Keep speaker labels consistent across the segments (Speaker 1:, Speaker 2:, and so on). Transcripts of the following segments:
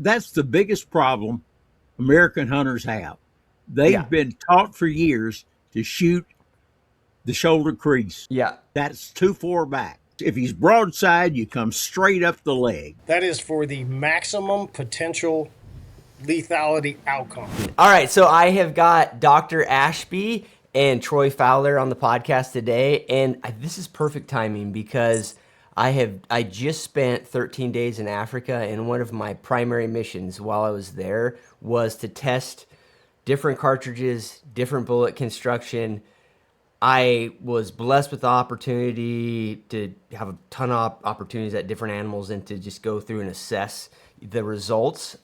Speaker 1: That's the biggest problem American hunters have.
Speaker 2: Yeah.
Speaker 1: They've been taught for years to shoot the shoulder crease.
Speaker 2: Yeah.
Speaker 1: That's too far back. If he's broadside, you come straight up the leg.
Speaker 3: That is for the maximum potential lethality outcome.
Speaker 2: All right, so I have got Dr. Ashby and Troy Fowler on the podcast today, and this is perfect timing because I just spent 13 days in Africa, and one of my primary missions while I was there was to test different cartridges, different bullet construction. I was blessed with the opportunity to have a ton of opportunities at different animals and to just go through and assess the results.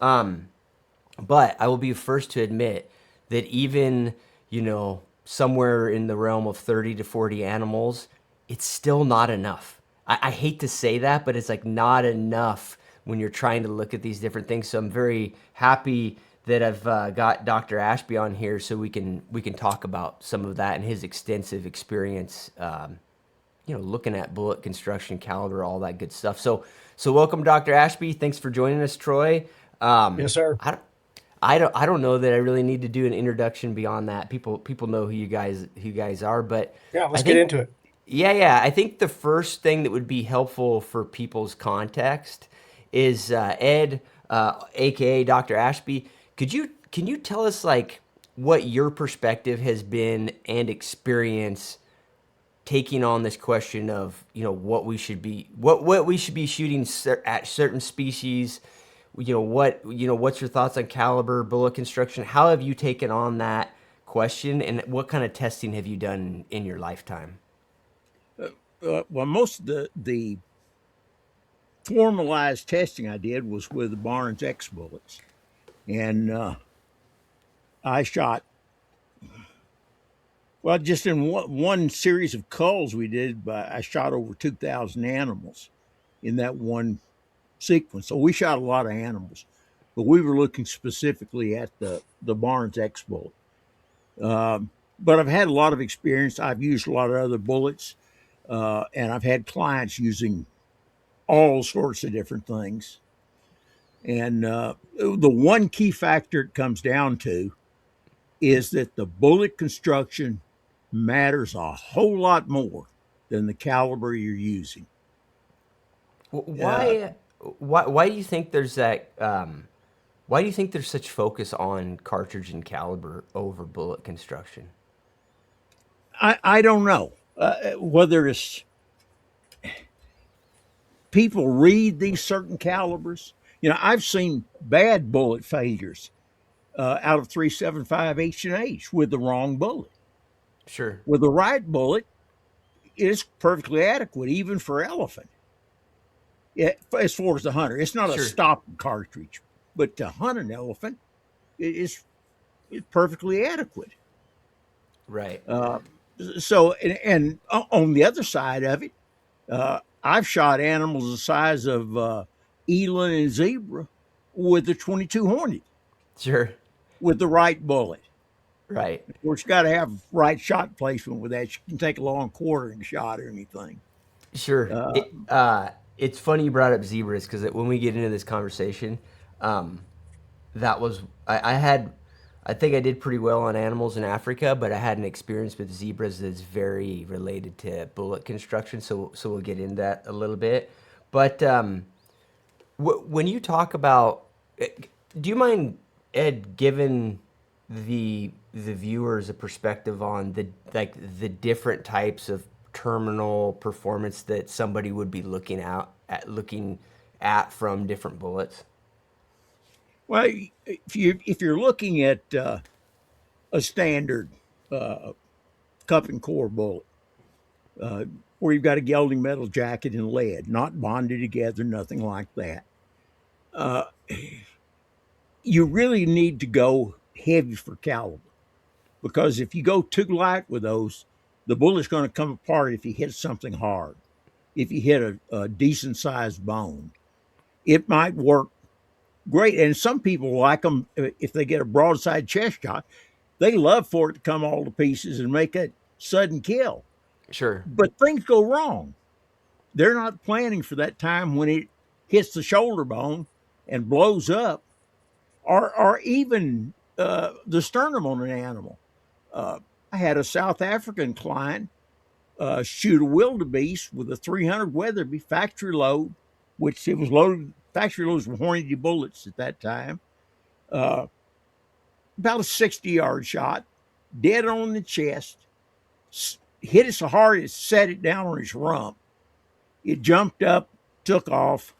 Speaker 2: But I will be first to admit that even, somewhere in the realm of 30 to 40 animals, it's still not enough. I hate to say that, but it's like not enough when you're trying to look at these different things. So I'm very happy that I've got Dr. Ashby on here so we can talk about some of that and his extensive experience, looking at bullet construction, caliber, all that good stuff. So welcome, Dr. Ashby. Thanks for joining us, Troy.
Speaker 3: Yes, sir.
Speaker 2: I don't know that I really need to do an introduction beyond that. People know who you guys are, but
Speaker 3: Yeah,
Speaker 2: I
Speaker 3: let's get
Speaker 2: think
Speaker 3: into it.
Speaker 2: yeah. I think the first thing that would be helpful for people's context is Ed, aka Dr. Ashby. Can you tell us like what your perspective has been and experience taking on this question of what we should be shooting at certain species, what's your thoughts on caliber bullet construction? How have you taken on that question, and what kind of testing have you done in your lifetime?
Speaker 1: Well, most of the formalized testing I did was with the Barnes X bullets, and I shot. Well, just in one series of culls we did, but I shot over 2,000 animals in that one sequence. So we shot a lot of animals, but we were looking specifically at the Barnes X bullet. But I've had a lot of experience. I've used a lot of other bullets, and I've had clients using all sorts of different things. And the one key factor it comes down to is that the bullet construction matters a whole lot more than the caliber you're using. Uh,
Speaker 2: Why do you think there's that? Why do you think there's such focus on cartridge and caliber over bullet construction?
Speaker 1: I don't know whether it's people read these certain calibers. I've seen bad bullet failures out of 375 H&H with the wrong bullet.
Speaker 2: Sure.
Speaker 1: With the right bullet, it's perfectly adequate, even for elephant. As far as the hunter, it's not a
Speaker 2: Sure.
Speaker 1: stop cartridge, but to hunt an elephant, it's perfectly adequate.
Speaker 2: Right.
Speaker 1: Uh, and on the other side of it, I've shot animals the size of eland and zebra with the 22 Hornet
Speaker 2: Sure.
Speaker 1: with the right bullet.
Speaker 2: Right.
Speaker 1: Of course, you got to have right shot placement with that. You can take a long quartering shot or anything.
Speaker 2: Sure.
Speaker 1: Uh,
Speaker 2: It's funny you brought up zebras because when we get into this conversation, um, that was I think I did pretty well on animals in Africa, but I had an experience with zebras that's very related to bullet construction. So we'll get into that a little bit. But when you talk about, eh, do you mind, Ed, giving the viewers a perspective on the different types of terminal performance that somebody would be looking at from different bullets?
Speaker 1: well, if you're looking at a standard uh, cup and core bullet, uh, where you've got a gelding metal jacket and lead, not bonded together, nothing like that. Uh, you really need to go heavy for caliber, because if you go too light with those, the bullet's going to come apart if you hit something hard. If you hit a decent sized bone, it might work great. And some people like them if they get a broadside chest shot. They love for it to come all to pieces and make a sudden kill.
Speaker 2: Sure.
Speaker 1: But things go wrong. They're not planning for that time when it hits the shoulder bone and blows up. or even the sternum on an animal. Uh, I had a South African client shoot a wildebeest with a 300 Weatherby factory load, which it was loaded. Factory loads were Hornady bullets at that time. Uh, about a 60-yard shot, dead on the chest. Hit it so hard it set it down on his rump. It jumped up, took off,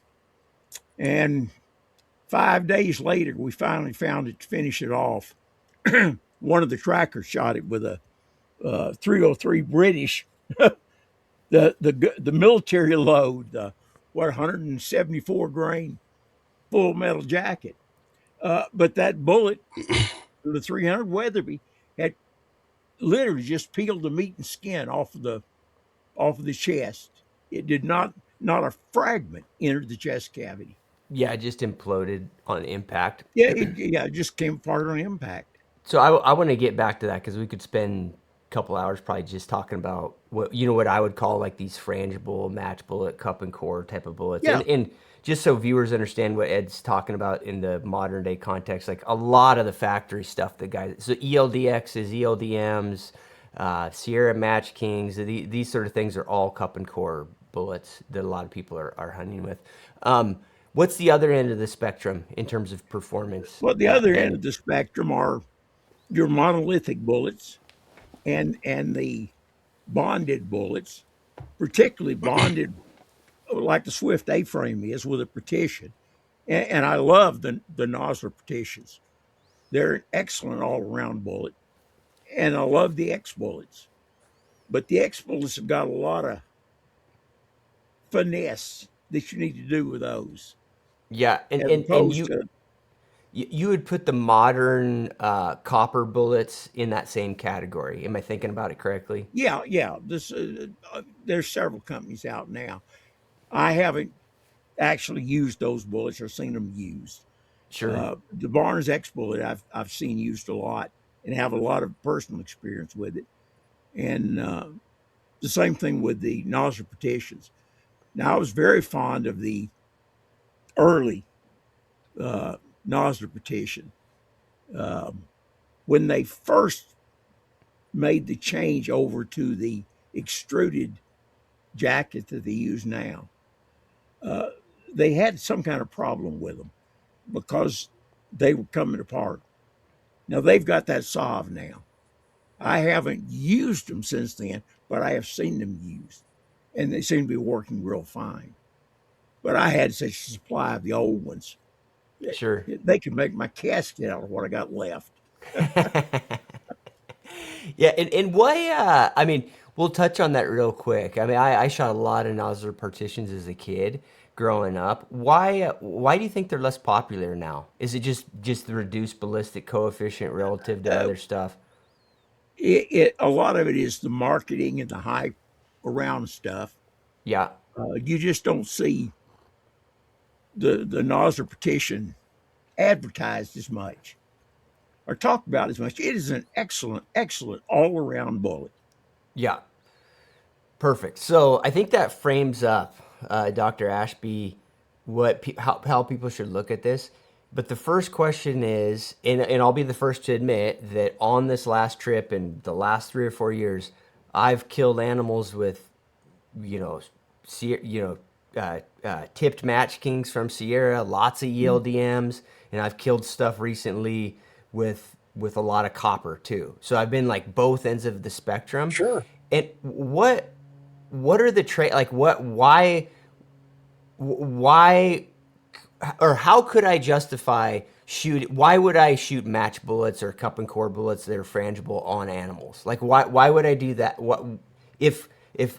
Speaker 1: and 5 days later, we finally found it to finish it off. One of the trackers shot it with a 303 British, the military load, the 174 grain full metal jacket. But that bullet, the 300 Weatherby, had literally just peeled the meat and skin off of the chest. It did not a fragment entered the chest cavity.
Speaker 2: Yeah, it just imploded on impact.
Speaker 1: It just came apart on impact.
Speaker 2: So I want to get back to that because we could spend a couple hours probably just talking about what I would call like these frangible, match bullet, cup and core type of bullets.
Speaker 1: Yeah,
Speaker 2: And just so viewers understand what Ed's talking about in the modern day context, like a lot of the factory stuff that guys, so ELDXs, ELDMs, Sierra Match Kings, these sort of things are all cup and core bullets that a lot of people are hunting with. What's the other end of the spectrum in terms of performance,
Speaker 1: well, the other end
Speaker 2: Ed?
Speaker 1: of the spectrum are your monolithic bullets and the bonded bullets, particularly bonded like the Swift A-frame is with a partition. And I love the Nosler partitions. They're an excellent all-around bullet, and I love the X bullets. But the X bullets have got a lot of finesse that you need to do with those,
Speaker 2: Yeah,
Speaker 1: as
Speaker 2: and
Speaker 1: opposed to
Speaker 2: you would put the modern copper bullets in that same category. Am I thinking about it correctly?
Speaker 1: yeah. There's several companies out now. I haven't actually used those bullets or seen them used.
Speaker 2: Sure.
Speaker 1: The Barnes X bullet I've seen used a lot and have a lot of personal experience with it. And the same thing with the nozzle partitions. Now I was very fond of the early nozzle partition when they first made the change over to the extruded jacket that they use now. Uh, they had some kind of problem with them because they were coming apart. Now they've got that solved now. I haven't used them since then, but I have seen them used, and they seem to be working real fine. But I had such a supply of the old ones.
Speaker 2: Sure.
Speaker 1: They could make my casket out of what I got left.
Speaker 2: Yeah, and why? I mean, we'll touch on that real quick. I mean, I shot a lot of nozzle partitions as a kid growing up. Why do you think they're less popular now? Is it just the reduced ballistic coefficient relative to
Speaker 1: Uh,
Speaker 2: other stuff?
Speaker 1: a lot of it is the marketing and the hype around stuff.
Speaker 2: Yeah,
Speaker 1: You just don't see the nozzle partition advertised as much or talked about as much. It is an excellent all around bullet.
Speaker 2: yeah. Perfect. So I think that frames up, Dr. Ashby, how people should look at this. But the first question is, and I'll be the first to admit that on this last trip and the last 3 or 4 years, I've killed animals with, you know, tipped match kings from Sierra, lots of
Speaker 1: Mm.
Speaker 2: ELDMs, and I've killed stuff recently with a lot of copper too. So I've been like both ends of the spectrum.
Speaker 3: Sure.
Speaker 2: And what are the like why or how could I justify shoot why would I shoot match bullets or cup and core bullets that are frangible on animals? Like why would I do that? What if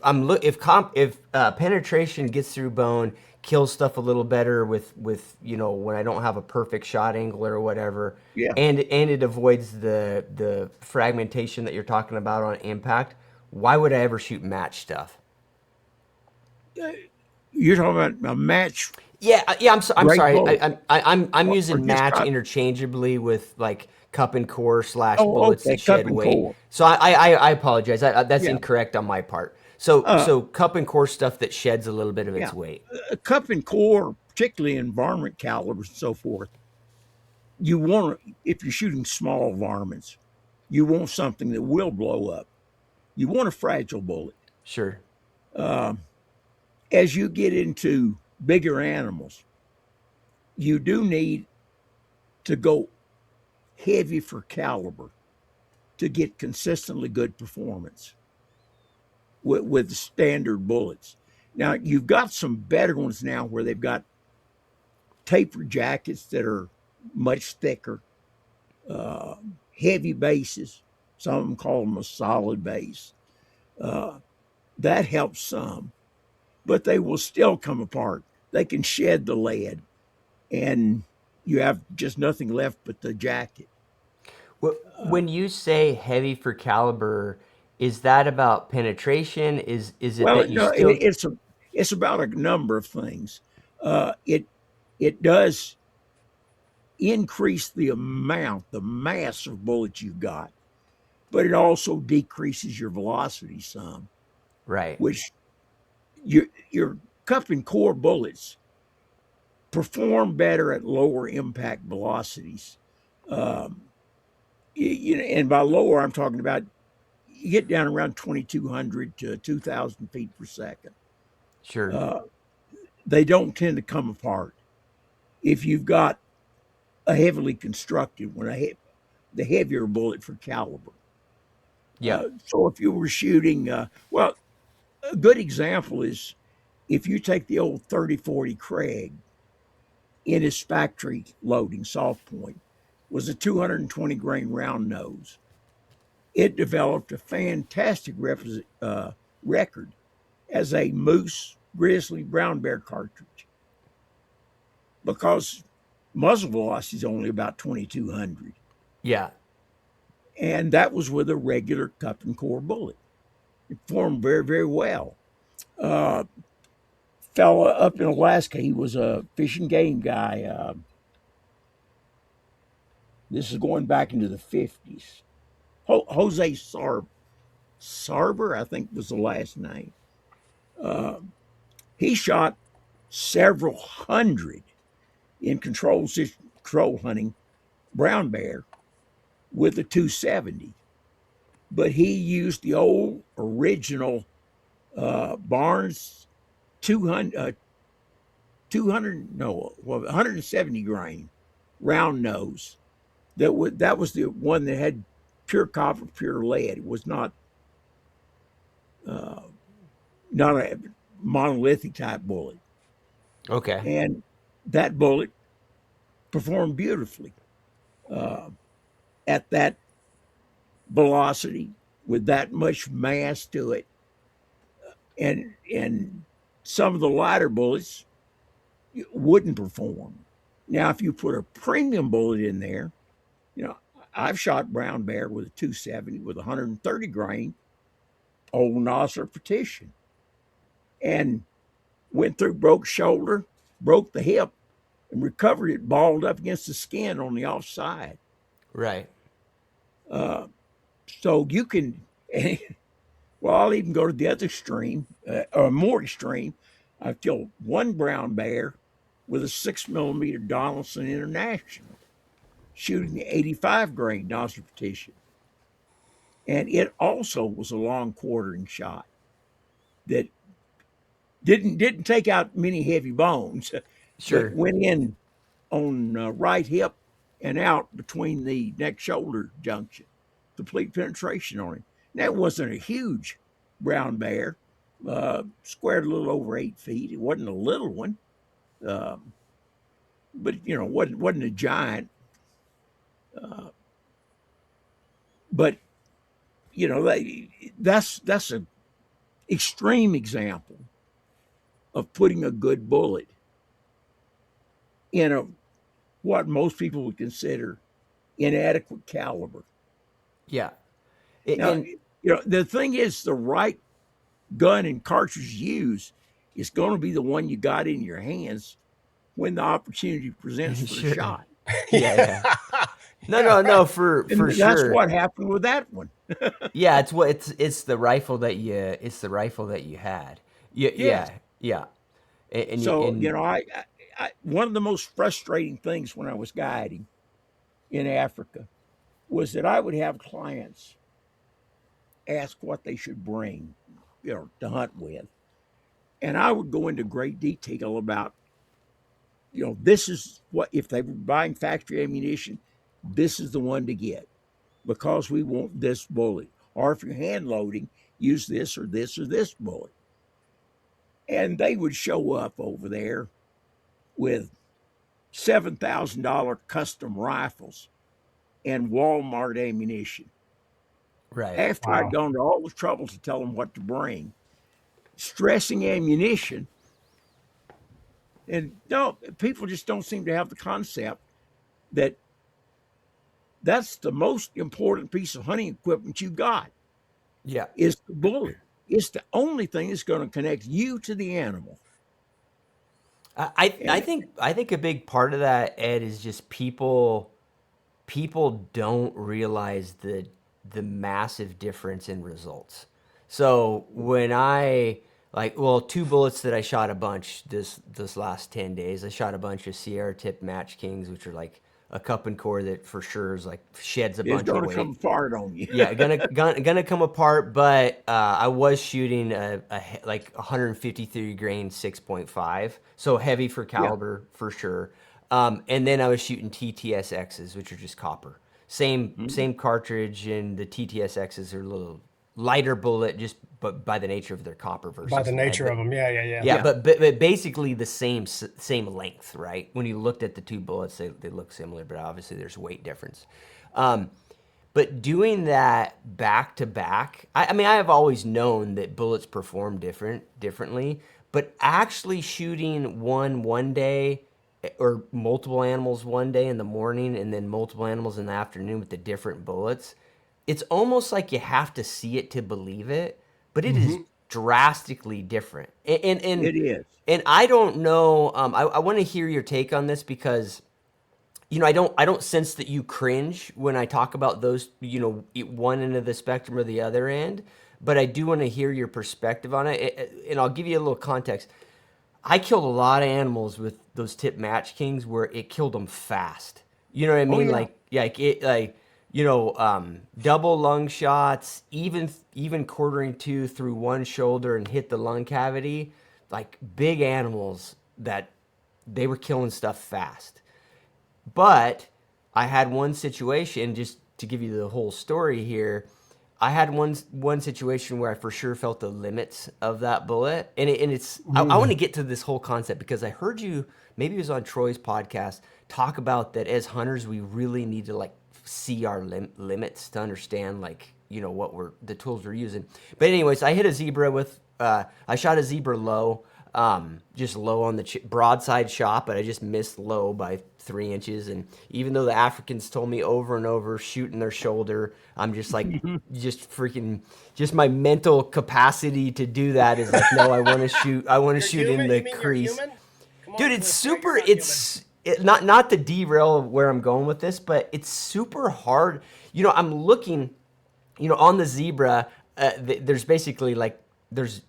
Speaker 2: I'm look if penetration gets through bone, kills stuff a little better with when I don't have a perfect shot angle or whatever,
Speaker 1: Yeah.
Speaker 2: and it avoids the fragmentation that you're talking about on impact. Why would I ever shoot match stuff?
Speaker 1: Uh, You're talking about a match
Speaker 2: Yeah, yeah. I'm
Speaker 1: great
Speaker 2: sorry.
Speaker 1: bullet
Speaker 2: I'm
Speaker 1: or
Speaker 2: using
Speaker 1: just
Speaker 2: match
Speaker 1: cut.
Speaker 2: interchangeably with like cup and core slash
Speaker 1: Oh,
Speaker 2: bullets
Speaker 1: okay.
Speaker 2: that
Speaker 1: Cup
Speaker 2: shed
Speaker 1: and
Speaker 2: weight.
Speaker 1: core.
Speaker 2: So I apologize. That's
Speaker 1: Yeah.
Speaker 2: incorrect on my part. So
Speaker 1: Uh,
Speaker 2: so cup and core stuff that sheds a little bit of its
Speaker 1: yeah.
Speaker 2: weight.
Speaker 1: Cup and core, particularly in varmint calibers and so forth, you want, if you're shooting small varmints, you want something that will blow up. You want a fragile bullet.
Speaker 2: Sure.
Speaker 1: Um, as you get into bigger animals, you do need to go heavy for caliber to get consistently good performance with standard bullets. Now, you've got some better ones now where they've got taper jackets that are much thicker, uh, heavy bases. Some of them call them a solid base. Uh, that helps some, but they will still come apart. They can shed the lead, and you have just nothing left but the jacket.
Speaker 2: When you say heavy for caliber, is that about penetration? Is it
Speaker 1: Well,
Speaker 2: that you
Speaker 1: no,
Speaker 2: still
Speaker 1: it's about a number of things. It does increase the amount, the mass of bullets you've got, but it also decreases your velocity some,
Speaker 2: right?
Speaker 1: which your cup and core bullets perform better at lower impact velocities. Um, and by lower, I'm talking about you get down around 2,200 to 2,000 feet per second.
Speaker 2: Sure.
Speaker 1: Uh, they don't tend to come apart. If you've got a heavily constructed one, the heavier bullet for caliber.
Speaker 2: Yeah.
Speaker 1: So if you were shooting, well, a good example is if you take the old 3040 Craig in his factory loading soft point was a 220 grain round nose. It developed a fantastic record as a moose, grizzly, brown bear cartridge because muzzle velocity is only about 2,200.
Speaker 2: Yeah.
Speaker 1: And that was with a regular cup and core bullet. It performed very, very well. Uh, Fella up in Alaska, he was a fish and game guy. This is going back into the 50s. Jose Sarber, I think was the last name. Uh, he shot several hundred in control hunting brown bear with a 270, but he used the old original Barnes 200, 200 no, well, 170 grain round nose. That was the one that had pure copper, pure lead. It was uh, not a monolithic type bullet,
Speaker 2: Okay.
Speaker 1: and that bullet performed beautifully uh, at that velocity with that much mass to it, and some of the lighter bullets wouldn't perform. Now, if you put a premium bullet in there, you know, I've shot brown bear with a 270 with 130 grain old Nosler petition, and went through, broke shoulder, broke the hip, and recovered it balled up against the skin on the offside.
Speaker 2: Right.
Speaker 1: Uh, so you can, well, I'll even go to the other extreme, or more extreme. I've killed one brown bear with a 6 millimeter Donaldson International, shooting the 85 grain Nosler petition. And it also was a long quartering shot that didn't take out many heavy bones, but
Speaker 2: Sure.
Speaker 1: went in on right hip and out between the neck shoulder junction, complete penetration on him. And that wasn't a huge brown bear, squared a little over 8 feet. It wasn't a little one, um, but wasn't a giant. Uh, but that's an extreme example of putting a good bullet in a what most people would consider inadequate caliber.
Speaker 2: Yeah.
Speaker 1: Now,
Speaker 2: And
Speaker 1: the thing is, the right gun and cartridge use is going to be the one you got in your hands when the opportunity presents for the
Speaker 2: sure.
Speaker 1: shot.
Speaker 2: Yeah, yeah. No,
Speaker 3: Yeah,
Speaker 2: no,
Speaker 3: right.
Speaker 2: no, for
Speaker 1: And that's
Speaker 2: sure.
Speaker 1: what happened with that one.
Speaker 2: Yeah, it's the rifle that you had. Yeah,
Speaker 1: Yes.
Speaker 2: yeah, yeah. And
Speaker 1: So,
Speaker 2: and
Speaker 1: I one of the most frustrating things when I was guiding in Africa was that I would have clients ask what they should bring, to hunt with. And I would go into great detail about, this is what, if they were buying factory ammunition, this is the one to get because we want this bullet. Or if you're hand loading, use this or this or this bullet. And they would show up over there with $7,000 custom rifles and Walmart ammunition.
Speaker 2: Right.
Speaker 1: After I'd
Speaker 3: Wow.
Speaker 1: gone to all the trouble to tell them what to bring, stressing ammunition, and no, people just don't seem to have the concept that that's the most important piece of hunting equipment you got
Speaker 2: Yeah.
Speaker 1: is the bullet. It's the only thing that's going to connect you to the animal.
Speaker 2: I
Speaker 1: And
Speaker 2: think a big part of that, Ed, is just people don't realize the massive difference in results. So when I like, well, two bullets that I shot a bunch this last 10 days. I shot a bunch of Sierra tip Match Kings, which are like a cup and core that for sure is like sheds a
Speaker 1: it's
Speaker 2: bunch of
Speaker 1: going to come
Speaker 2: weight.
Speaker 1: apart on you.
Speaker 2: Yeah, gonna come apart. But I was shooting like 153 grain 6.5, so heavy for
Speaker 1: Yeah.
Speaker 2: caliber for sure. And then I was shooting TTSXs, which are just copper. Same cartridge, and the TTSXs are a little lighter bullet, just but by the nature of their copper versus
Speaker 3: By the
Speaker 2: lead.
Speaker 3: nature of them. Yeah, yeah, yeah.
Speaker 2: Yeah,
Speaker 1: Yeah.
Speaker 2: but basically the same length, right? When you looked at the two bullets, they look similar, but obviously there's weight difference. But doing that back to back, I mean, I have always known that bullets perform differently, but actually shooting one day or multiple animals one day in the morning and then multiple animals in the afternoon with the different bullets, it's almost like you have to see it to believe it, but it is drastically different.
Speaker 1: It is.
Speaker 2: And I don't know. I want to hear your take on this because I don't sense that you cringe when I talk about those, one end of the spectrum or the other end, but I do want to hear your perspective on it. And I'll give you a little context. I killed a lot of animals with those tip Match Kings where it killed them fast. You know what I
Speaker 1: Oh
Speaker 2: mean?
Speaker 1: yeah.
Speaker 2: Double lung shots, even quartering two through one shoulder and hit the lung cavity, like big animals that they were killing stuff fast. But I had one situation, just to give you the whole story here. I had one situation where I for sure felt the limits of that bullet, and it's. I want to get to this whole concept because I heard you, maybe it was on Troy's podcast, talk about that as hunters we really need to like see our limits to understand like what the tools we're using. But anyways, I hit a zebra with I shot a zebra low, just low on the broadside shot, but I just missed low by 3 inches. And even though the Africans told me over and over, shooting their shoulder, I'm just like, just my mental capacity to do that is like, no, I want to shoot. I want to
Speaker 3: You're
Speaker 2: shoot
Speaker 3: human?
Speaker 2: in the
Speaker 3: You mean you're
Speaker 2: crease.
Speaker 3: human? Come on,
Speaker 2: Dude,
Speaker 3: let's
Speaker 2: it's
Speaker 3: say you're
Speaker 2: super.
Speaker 3: not
Speaker 2: It's not to derail where I'm going with this, but it's super hard. I'm looking, on the zebra. There's basically like there's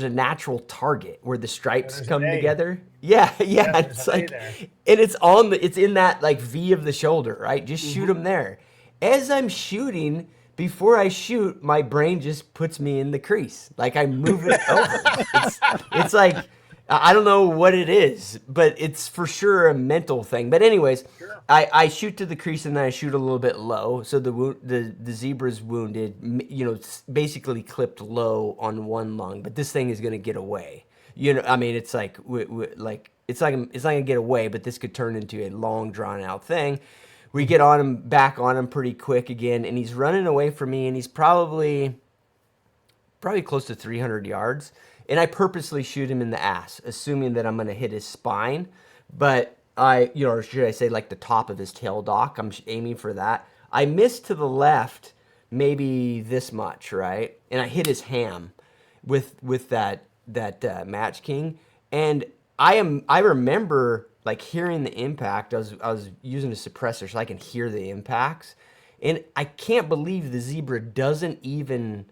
Speaker 2: a natural target where the stripes
Speaker 3: there's
Speaker 2: come
Speaker 3: an A.
Speaker 2: together. Yeah,
Speaker 3: Yeah,
Speaker 2: it's
Speaker 3: there's an A
Speaker 2: like,
Speaker 3: there.
Speaker 2: and it's in that like V of the shoulder, right? Just shoot them there. As I'm shooting, before I shoot, my brain just puts me in the crease. Like I move it over. It's like I don't know what it is, but it's for sure a mental thing. But anyways,
Speaker 3: Sure.
Speaker 2: I shoot to the crease and then I shoot a little bit low, so the zebra's wounded. It's basically clipped low on one lung, but this thing is gonna get away. I mean, it's like it's not gonna get away, but this could turn into a long drawn out thing. We get back on him pretty quick again, and he's running away from me, and he's probably close to 300 yards. And I purposely shoot him in the ass, assuming that I'm going to hit his spine. But or should I say like the top of his tail dock? I'm aiming for that. I missed to the left, maybe this much, right? And I hit his ham with that Match King. And I remember like hearing the impact. I was using a suppressor so I can hear the impacts. And I can't believe the zebra doesn't even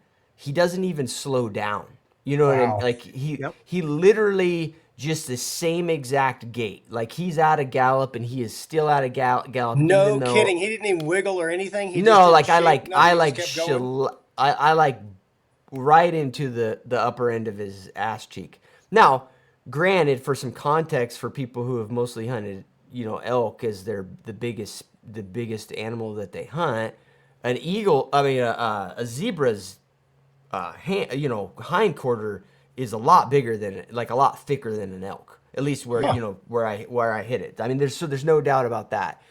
Speaker 2: slow down. You know what I mean?
Speaker 3: Wow.
Speaker 2: Like
Speaker 1: Yep.
Speaker 2: he literally just the same exact gait. Like he's out of gallop and he is still out of gallop, even
Speaker 3: No
Speaker 2: though
Speaker 3: kidding. He didn't even wiggle or anything. He just
Speaker 2: no,
Speaker 3: didn't
Speaker 2: like
Speaker 3: shake. No,
Speaker 2: I
Speaker 3: he just
Speaker 2: like
Speaker 3: kept going.
Speaker 2: I like right into the upper end of his ass cheek. Now, granted, for some context for people who have mostly hunted, elk as the biggest animal that they hunt. An eagle, I mean, a zebra's hind quarter is a lot bigger than like a lot thicker than an elk. At least where
Speaker 3: Huh.
Speaker 2: where I hit it. I mean, there's no doubt about that.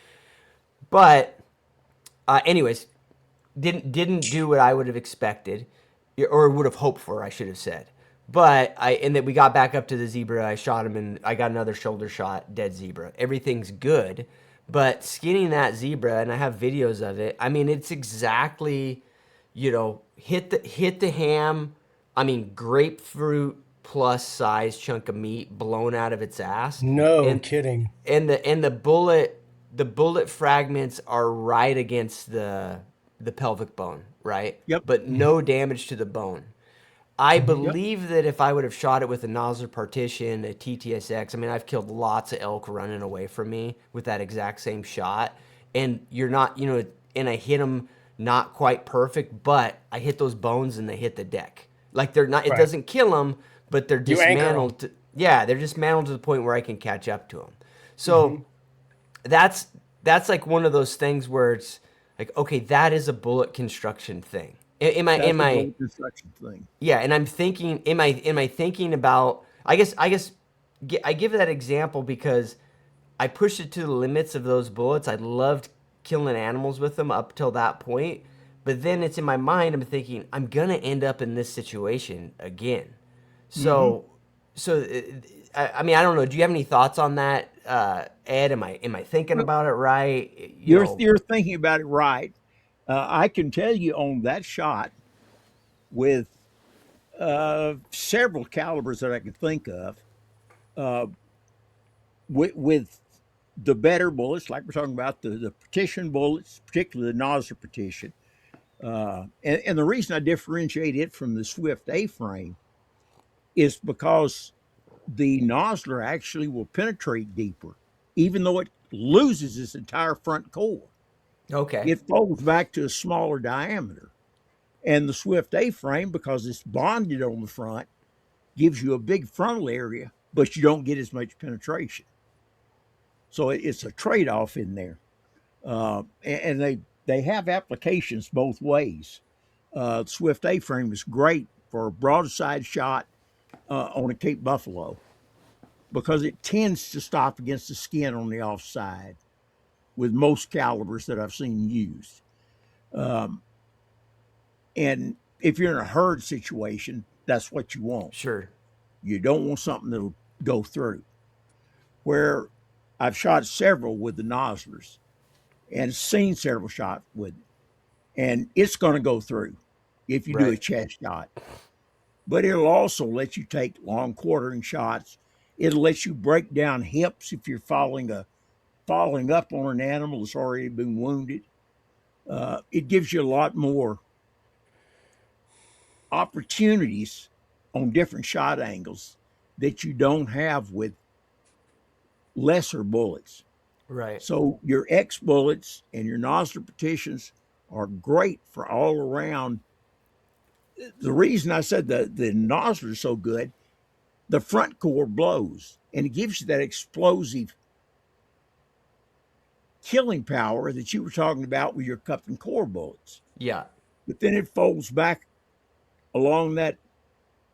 Speaker 2: But anyways, didn't do what I would have expected, or would have hoped for, I should have said. But and then we got back up to the zebra. I shot him, and I got another shoulder shot, dead zebra. Everything's good, but skinning that zebra, and I have videos of it. I mean, it's exactly, hit the ham. I mean, grapefruit plus size chunk of meat blown out of its ass,
Speaker 3: No
Speaker 2: and
Speaker 3: kidding.
Speaker 2: the bullet fragments are right against the pelvic bone, right?
Speaker 1: Yep.
Speaker 2: But no damage to the bone. I
Speaker 1: Yep.
Speaker 2: believe that if I would have shot it with a nozzle partition, a TTSX, I mean, I've killed lots of elk running away from me with that exact same shot. And you're not, and I hit them not quite perfect, but I hit those bones and they hit the deck. Like they're not, it
Speaker 3: Right.
Speaker 2: doesn't kill them, but they're
Speaker 3: You anchor them.
Speaker 2: dismantled. Yeah, they're dismantled to the point where I can catch up to them. So that's like one of those things where it's like, okay, that is a bullet construction thing.
Speaker 1: That's
Speaker 2: Am
Speaker 1: a
Speaker 2: I
Speaker 1: bullet construction thing.
Speaker 2: yeah, and I'm thinking, am I thinking about? I give that example because I pushed it to the limits of those bullets. I loved killing animals with them up till that point, but then it's in my mind. I'm thinking I'm gonna end up in this situation again.
Speaker 1: Hmm.
Speaker 2: So, I mean, I don't know. Do you have any thoughts on that, Ed? Am I thinking
Speaker 1: Well,
Speaker 2: about it right?
Speaker 1: you're thinking about it right. I can tell you on that shot with several calibers that I can think of, uh, with the better bullets, like we're talking about the partition bullets, particularly the nozzle partition. And the reason I differentiate it from the Swift A frame is because the nozzler actually will penetrate deeper, even though it loses its entire front core.
Speaker 2: Okay,
Speaker 1: It folds back to a smaller diameter. And the Swift A frame, because it's bonded on the front, gives you a big frontal area, but you don't get as much penetration. So it's a trade off in there. And they have applications both ways. Swift A frame is great for a broadside shot on a Cape Buffalo because it tends to stop against the skin on the offside with most calibers that I've seen used. Um, and if you're in a herd situation, that's what you want.
Speaker 2: sure,
Speaker 1: You don't want something that'll go through. Where I've shot several with the nozzlers and seen several shots with it, and it's going to go through if you do a
Speaker 2: right,
Speaker 1: chest shot. But it'll also let you take long quartering shots. It'll let you break down hips if you're falling up on an animal that's already been wounded. It gives you a lot more opportunities on different shot angles that you don't have with lesser bullets.
Speaker 2: right,
Speaker 1: So your X bullets and your nozzle partitions are great for all around. The reason I said the nozzle is so good, the front core blows and it gives you that explosive killing power that you were talking about with your cup and core bullets.
Speaker 2: yeah,
Speaker 1: But then it folds back along that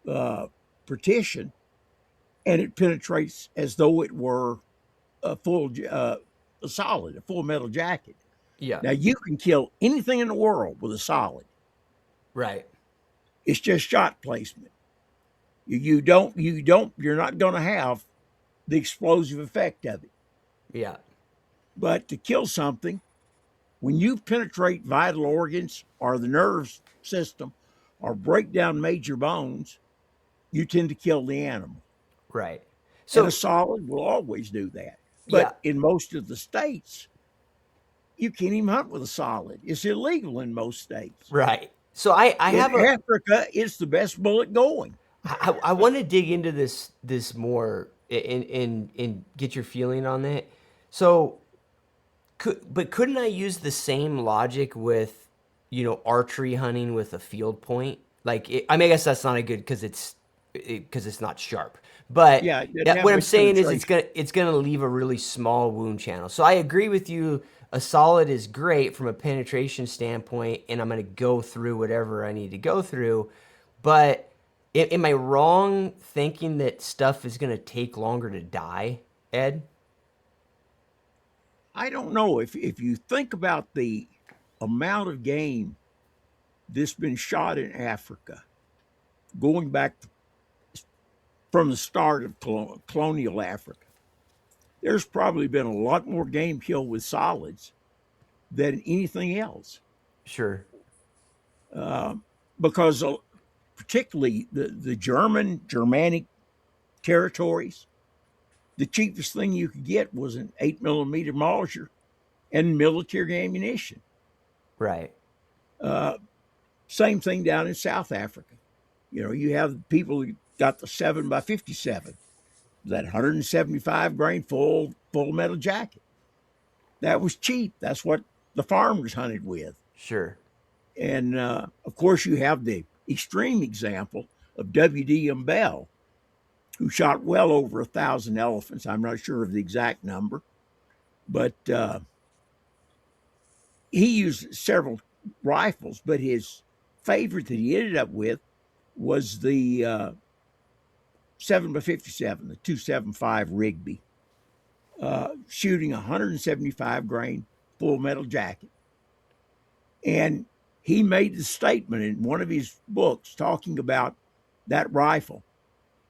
Speaker 1: uh, partition and it penetrates as though it were a solid, a full metal jacket.
Speaker 2: yeah,
Speaker 1: Now you can kill anything in the world with a solid.
Speaker 2: right,
Speaker 1: It's just shot placement. You're not going to have the explosive effect of it.
Speaker 2: yeah,
Speaker 1: But to kill something, when you penetrate vital organs or the nerve system or break down major bones, you tend to kill the animal.
Speaker 2: right.
Speaker 1: And a
Speaker 2: So
Speaker 1: solid will always do that.
Speaker 2: yeah,
Speaker 1: But in most of the states, you can't even hunt with a solid. It's illegal in most states.
Speaker 2: right. So I
Speaker 1: In
Speaker 2: have a
Speaker 1: Africa, it's the best bullet going.
Speaker 2: I want to dig into this more and get your feeling on it. So, couldn't I use the same logic with, archery hunting with a field point? Like, I mean, I guess that's not a good because it's not sharp. But
Speaker 1: Yeah, it doesn't have
Speaker 2: what I'm
Speaker 1: much
Speaker 2: saying is
Speaker 1: penetration.
Speaker 2: it's gonna leave a really small wound channel. So I agree with you. A solid is great from a penetration standpoint, and I'm gonna go through whatever I need to go through. But am I wrong thinking that stuff is gonna take longer to die, Ed?
Speaker 1: I don't know if you think about the amount of game that's been shot in Africa, going back from the start of colonial Africa. There's probably been a lot more game killed with solids than anything else,
Speaker 2: Sure.
Speaker 1: uh, because particularly the Germanic territories, the cheapest thing you could get was an 8 millimeter Mauser and military ammunition.
Speaker 2: Right.
Speaker 1: Uh, Same thing down in South Africa. You have people who got the 7x57, that 175 grain full metal jacket. That was cheap. That's what the farmers hunted with.
Speaker 2: Sure.
Speaker 1: And of course, you have the extreme example of W.D.M. Bell, who shot well over 1,000 elephants. I'm not sure of the exact number, but he used several rifles. But his favorite that he ended up with was the 7x57, the 275 Rigby, shooting 175 grain full metal jacket. And he made the statement in one of his books talking about that rifle.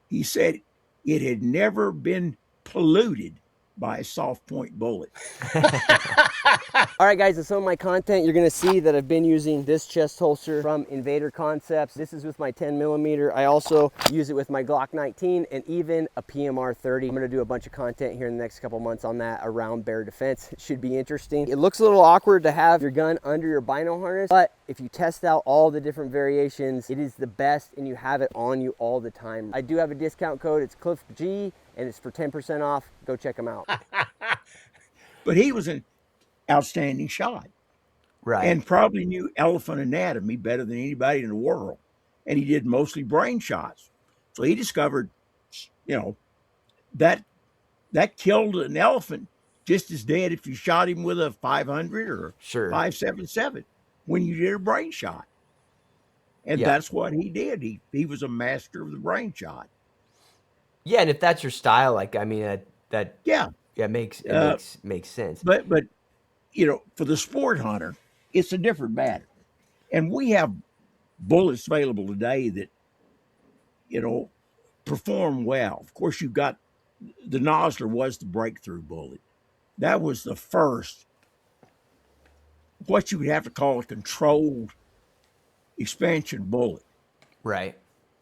Speaker 1: He said it had never been polluted by a soft point bullet.
Speaker 2: All right, guys, in some of my content, you're gonna see that I've been using this chest holster from Invader Concepts. This is with my 10 millimeter. I also use it with my Glock 19 and even a PMR 30. I'm gonna do a bunch of content here in the next couple months on that around bear defense. It should be interesting. It looks a little awkward to have your gun under your bino harness, but if you test out all the different variations, it is the best and you have it on you all the time. I do have a discount code. It's CliffG and it's for 10% off. Go check them out.
Speaker 1: But he was an outstanding shot
Speaker 2: Right.
Speaker 1: and probably knew elephant anatomy better than anybody in the world. And he did mostly brain shots. So he discovered, you know, that that killed an elephant just as dead if you shot him with a 500 or
Speaker 2: Sure.
Speaker 1: 5.77 when you did a brain shot. And
Speaker 2: Yeah.
Speaker 1: that's what he did. He was a master of the brain shot.
Speaker 2: Yeah, and if that's your style, like I mean, that
Speaker 1: Yeah.
Speaker 2: yeah makes it
Speaker 1: Uh,
Speaker 2: makes sense.
Speaker 1: but for the sport hunter, it's a different matter. And we have bullets available today that you know perform well. Of course, you've got the Nosler was the breakthrough bullet. That was the first, what you would have to call a controlled expansion bullet.
Speaker 2: Right.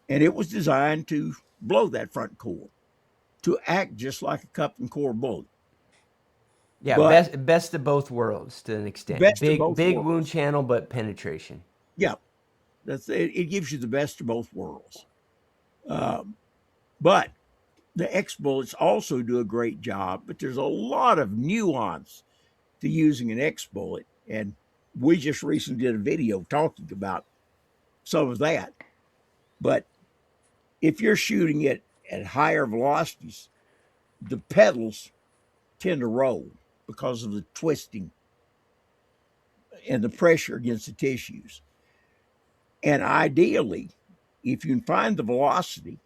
Speaker 1: And it was designed to blow that front core, to act just like a cup and core bullet.
Speaker 2: Yeah,
Speaker 1: But
Speaker 2: best of both worlds to an extent.
Speaker 1: best of
Speaker 2: Big
Speaker 1: both
Speaker 2: big wound
Speaker 1: worlds.
Speaker 2: channel, but penetration.
Speaker 1: Yeah, that's it. It gives you the best of both worlds. Um, but the X bullets also do a great job, but there's a lot of nuance to using an X bullet. And we just recently did a video talking about some of that. But if you're shooting it at higher velocities, the pedals tend to roll because of the twisting and the pressure against the tissues. And ideally, if you can find the velocity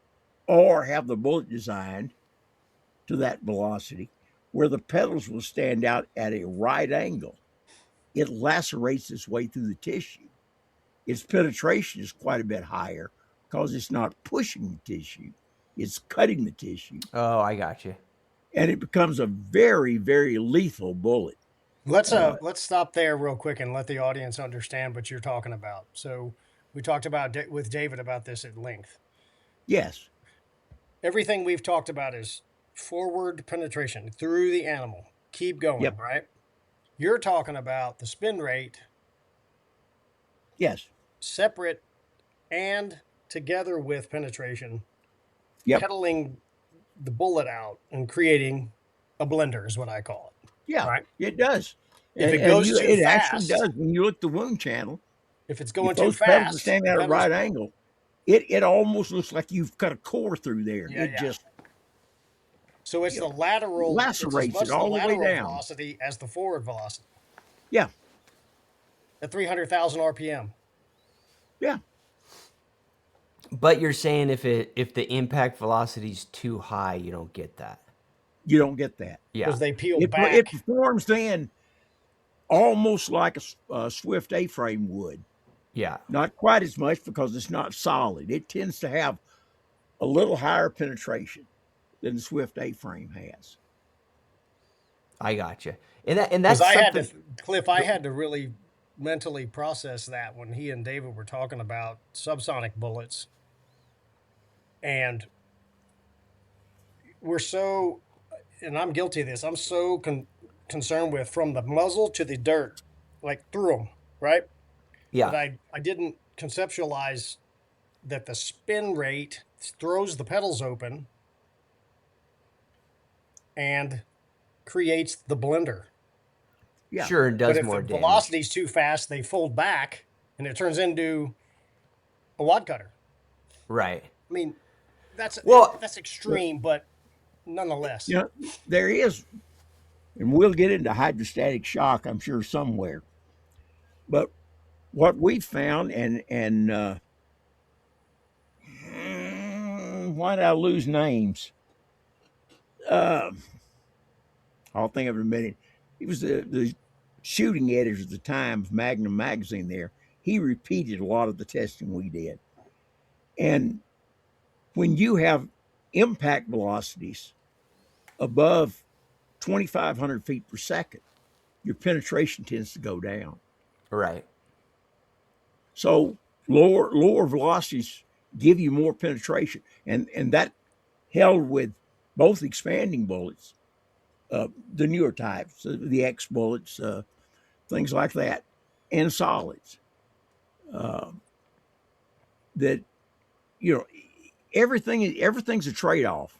Speaker 1: or have the bullet designed to that velocity where the pedals will stand out at a right angle, it lacerates its way through the tissue. Its penetration is quite a bit higher because it's not pushing the tissue, it's cutting the tissue.
Speaker 2: Oh, I got you.
Speaker 1: And it becomes a very, very lethal bullet.
Speaker 3: Let's stop there real quick and let the audience understand what you're talking about. So we talked about with David about this at length.
Speaker 1: Yes.
Speaker 3: Everything we've talked about is forward penetration through the animal. Keep going,
Speaker 1: Yep.
Speaker 3: right? You're talking about the spin rate
Speaker 1: Yes.
Speaker 3: separate and together with penetration,
Speaker 1: Yep.
Speaker 3: pedaling the bullet out and creating a blender is what I call it.
Speaker 1: Yeah,
Speaker 3: Right.
Speaker 1: it does.
Speaker 3: If it
Speaker 1: And
Speaker 3: goes
Speaker 1: you,
Speaker 3: too
Speaker 1: it actually
Speaker 3: fast,
Speaker 1: does. When you look at the wound channel,
Speaker 3: if it's
Speaker 1: if
Speaker 3: going too
Speaker 1: those petals are
Speaker 3: fast,
Speaker 1: standing
Speaker 3: the
Speaker 1: at a
Speaker 3: petals.
Speaker 1: right angle, it almost looks like you've cut a core through there.
Speaker 3: Yeah,
Speaker 1: It
Speaker 3: yeah.
Speaker 1: just,
Speaker 3: So it's
Speaker 1: you
Speaker 3: the
Speaker 1: know,
Speaker 3: lateral. It's as
Speaker 1: lacerates it
Speaker 3: much the
Speaker 1: all the way
Speaker 3: lateral
Speaker 1: down.
Speaker 3: velocity as the forward velocity
Speaker 1: Yeah,
Speaker 3: at 300,000 RPM.
Speaker 1: yeah.
Speaker 2: But you're saying if the impact velocity is too high, you don't get that.
Speaker 1: You don't get that.
Speaker 2: Yeah.
Speaker 3: Because they peel
Speaker 1: It
Speaker 3: back.
Speaker 1: performs then almost like a Swift A-frame would.
Speaker 2: Yeah.
Speaker 1: Not quite as much because it's not solid. It tends to have a little higher penetration than the Swift A-frame has.
Speaker 2: I got you. And
Speaker 3: Because
Speaker 2: that's
Speaker 3: I had to,
Speaker 2: something.
Speaker 3: Cliff, I had to really mentally process that when he and David were talking about subsonic bullets. And we're so, and I'm guilty of this, I'm so concerned with from the muzzle to the dirt, like through them, right? That
Speaker 2: Yeah.
Speaker 3: I didn't conceptualize that the spin rate throws the petals open and creates the blender.
Speaker 1: Yeah.
Speaker 2: Sure, it
Speaker 3: But
Speaker 2: does
Speaker 3: if the
Speaker 2: more damage.
Speaker 3: velocity's too fast, they fold back and it turns into a wad cutter.
Speaker 2: Right.
Speaker 3: I mean, that's
Speaker 2: Well,
Speaker 3: that's extreme, but nonetheless.
Speaker 1: You know, there is, and we'll get into hydrostatic shock, I'm sure, somewhere. But what we found, why did I lose names? Uh, I'll think of it in a minute. He was the shooting editor at the time of Magnum magazine there. He repeated a lot of the testing we did. And when you have impact velocities above 2,500 feet per second, your penetration tends to go down.
Speaker 2: right.
Speaker 1: So lower velocities give you more penetration, and that held with both expanding bullets, the newer types, the X bullets, things like that, and solids. Uh, that you know, everything's a trade off.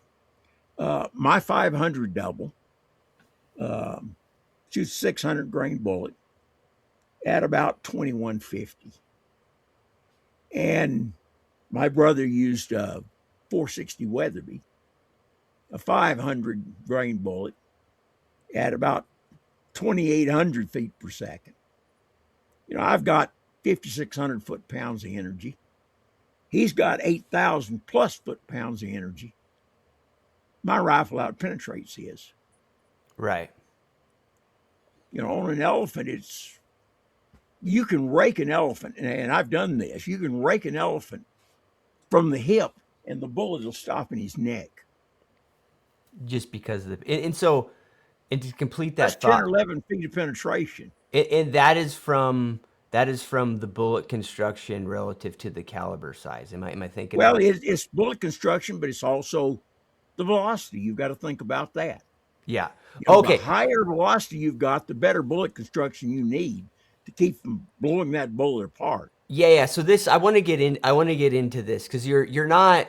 Speaker 1: My 500 double shoots 600 grain bullet at about 2150, and my brother used a 460 Weatherby, a 500 grain bullet at about 2,800 feet per second. You know, I've got 5,600 foot pounds of energy. He's got 8,000 plus foot pounds of energy. My rifle out penetrates his.
Speaker 2: Right.
Speaker 1: You know, on an elephant, you can rake an elephant, and I've done this. You can rake an elephant from the hip, and the bullet will stop in his neck.
Speaker 2: Just because of the and so and to complete
Speaker 1: That's
Speaker 2: that
Speaker 1: 10 or
Speaker 2: thought,
Speaker 1: 11 feet of penetration.
Speaker 2: and that is from the bullet construction relative to the caliber size. Am I thinking
Speaker 1: Well,
Speaker 2: about?
Speaker 1: it's bullet construction, but it's also the velocity. You've got to think about that.
Speaker 2: Yeah.
Speaker 1: You know, the
Speaker 2: Okay.
Speaker 1: higher velocity you've got, the better bullet construction you need to keep from blowing that bullet apart.
Speaker 2: Yeah, yeah. So this, I want to get in. I want to get into this because you're not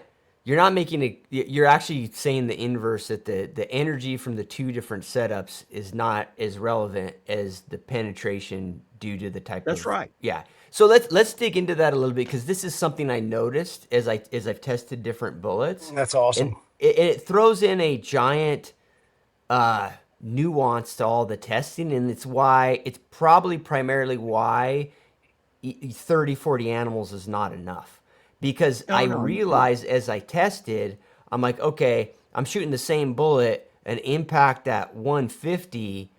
Speaker 2: making a. You're actually saying the inverse that the energy from the two different setups is not as relevant as the penetration due to the type
Speaker 1: That's
Speaker 2: of.
Speaker 1: right.
Speaker 2: Yeah. So let's dig into that a little bit because this is something I noticed as I've tested different bullets,
Speaker 3: That's
Speaker 2: and
Speaker 3: awesome.
Speaker 2: it throws in a giant nuance to all the testing, and it's probably primarily why 30, 40 animals is not enough. Because I
Speaker 1: No. Yeah.
Speaker 2: realized as I tested, I'm like, okay, I'm shooting the same bullet, an impact at 150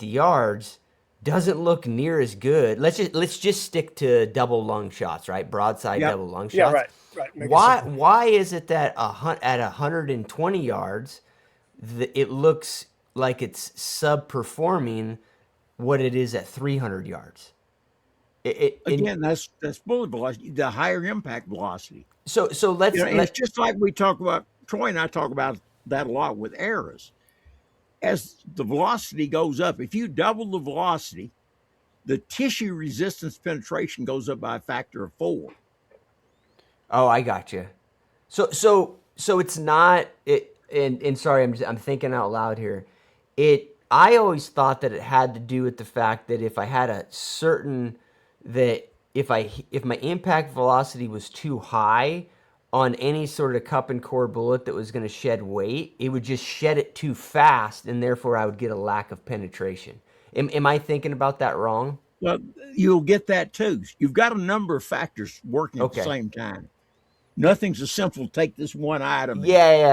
Speaker 2: yards doesn't look near as good. Let's just stick to double lung shots, right? Broadside
Speaker 1: Yep.
Speaker 2: double lung
Speaker 3: Yeah,
Speaker 2: shots.
Speaker 3: right. Right. Make it
Speaker 2: Why
Speaker 3: simple.
Speaker 2: why is it that at 120 yards it looks like it's subperforming what it is at 300 yards? And
Speaker 1: Again, that's bullet velocity, the higher impact velocity.
Speaker 2: so
Speaker 1: You
Speaker 2: let's
Speaker 1: know, and it's
Speaker 2: let
Speaker 1: just like we talk about. Troy and I talk about that a lot with arrows. As the velocity goes up, if you double the velocity, the tissue resistance penetration goes up by a factor of 4.
Speaker 2: Oh, I got you. So it's not it. and sorry, I'm thinking out loud here. I always thought that it had to do with the fact that if I had a certain that if my impact velocity was too high on any sort of cup and core bullet that was going to shed weight, it would just shed it too fast, and therefore I would get a lack of penetration. Am I thinking about that wrong?
Speaker 1: Well, you'll get that too. You've got a number of factors working at the
Speaker 2: Okay.
Speaker 1: same time. Nothing's as simple to take this one item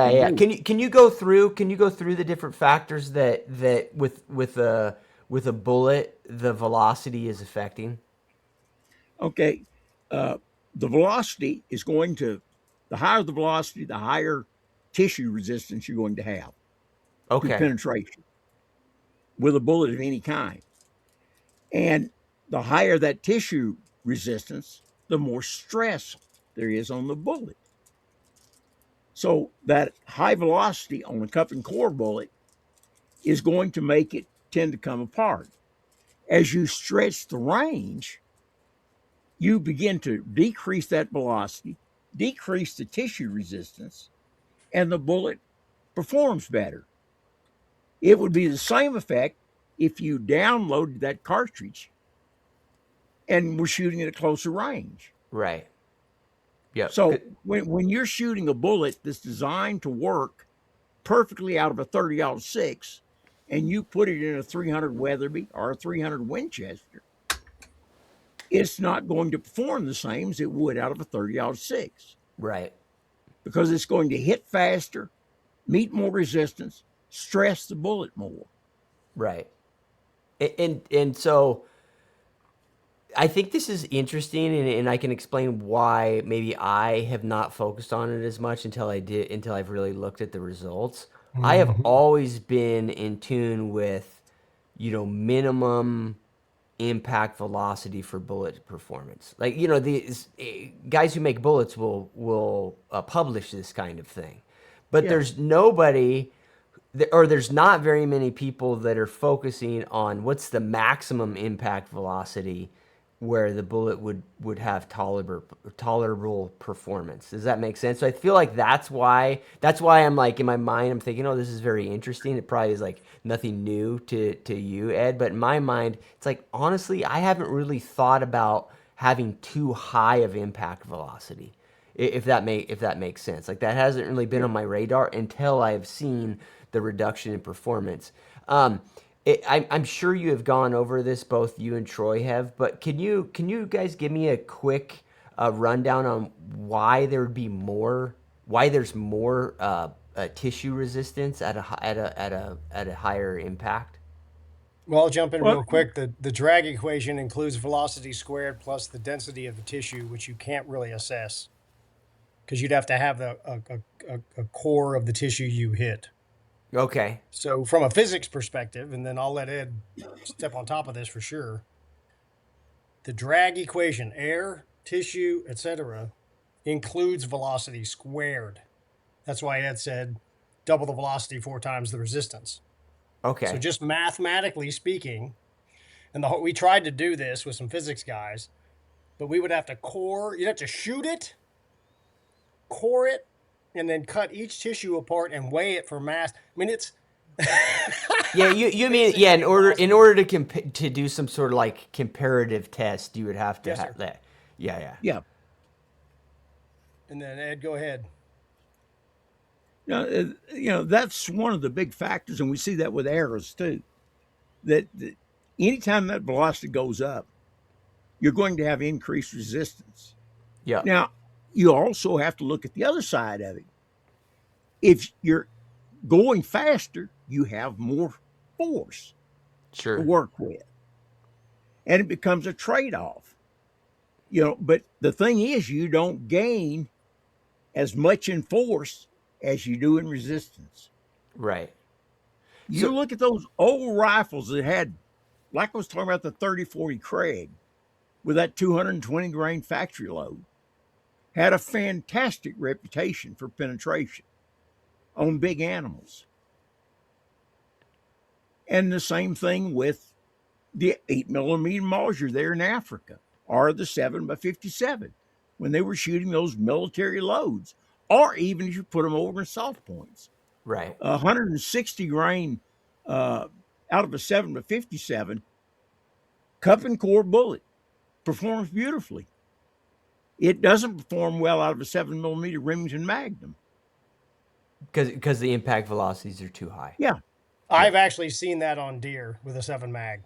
Speaker 1: and
Speaker 2: Yeah.
Speaker 1: do it.
Speaker 2: Can you go through the different factors that with a bullet the velocity is affecting?
Speaker 1: Okay. Uh, the velocity is going to, the higher the velocity, the higher tissue resistance you're going to have to
Speaker 2: Okay.
Speaker 1: penetration with a bullet of any kind. And the higher that tissue resistance, the more stress there is on the bullet. So that high velocity on a cup and core bullet is going to make it tend to come apart. As you stretch the range, you begin to decrease that velocity, decrease the tissue resistance, and the bullet performs better. It would be the same effect if you downloaded that cartridge and were shooting at a closer range.
Speaker 2: Right. Yep.
Speaker 1: So
Speaker 2: Good.
Speaker 1: when you're shooting a bullet that's designed to work perfectly out of a 30-06 and you put it in a 300 Weatherby or a 300 Winchester, it's not going to perform the same as it would out of a 30-06
Speaker 2: Right.
Speaker 1: because it's going to hit faster, meet more resistance, stress the bullet more.
Speaker 2: Right. And so I think this is interesting, and I can explain why maybe I have not focused on it as much until I've really looked at the results. I have
Speaker 3: Mhm.
Speaker 2: always been in tune with, minimum impact velocity for bullet performance. Like, these guys who make bullets will publish this kind of thing, but
Speaker 1: Yeah.
Speaker 2: there's not very many people that are focusing on what's the maximum impact velocity where the bullet would have tolerable performance. Does that make sense? So I feel like that's why I'm like in my mind I'm thinking, oh, this is very interesting. It probably is like nothing new to you, Ed, but in my mind, it's like honestly, I haven't really thought about having too high of impact velocity. If that makes sense. Like that hasn't really been
Speaker 1: Yeah.
Speaker 2: on my radar until I've seen the reduction in performance. I'm sure you have gone over this, both you and Troy have, but can you guys give me a quick rundown on why there's more tissue resistance at a higher impact?
Speaker 3: Well, I'll jump in
Speaker 1: Well,
Speaker 3: real quick. The drag equation includes velocity squared plus the density of the tissue, which you can't really assess because you'd have to have a core of the tissue you hit.
Speaker 2: Okay.
Speaker 3: So, from a physics perspective, and then I'll let Ed step on top of this for sure, the drag equation, air, tissue, etc., includes velocity squared. That's why Ed said double the velocity, four times the resistance. So,
Speaker 2: Okay.
Speaker 3: just mathematically speaking, and we tried to do this with some physics guys, but we would have to you'd have to shoot it, core it, and then cut each tissue apart and weigh it for mass. I mean, it's
Speaker 2: Yeah, you mean yeah?
Speaker 3: basically
Speaker 2: In
Speaker 3: impossible.
Speaker 2: order to do some sort of like comparative test, you would have to
Speaker 3: Yes,
Speaker 2: have
Speaker 3: sir.
Speaker 2: that. Yeah.
Speaker 1: yeah.
Speaker 3: And then Ed, go ahead.
Speaker 1: Now, that's one of the big factors, and we see that with arrows too. That anytime that velocity goes up, you're going to have increased resistance.
Speaker 2: Yep.
Speaker 1: Now, you also have to look at the other side of it. If you're going faster, you have more force to
Speaker 2: Sure.
Speaker 1: work with, and it becomes a trade-off. But the thing is, you don't gain as much in force as you do in resistance.
Speaker 2: Right.
Speaker 1: You
Speaker 2: So
Speaker 1: look at those old rifles that had, like I was talking about the 3040 Craig, with that 220 grain factory load, had a fantastic reputation for penetration on big animals. And the same thing with the 8 millimeter Mauser there in Africa, or the 7x57, when they were shooting those military loads, or even if you put them over in soft points.
Speaker 2: Right.
Speaker 1: 160 grain out of a 7-57 cup and core bullet performs beautifully. It doesn't perform well out of a 7mm Remington Magnum.
Speaker 2: Because the impact velocities are too high.
Speaker 1: Yeah,
Speaker 3: I've actually seen that on deer with a 7 mag.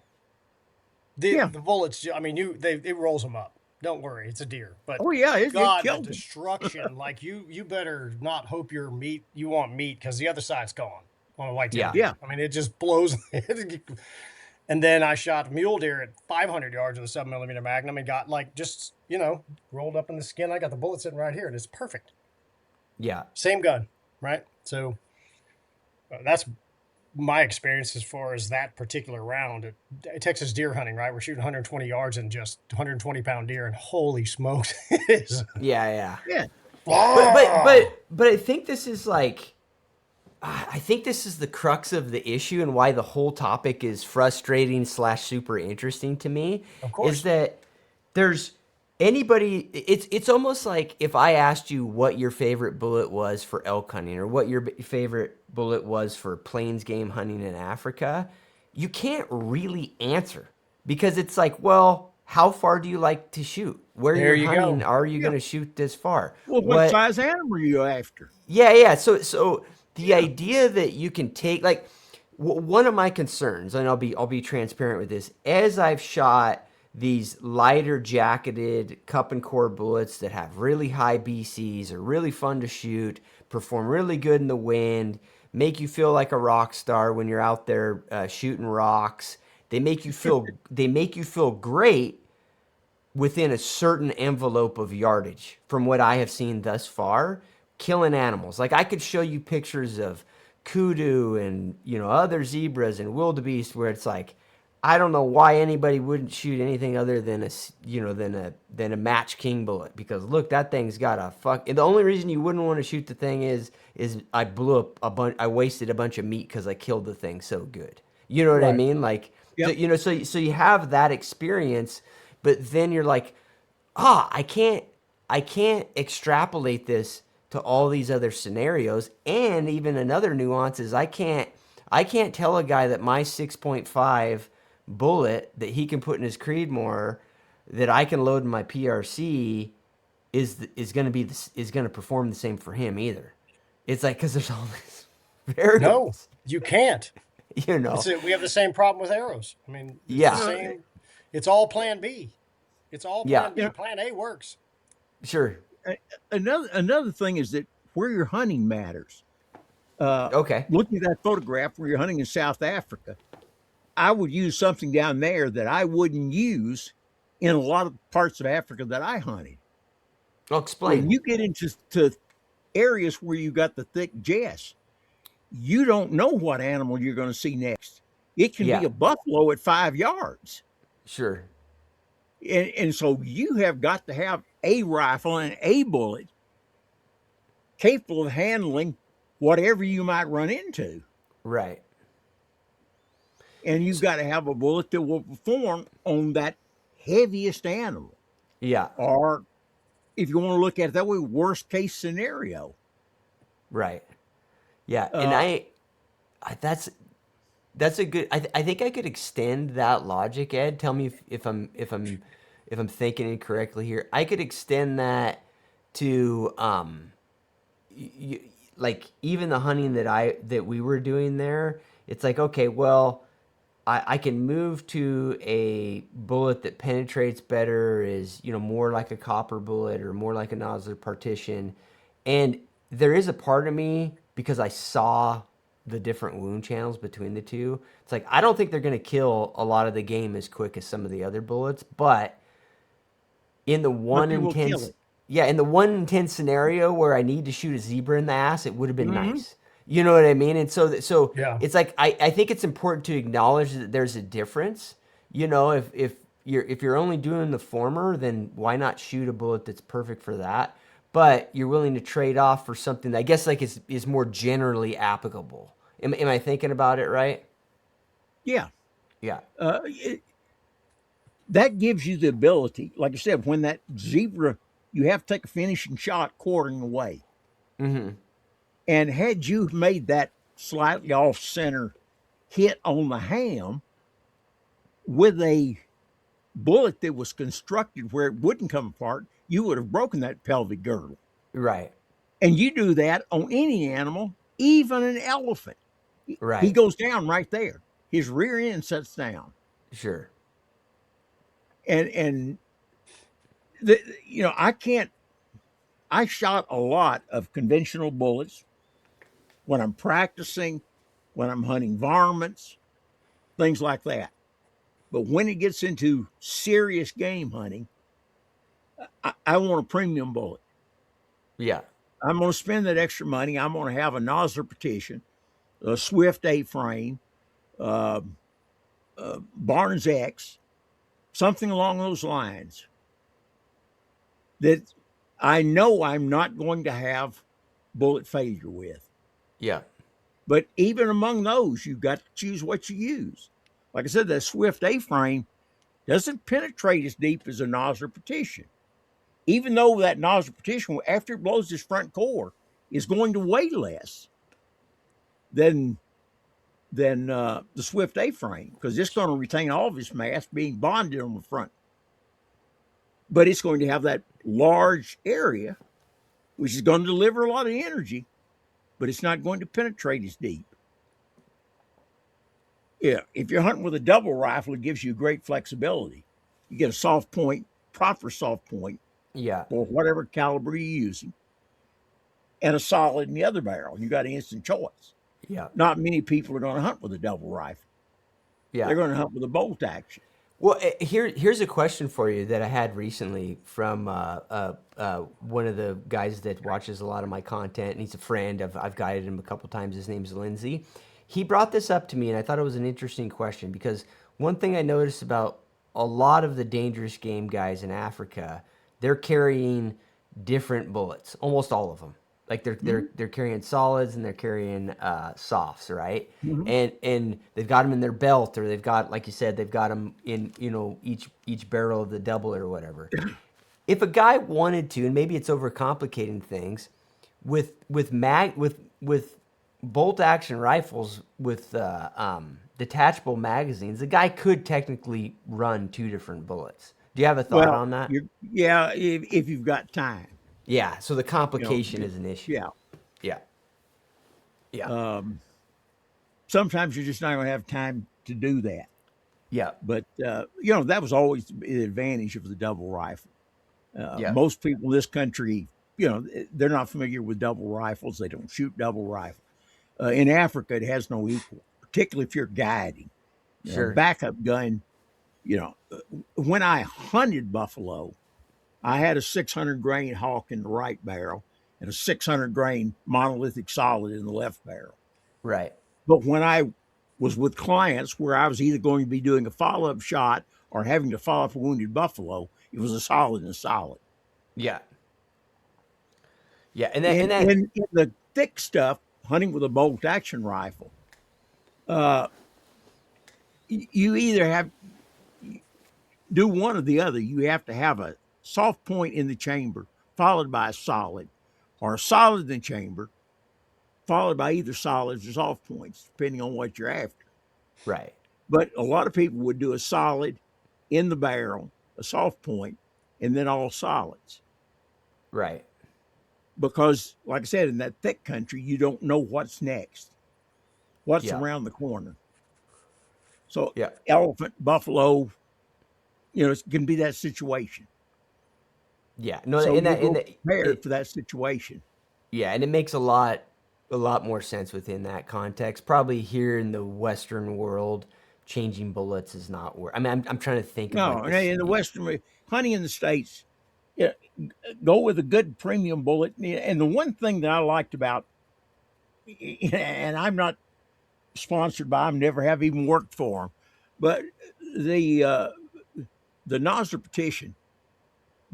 Speaker 1: yeah.
Speaker 3: The bullets, I mean, it rolls them up. Don't worry, it's a deer. But
Speaker 1: Oh yeah, it
Speaker 3: God, the
Speaker 1: killed him.
Speaker 3: destruction! Like you better not hope your meat. You want meat because the other side's gone on a whitetail
Speaker 2: Yeah.
Speaker 3: deer.
Speaker 1: Yeah.
Speaker 3: I mean, it just blows. And then I shot mule deer at 500 yards with a 7mm Magnum and got like just rolled up in the skin. I got the bullet sitting right here, and it's perfect.
Speaker 2: Yeah.
Speaker 3: Same gun, right? So that's my experience as far as that particular round at Texas deer hunting, right? We're shooting 120 yards and just 120-pound deer, and holy smokes, it is.
Speaker 2: Yeah. Yeah.
Speaker 1: Yeah.
Speaker 2: But I think this is like, I think this is the crux of the issue and why the whole topic is frustrating / super interesting to me.
Speaker 3: Of course.
Speaker 2: Is that there's anybody, it's almost like if I asked you what your favorite bullet was for elk hunting or what your favorite bullet was for plains game hunting in Africa, you can't really answer because it's like, well, how far do you like to shoot? Where
Speaker 3: There
Speaker 2: you're
Speaker 3: you
Speaker 2: hunting,
Speaker 3: go.
Speaker 2: are you
Speaker 1: Yeah.
Speaker 2: going to shoot this far?
Speaker 1: Well, what size animal are you after?
Speaker 2: Yeah. So the idea that you can take like one of my concerns, and I'll be transparent with this, as I've shot these lighter jacketed cup and core bullets that have really high BCs, are really fun to shoot, perform really good in the wind, make you feel like a rock star when you're out there shooting rocks. They make you feel great within a certain envelope of yardage from what I have seen thus far, killing animals. Like I could show you pictures of kudu and other zebras and wildebeest where it's like I don't know why anybody wouldn't shoot anything other than a match king bullet because look, that thing's got a fuck. And the only reason you wouldn't want to shoot the thing is I blew up I wasted a bunch of meat because I killed the thing so good. You know what I
Speaker 3: Right.
Speaker 2: mean? Like
Speaker 1: Yep.
Speaker 2: so you have that experience, but then you're like, I can't extrapolate this to all these other scenarios. And even another nuance is I can't tell a guy that my 6.5 bullet that he can put in his Creedmoor that I can load in my PRC is going to perform the same for him either. It's like because there's all these
Speaker 3: No,
Speaker 2: variables,
Speaker 3: you can't.
Speaker 2: you
Speaker 3: We have the same problem with arrows. I mean, it's
Speaker 2: Yeah.
Speaker 3: the same. It's all Plan B. It's all
Speaker 2: Yeah.
Speaker 3: Plan B.
Speaker 1: Yeah.
Speaker 3: Plan A works.
Speaker 2: Sure.
Speaker 1: Another thing is that where you're hunting matters.
Speaker 2: Okay.
Speaker 1: Looking at that photograph where you're hunting in South Africa, I would use something down there that I wouldn't use in a lot of parts of Africa that I hunted.
Speaker 2: I'll
Speaker 1: When
Speaker 2: explain.
Speaker 1: you get into areas where you got the thick jess, you don't know what animal you're going to see next. It can
Speaker 2: Yeah.
Speaker 1: be a buffalo at 5 yards.
Speaker 2: Sure.
Speaker 1: And so you have got to have a rifle and a bullet capable of handling whatever you might run into.
Speaker 2: Right.
Speaker 1: And you've got to have a bullet that will perform on that heaviest animal.
Speaker 2: Yeah.
Speaker 1: Or if you want to look at it that way, worst case scenario.
Speaker 2: Right. Yeah. And that's a good. I think I could extend that logic, Ed. Tell me if I'm thinking incorrectly here. I could extend that to like even the hunting that we were doing there. It's like okay, well, I can move to a bullet that penetrates better, is more like a copper bullet or more like a nodular partition, and there is a part of me because I saw the different wound channels between the two. It's like I don't think they're going to kill a lot of the game as quick as some of the other bullets, but in the
Speaker 1: But
Speaker 2: one
Speaker 1: they
Speaker 2: in
Speaker 1: will
Speaker 2: 10
Speaker 1: kill it.
Speaker 2: yeah, in the 1 in 10 scenario where I need to shoot a zebra in the ass, it would have been
Speaker 1: Mhm.
Speaker 2: nice. You know what I mean? And so
Speaker 3: Yeah.
Speaker 2: it's like I think it's important to acknowledge that there's a difference. If you're only doing the former, then why not shoot a bullet that's perfect for that? But you're willing to trade off for something that I guess like is more generally applicable. Am I thinking about it right?
Speaker 1: Yeah.
Speaker 2: Yeah.
Speaker 1: That gives you the ability, like I said, when that zebra, you have to take a finishing shot quartering away.
Speaker 2: Mm-hmm.
Speaker 1: And had you made that slightly off center hit on the ham with a bullet that was constructed where it wouldn't come apart, you would have broken that pelvic girdle.
Speaker 2: Right.
Speaker 1: And you do that on any animal, even an elephant. He
Speaker 2: Right.
Speaker 1: goes down right there. His rear end sets down.
Speaker 2: Sure.
Speaker 1: And I shot a lot of conventional bullets when I'm practicing, when I'm hunting varmints, things like that. But when it gets into serious game hunting, I want a premium bullet.
Speaker 2: Yeah.
Speaker 1: I'm going to spend that extra money. I'm going to have a nozzler petition, a Swift A-frame, uh, Barnes X, something along those lines that I know I'm not going to have bullet failure with.
Speaker 2: Yeah.
Speaker 1: But even among those, you've got to choose what you use. Like I said, that Swift A-frame doesn't penetrate as deep as a nozzler petition. Even though that nozzle petition, after it blows this front core, is going to weigh less than the Swift A-frame, because it's going to retain all of its mass being bonded on the front. But it's going to have that large area, which is going to deliver a lot of energy, but it's not going to penetrate as deep. Yeah, if you're hunting with a double rifle, it gives you great flexibility. You get a soft point, proper soft point
Speaker 2: Yeah.
Speaker 1: for whatever caliber you're using, and a solid in the other barrel. You got an instant choice.
Speaker 2: Yeah.
Speaker 1: Not many people are going to hunt with a double rifle.
Speaker 2: Yeah.
Speaker 1: They're going to hunt with a bolt action.
Speaker 2: Well, here's a question for you that I had recently from one of the guys that watches a lot of my content, and he's a friend. I've guided him a couple times. His name's Lindsay. He brought this up to me, and I thought it was an interesting question because one thing I noticed about a lot of the dangerous game guys in Africa, they're carrying different bullets, almost all of them. Like they're carrying solids and they're carrying softs, right?
Speaker 1: Mm-hmm.
Speaker 2: And they've got them in their belt, or they've got, like you said, they've got them in each barrel of the double or whatever. If a guy wanted to, and maybe it's overcomplicating things, with bolt action rifles with detachable magazines, the guy could technically run two different bullets. Do you have a thought on that?
Speaker 1: Yeah, if you've got time.
Speaker 2: Yeah. So the complication is an issue.
Speaker 1: Yeah.
Speaker 2: Yeah. Yeah.
Speaker 1: Sometimes you're just not going to have time to do that.
Speaker 2: Yeah.
Speaker 1: But, that was always the advantage of the double rifle.
Speaker 2: Yeah.
Speaker 1: Most people in this country, they're not familiar with double rifles. They don't shoot double rifle. In Africa, it has no equal, particularly if you're guiding.
Speaker 2: Sure.
Speaker 1: Backup gun, when I hunted buffalo, I had a 600 grain hawk in the right barrel and a 600 grain monolithic solid in the left barrel.
Speaker 2: Right.
Speaker 1: But when I was with clients where I was either going to be doing a follow-up shot or having to follow up a wounded buffalo, it was a solid and a solid.
Speaker 2: Yeah. Yeah. And
Speaker 1: In
Speaker 2: then
Speaker 1: the thick stuff, hunting with a bolt action rifle, you either have do one or the other. You have to have a soft point in the chamber followed by a solid, or a solid in the chamber followed by either solids or soft points, depending on what you're after.
Speaker 2: right.
Speaker 1: But a lot of people would do a solid in the barrel, a soft point, and then all solids.
Speaker 2: Right.
Speaker 1: Because, like I said, in that thick country, you don't know what's next, what's
Speaker 2: Yeah.
Speaker 1: around the corner. So,
Speaker 2: Yeah.
Speaker 1: elephant, buffalo, it can be that situation.
Speaker 2: Yeah. No,
Speaker 1: So
Speaker 2: and
Speaker 1: you
Speaker 2: that,
Speaker 1: go
Speaker 2: and that,
Speaker 1: prepared for that situation.
Speaker 2: yeah, and it makes a lot more sense within that context. Probably here in the Western world, changing bullets is not work. I mean, I'm trying to think of
Speaker 1: No,
Speaker 2: like
Speaker 1: in the Western hunting in the States, yeah, go with a good premium bullet. And the one thing that I liked about, and I'm not sponsored by them, never have even worked for them, but the nozzler petition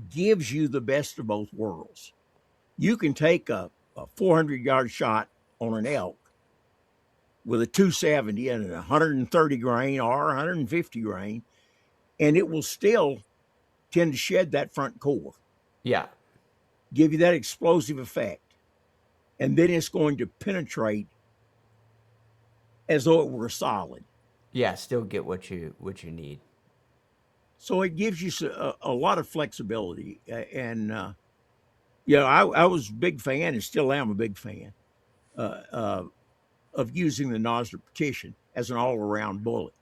Speaker 1: gives you the best of both worlds. You can take a 400-yard shot on an elk with a 270 and a 130 grain or 150 grain, and it will still tend to shed that front core,
Speaker 2: Yeah.
Speaker 1: give you that explosive effect. and then it's going to penetrate as though it were solid.
Speaker 2: Yeah, still get what you need.
Speaker 1: So it gives you a lot of flexibility. And yeah, I was a big fan, and still am a big fan uh, uh, of using the Nosler Petition as an all-around bullet.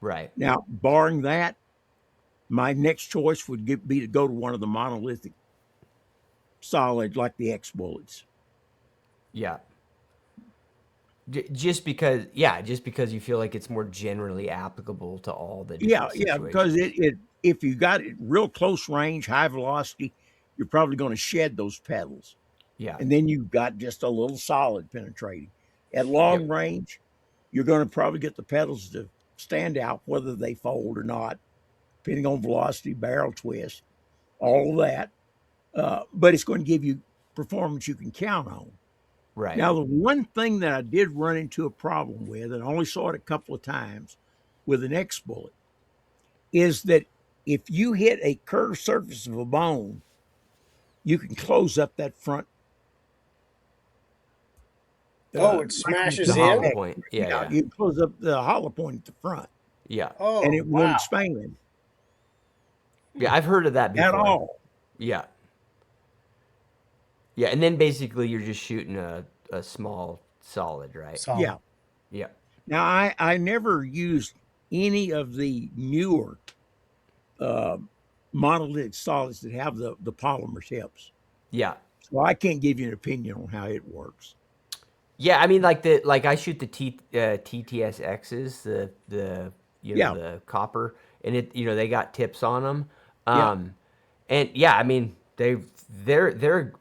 Speaker 2: Right.
Speaker 1: Now, barring that, my next choice would be to go to one of the monolithic solid like the X bullets.
Speaker 2: Yeah. Just because you feel like it's more generally applicable to all the
Speaker 1: Yeah,
Speaker 2: different
Speaker 1: yeah, because
Speaker 2: situations.
Speaker 1: it if you got it real close range, high velocity, you're probably going to shed those pedals,
Speaker 2: Yeah.
Speaker 1: and then you've got just a little solid penetrating. At
Speaker 2: Yep.
Speaker 1: long range, you're going to probably get the pedals to stand out, whether they fold or not, depending on velocity, barrel twist, all of that. But it's going to give you performance you can count on.
Speaker 2: Right.
Speaker 1: Now, the one thing that I did run into a problem with, and I only saw it a couple of times with an X bullet, is that if you hit a curved surface of a bone, you can close up that front
Speaker 3: Oh, it
Speaker 2: The
Speaker 3: smashes
Speaker 2: hollow
Speaker 3: in.
Speaker 1: microprotector.
Speaker 2: point. Yeah,
Speaker 1: Yeah,
Speaker 2: yeah.
Speaker 1: you can close up the hollow point at the front,
Speaker 2: Yeah.
Speaker 1: and
Speaker 3: Oh,
Speaker 1: it won't
Speaker 3: wow.
Speaker 1: expand
Speaker 2: Yeah, I've heard of that
Speaker 1: at
Speaker 2: before.
Speaker 1: all.
Speaker 2: Yeah. Yeah, and then basically you're just shooting a small solid, right?
Speaker 3: Solid.
Speaker 1: Yeah.
Speaker 2: Yeah.
Speaker 1: Now, I never used any of the newer uh, monolithic solids that have the polymer tips,
Speaker 2: Yeah.
Speaker 1: so I can't give you an opinion on how it works.
Speaker 2: Yeah, I mean like I shoot the TTSXs, the
Speaker 1: Yeah,
Speaker 2: the copper, and they got tips on them.
Speaker 1: yeah.
Speaker 2: And yeah, I mean they're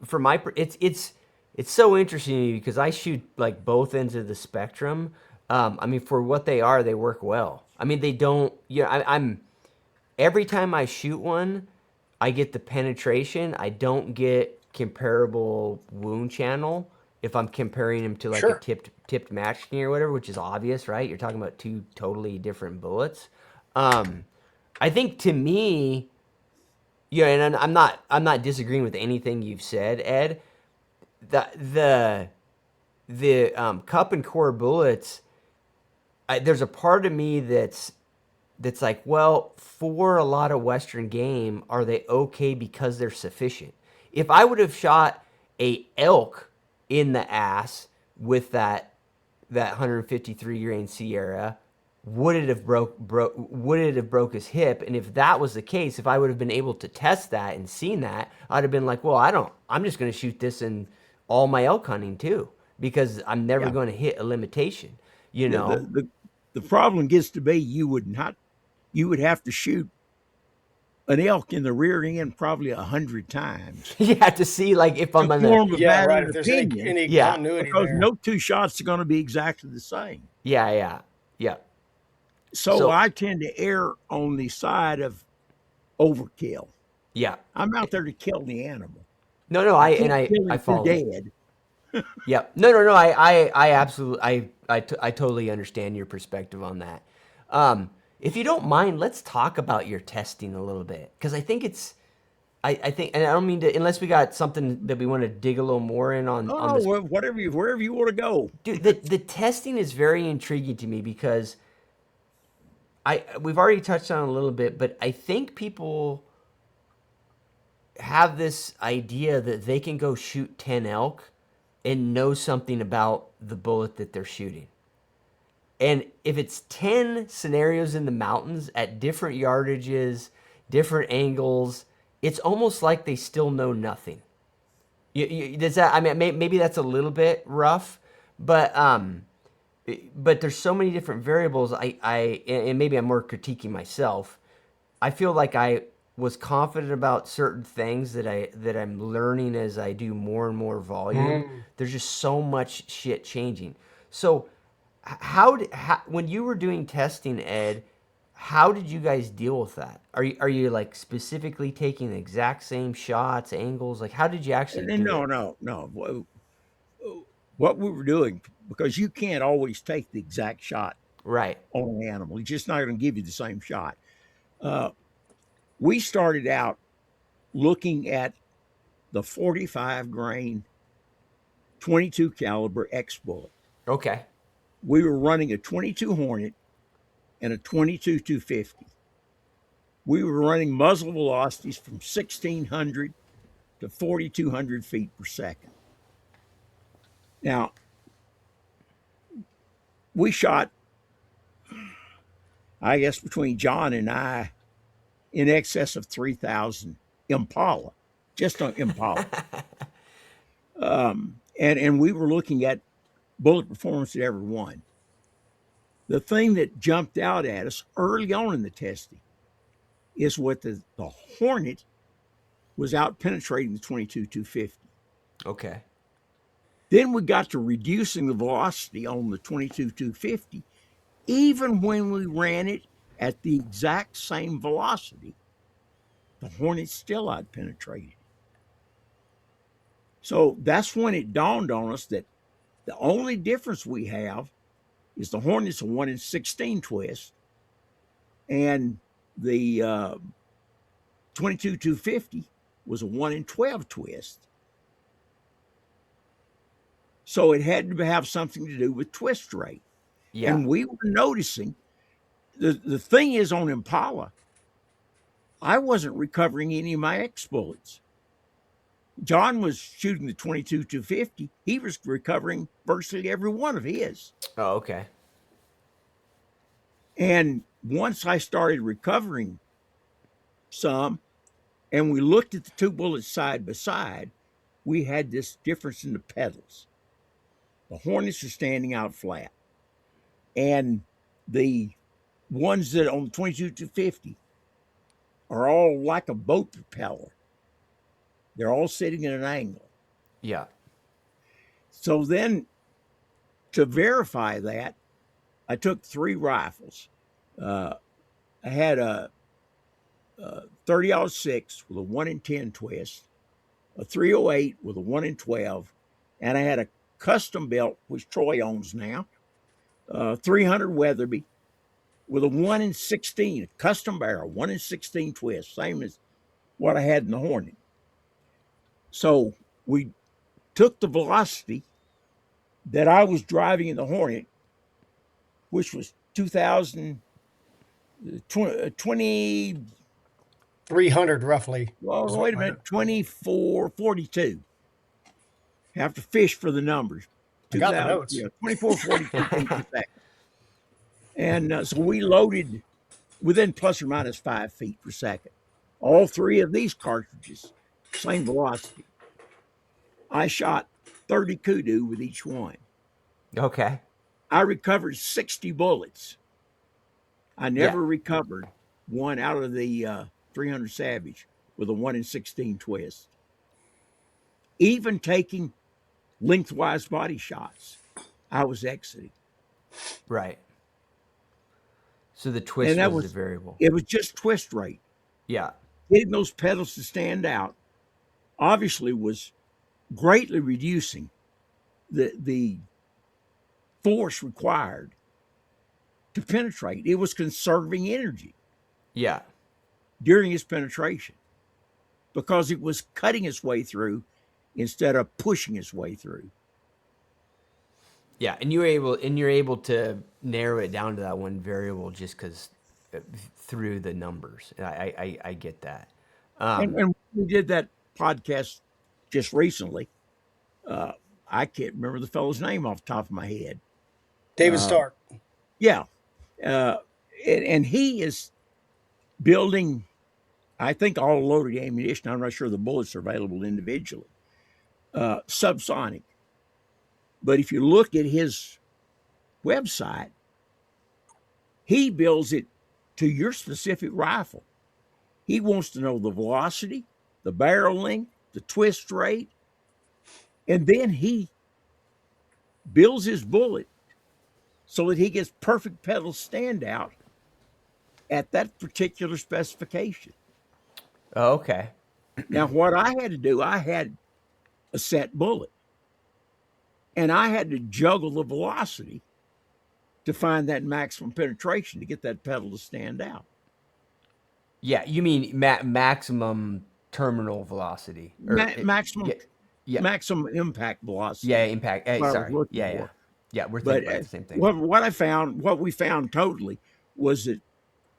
Speaker 2: for it's so interesting to me because I shoot like both ends of the spectrum. I mean for what they are, they work well. I mean they don't. I'm every time I shoot one, I get the penetration. I don't get comparable wound channel if I'm comparing them to like a
Speaker 3: Sure.
Speaker 2: tipped matching or whatever, which is obvious, right? You're talking about two totally different bullets. I think to me, yeah, and I'm not disagreeing with anything you've said, Ed. The the cup and core bullets. There's a part of me that's like, well, for a lot of Western game, are they okay because they're sufficient? If I would have shot a elk in the ass with that 153 grain Sierra, would it have broke his hip? And if that was the case, if I would have been able to test that and seen that, I'd have been like, well, I'm just going to shoot this in all my elk hunting too because I'm never
Speaker 1: Yeah.
Speaker 2: going to hit a limitation, you
Speaker 1: Yeah,
Speaker 2: know.
Speaker 1: the problem gets to be you would have to shoot an elk in the rear end probably 100 times
Speaker 2: Yeah, to see like if
Speaker 1: to
Speaker 2: I'm gonna.
Speaker 1: form a
Speaker 3: Yeah, right.
Speaker 1: valid
Speaker 3: If there's
Speaker 1: opinion,
Speaker 3: any
Speaker 2: Yeah,
Speaker 3: continuity
Speaker 1: because
Speaker 3: there.
Speaker 1: no two shots are going to be exactly the same.
Speaker 2: yeah, yeah, yeah.
Speaker 1: So
Speaker 2: So
Speaker 1: I tend to err on the side of overkill.
Speaker 2: yeah,
Speaker 1: I'm out there to kill the animal.
Speaker 2: no, no,
Speaker 1: I
Speaker 2: I and
Speaker 1: can't kill
Speaker 2: I
Speaker 1: him for
Speaker 2: follow.
Speaker 1: dead.
Speaker 2: Yeah, no, no, no. I absolutely, I totally understand your perspective on that. If you don't mind, let's talk about your testing a little bit because I think I think, and I don't mean to, unless we got something that we want to dig a little more in
Speaker 1: Oh
Speaker 2: on
Speaker 1: no,
Speaker 2: this.
Speaker 1: wherever you want to go.
Speaker 2: Dude, the testing is very intriguing to me because we've already touched on it a little bit, but I think people have this idea that they can go shoot 10 elk and know something about the bullet that they're shooting. And if it's 10 scenarios in the mountains at different yardages, different angles, it's almost like they still know nothing. Does that? I mean, maybe that's a little bit rough, but there's so many different variables. And maybe I'm more critiquing myself. I feel like I was confident about certain things that I'm learning as I do more and more volume.
Speaker 3: Mm.
Speaker 2: There's just so much shit changing. So, when you were doing testing, Ed, how did you guys deal with that? Are you like specifically taking the exact same shots, angles? Like, how did you actually
Speaker 1: And
Speaker 2: do
Speaker 1: no,
Speaker 2: it?
Speaker 1: no, no. What we were doing, because you can't always take the exact shot
Speaker 2: Right.
Speaker 1: on an animal. He's just not going to give you the same shot. Uh, we started out looking at the 45 grain 22 caliber X bullet.
Speaker 2: Okay.
Speaker 1: We were running a 22 Hornet and a 22 250. We were running muzzle velocities from 1,600 to 4,200 feet per second. Now, we shot, I guess, between John and I, in excess of 3,000 Impala, just on Impala. And we were looking at bullet performance at every one. The thing that jumped out at us early on in the testing is what the Hornet was out penetrating the 22 250.
Speaker 2: Okay.
Speaker 1: Then we got to reducing the velocity on the 22 250. Even when we ran it at the exact same velocity, the Hornet still out penetrated. So that's when it dawned on us that the only difference we have is the Hornet's a 1 in 16 twist, and the 22 250 was a 1 in 12 twist. So it had to have something to do with twist rate.
Speaker 2: Yeah.
Speaker 1: And we were noticing the thing is on Impala, I wasn't recovering any of my X bullets. John was shooting the 22 250. He was recovering virtually every one of his.
Speaker 2: Oh, okay.
Speaker 1: And once I started recovering some, and we looked at the two bullets side by side, we had this difference in the pedals. The Hornets are standing out flat. And the ones that on the 22 250 are all like a boat propeller. They're all sitting at an angle.
Speaker 2: Yeah.
Speaker 1: So then, to verify that, I took 3 rifles. I had a 30-06 with a 1 in 10 twist, a 308 with a 1 in 12, and I had a custom built, which Troy owns now, 300 Weatherby with a 1 in 16, a custom barrel, 1 in 16 twist, same as what I had in the Hornet. So we took the velocity that I was driving in the Hornet, which was 20,
Speaker 3: 300 roughly.
Speaker 1: well, wait a minute, 2442. Have to fish for the numbers.
Speaker 3: I got the notes.
Speaker 1: 2442 feet per second. And so we loaded within plus or minus 5 feet per second. All 3 of these cartridges, same velocity. I shot 30 kudu with each one.
Speaker 2: Okay.
Speaker 1: I recovered 60 bullets. I never recovered one out of the 300 Savage with a 1 in 16 twist. Even taking lengthwise body shots, I was exiting.
Speaker 2: Right. So the twist was the variable.
Speaker 1: It was just twist rate.
Speaker 2: Yeah.
Speaker 1: Getting those pedals to stand out obviously was greatly reducing the force required to penetrate. It was conserving energy.
Speaker 2: Yeah.
Speaker 1: During its penetration, because it was cutting its way through instead of pushing its way through.
Speaker 2: Yeah, and you're able to narrow it down to that one variable just because through the numbers. I get that.
Speaker 1: And we did that podcast just recently. I can't remember the fellow's name off the top of my head.
Speaker 3: David Stark.
Speaker 1: Yeah. And he is building, I think, all loaded ammunition. I'm not sure the bullets are available individually. Subsonic. But if you look at his website, he builds it to your specific rifle. He wants to know the velocity, the barrel length, the twist rate, and then he builds his bullet so that he gets perfect pedal standout at that particular specification.
Speaker 2: Oh, okay.
Speaker 1: Now, what I had to do, I had a set bullet, and I had to juggle the velocity to find that maximum penetration to get that pedal to stand out.
Speaker 2: Yeah, you mean maximum terminal velocity.
Speaker 1: Maximum.
Speaker 2: Yeah.
Speaker 1: maximum impact velocity.
Speaker 2: Yeah. Impact.
Speaker 1: What I was
Speaker 2: Sorry.
Speaker 1: looking
Speaker 2: Yeah. Yeah.
Speaker 1: for.
Speaker 2: Yeah. We're
Speaker 1: But
Speaker 2: thinking about the same thing.
Speaker 1: what we found totally was that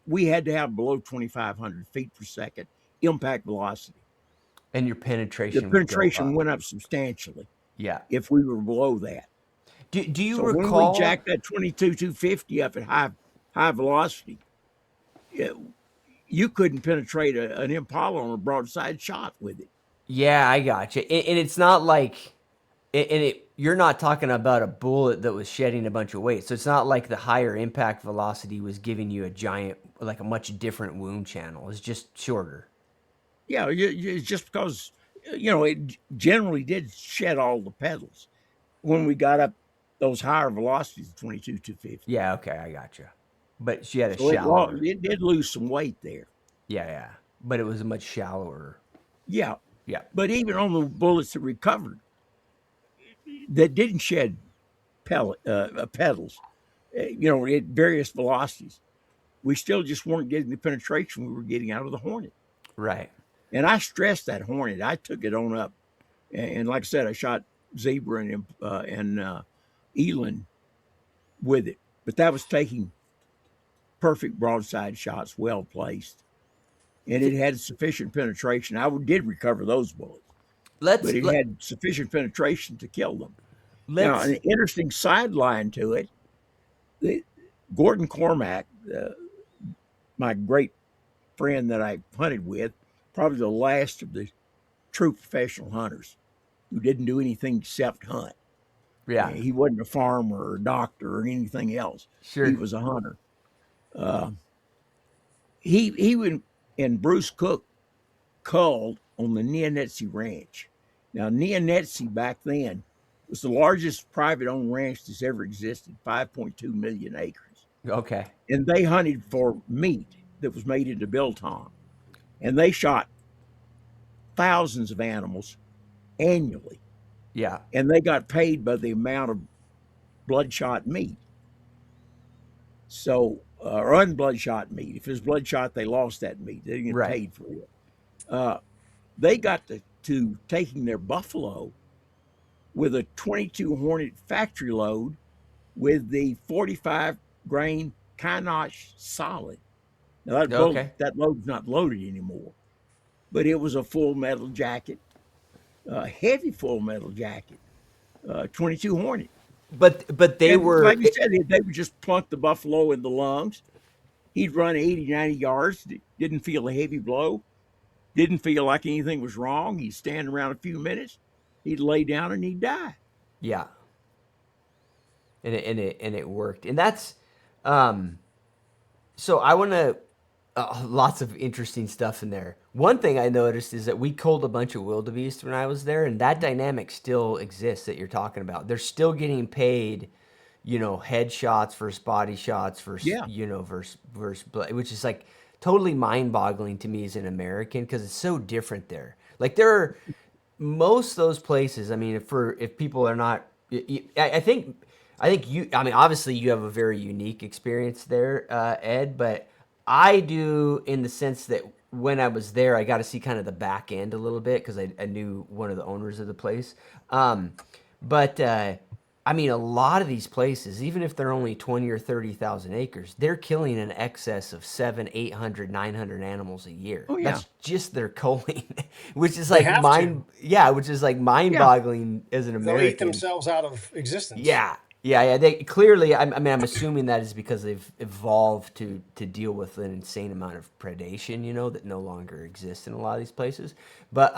Speaker 1: we had to have below 2,500 feet per second impact velocity.
Speaker 2: And your
Speaker 1: The
Speaker 2: penetration would go
Speaker 1: penetration
Speaker 2: up.
Speaker 1: went up substantially
Speaker 2: Yeah.
Speaker 1: if we were below that.
Speaker 2: Do you
Speaker 1: So when we
Speaker 2: recall?
Speaker 1: jacked that 22,250 up at high velocity, it, you couldn't penetrate an Impala on a broadside shot with it.
Speaker 2: Yeah, I got you. And it's not like, you're not talking about a bullet that was shedding a bunch of weight. So it's not like the higher impact velocity was giving you a giant, like a much different wound channel. It's just shorter.
Speaker 1: Yeah, it's just because it generally did shed all the pedals when we got up those higher velocities, 22,250.
Speaker 2: Yeah, okay, I got you. But she had a
Speaker 1: So
Speaker 2: shallower.
Speaker 1: it did lose some weight there.
Speaker 2: Yeah, yeah. But it was a much shallower.
Speaker 1: Yeah,
Speaker 2: Yeah.
Speaker 1: but even on the bullets that recovered that didn't shed pedals, at various velocities, we still just weren't getting the penetration we were getting out of the Hornet.
Speaker 2: Right.
Speaker 1: And I stressed that Hornet. I took it on up, and like I said, I shot zebra and eland with it, but that was taking perfect broadside shots, well placed, and it had sufficient penetration. I did recover those bullets, but
Speaker 2: Let's
Speaker 1: it
Speaker 2: let,
Speaker 1: had sufficient penetration to kill them. Now,
Speaker 2: let's
Speaker 1: an interesting sideline to it: Gordon Cormack, my great friend that I hunted with, probably the last of the true professional hunters who didn't do anything except hunt.
Speaker 2: yeah,
Speaker 1: He wasn't a farmer or a doctor or anything else. He
Speaker 2: sure.
Speaker 1: was a hunter. Uh, he went and Bruce Cook culled on the Neonetsi Ranch. Now, Neonetsi back then was the largest private owned ranch that's ever existed, 5.2 million acres.
Speaker 2: Okay.
Speaker 1: And they hunted for meat that was made into biltong. And they shot thousands of animals annually.
Speaker 2: Yeah.
Speaker 1: And they got paid by the amount of bloodshot meat. So, or unbloodshot meat. If it was bloodshot, they lost that meat. They didn't get
Speaker 2: Right.
Speaker 1: paid for it. They got to taking their buffalo with a 22 Hornet factory load with the 45 grain Kinosh solid. Now
Speaker 2: Okay.
Speaker 1: that load's not loaded anymore, but it was a full metal jacket, heavy full metal jacket, 22 Hornet.
Speaker 2: But they
Speaker 1: And
Speaker 2: were
Speaker 1: like you said, they would just plunk the buffalo in the lungs. He'd run 80, 90 yards, didn't feel a heavy blow, didn't feel like anything was wrong. He'd stand around a few minutes, he'd lay down and he'd die.
Speaker 2: yeah. And it worked. And that's so I want to lots of interesting stuff in there. One thing I noticed is that we culled a bunch of wildebeest when I was there, and that dynamic still exists that you're talking about. They're still getting paid, head shots versus body shots versus,
Speaker 1: Yeah.
Speaker 2: versus blood, which is like totally mind-boggling to me as an American because it's so different there. Like there are most of those places. I mean, if people are not, I think you. I mean, obviously you have a very unique experience there, Ed, but I do in the sense that when I was there, I got to see kind of the back end a little bit because I knew one of the owners of the place. But I mean, a lot of these places, even if they're only 20 or 30,000 acres, they're killing in excess of 700, 800, 900 animals a year.
Speaker 1: Oh, yeah.
Speaker 2: That's just their culling, which is
Speaker 3: They
Speaker 2: like
Speaker 3: have
Speaker 2: mind,
Speaker 3: to.
Speaker 2: yeah, which is like mind-boggling as an
Speaker 3: They'll
Speaker 2: American.
Speaker 3: eat themselves out of existence.
Speaker 2: Yeah, yeah. They clearly. I'm assuming that is because they've evolved to deal with an insane amount of predation, that no longer exists in a lot of these places. But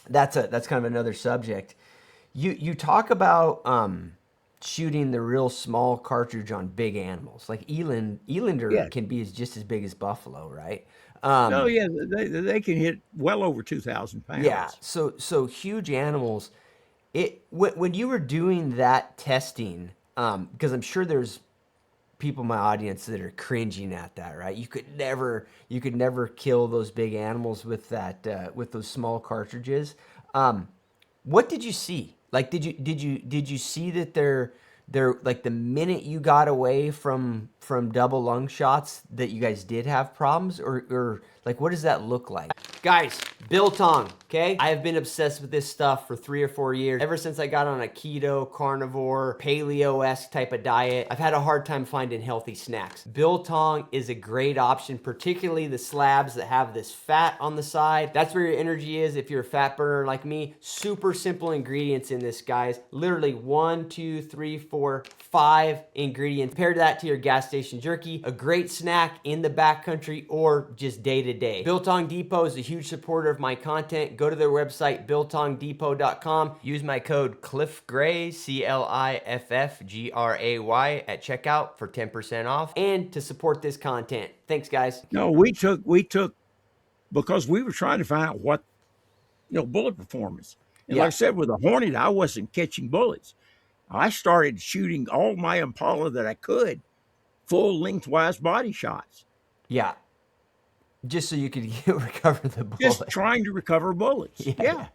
Speaker 2: that's kind of another subject. You talk about shooting the real small cartridge on big animals, like elander
Speaker 1: Yeah.
Speaker 2: can be just as big as buffalo, right?
Speaker 1: Oh, yeah. They can hit well over 2,000 pounds.
Speaker 2: Yeah. So huge animals. When you were doing that testing, because I'm sure there's people in my audience that are cringing at that, right? You could never kill those big animals with that with those small cartridges. What did you see? Like, did you see that they're like the minute you got away from double lung shots that you guys did have problems, or like what does that look like, guys? Biltong. Okay, I have been obsessed with this stuff for 3 or 4 years. Ever since I got on a keto, carnivore, paleo-esque type of diet, I've had a hard time finding healthy snacks. Biltong is a great option, particularly the slabs that have this fat on the side. That's where your energy is if you're a fat burner like me. Super simple ingredients in this, guys. Literally 1, 2, 3, 4, 5 ingredients. Pair that to your gas station jerky. A great snack in the backcountry or just day to day. Biltong Depot is a huge supporter of my content. Go to their website, biltongdepot.com. Use my code CliffGray, CLIFFGRAY at checkout for 10% off and to support this content. Thanks, guys.
Speaker 1: No, we took because we were trying to find out what bullet performance. And
Speaker 2: Yeah.
Speaker 1: like I said, with a Hornet, I wasn't catching bullets. I started shooting all my Impala that I could, full lengthwise body shots,
Speaker 2: Yeah. Just so you could recover the bullet.
Speaker 1: just trying to recover bullets. Yeah.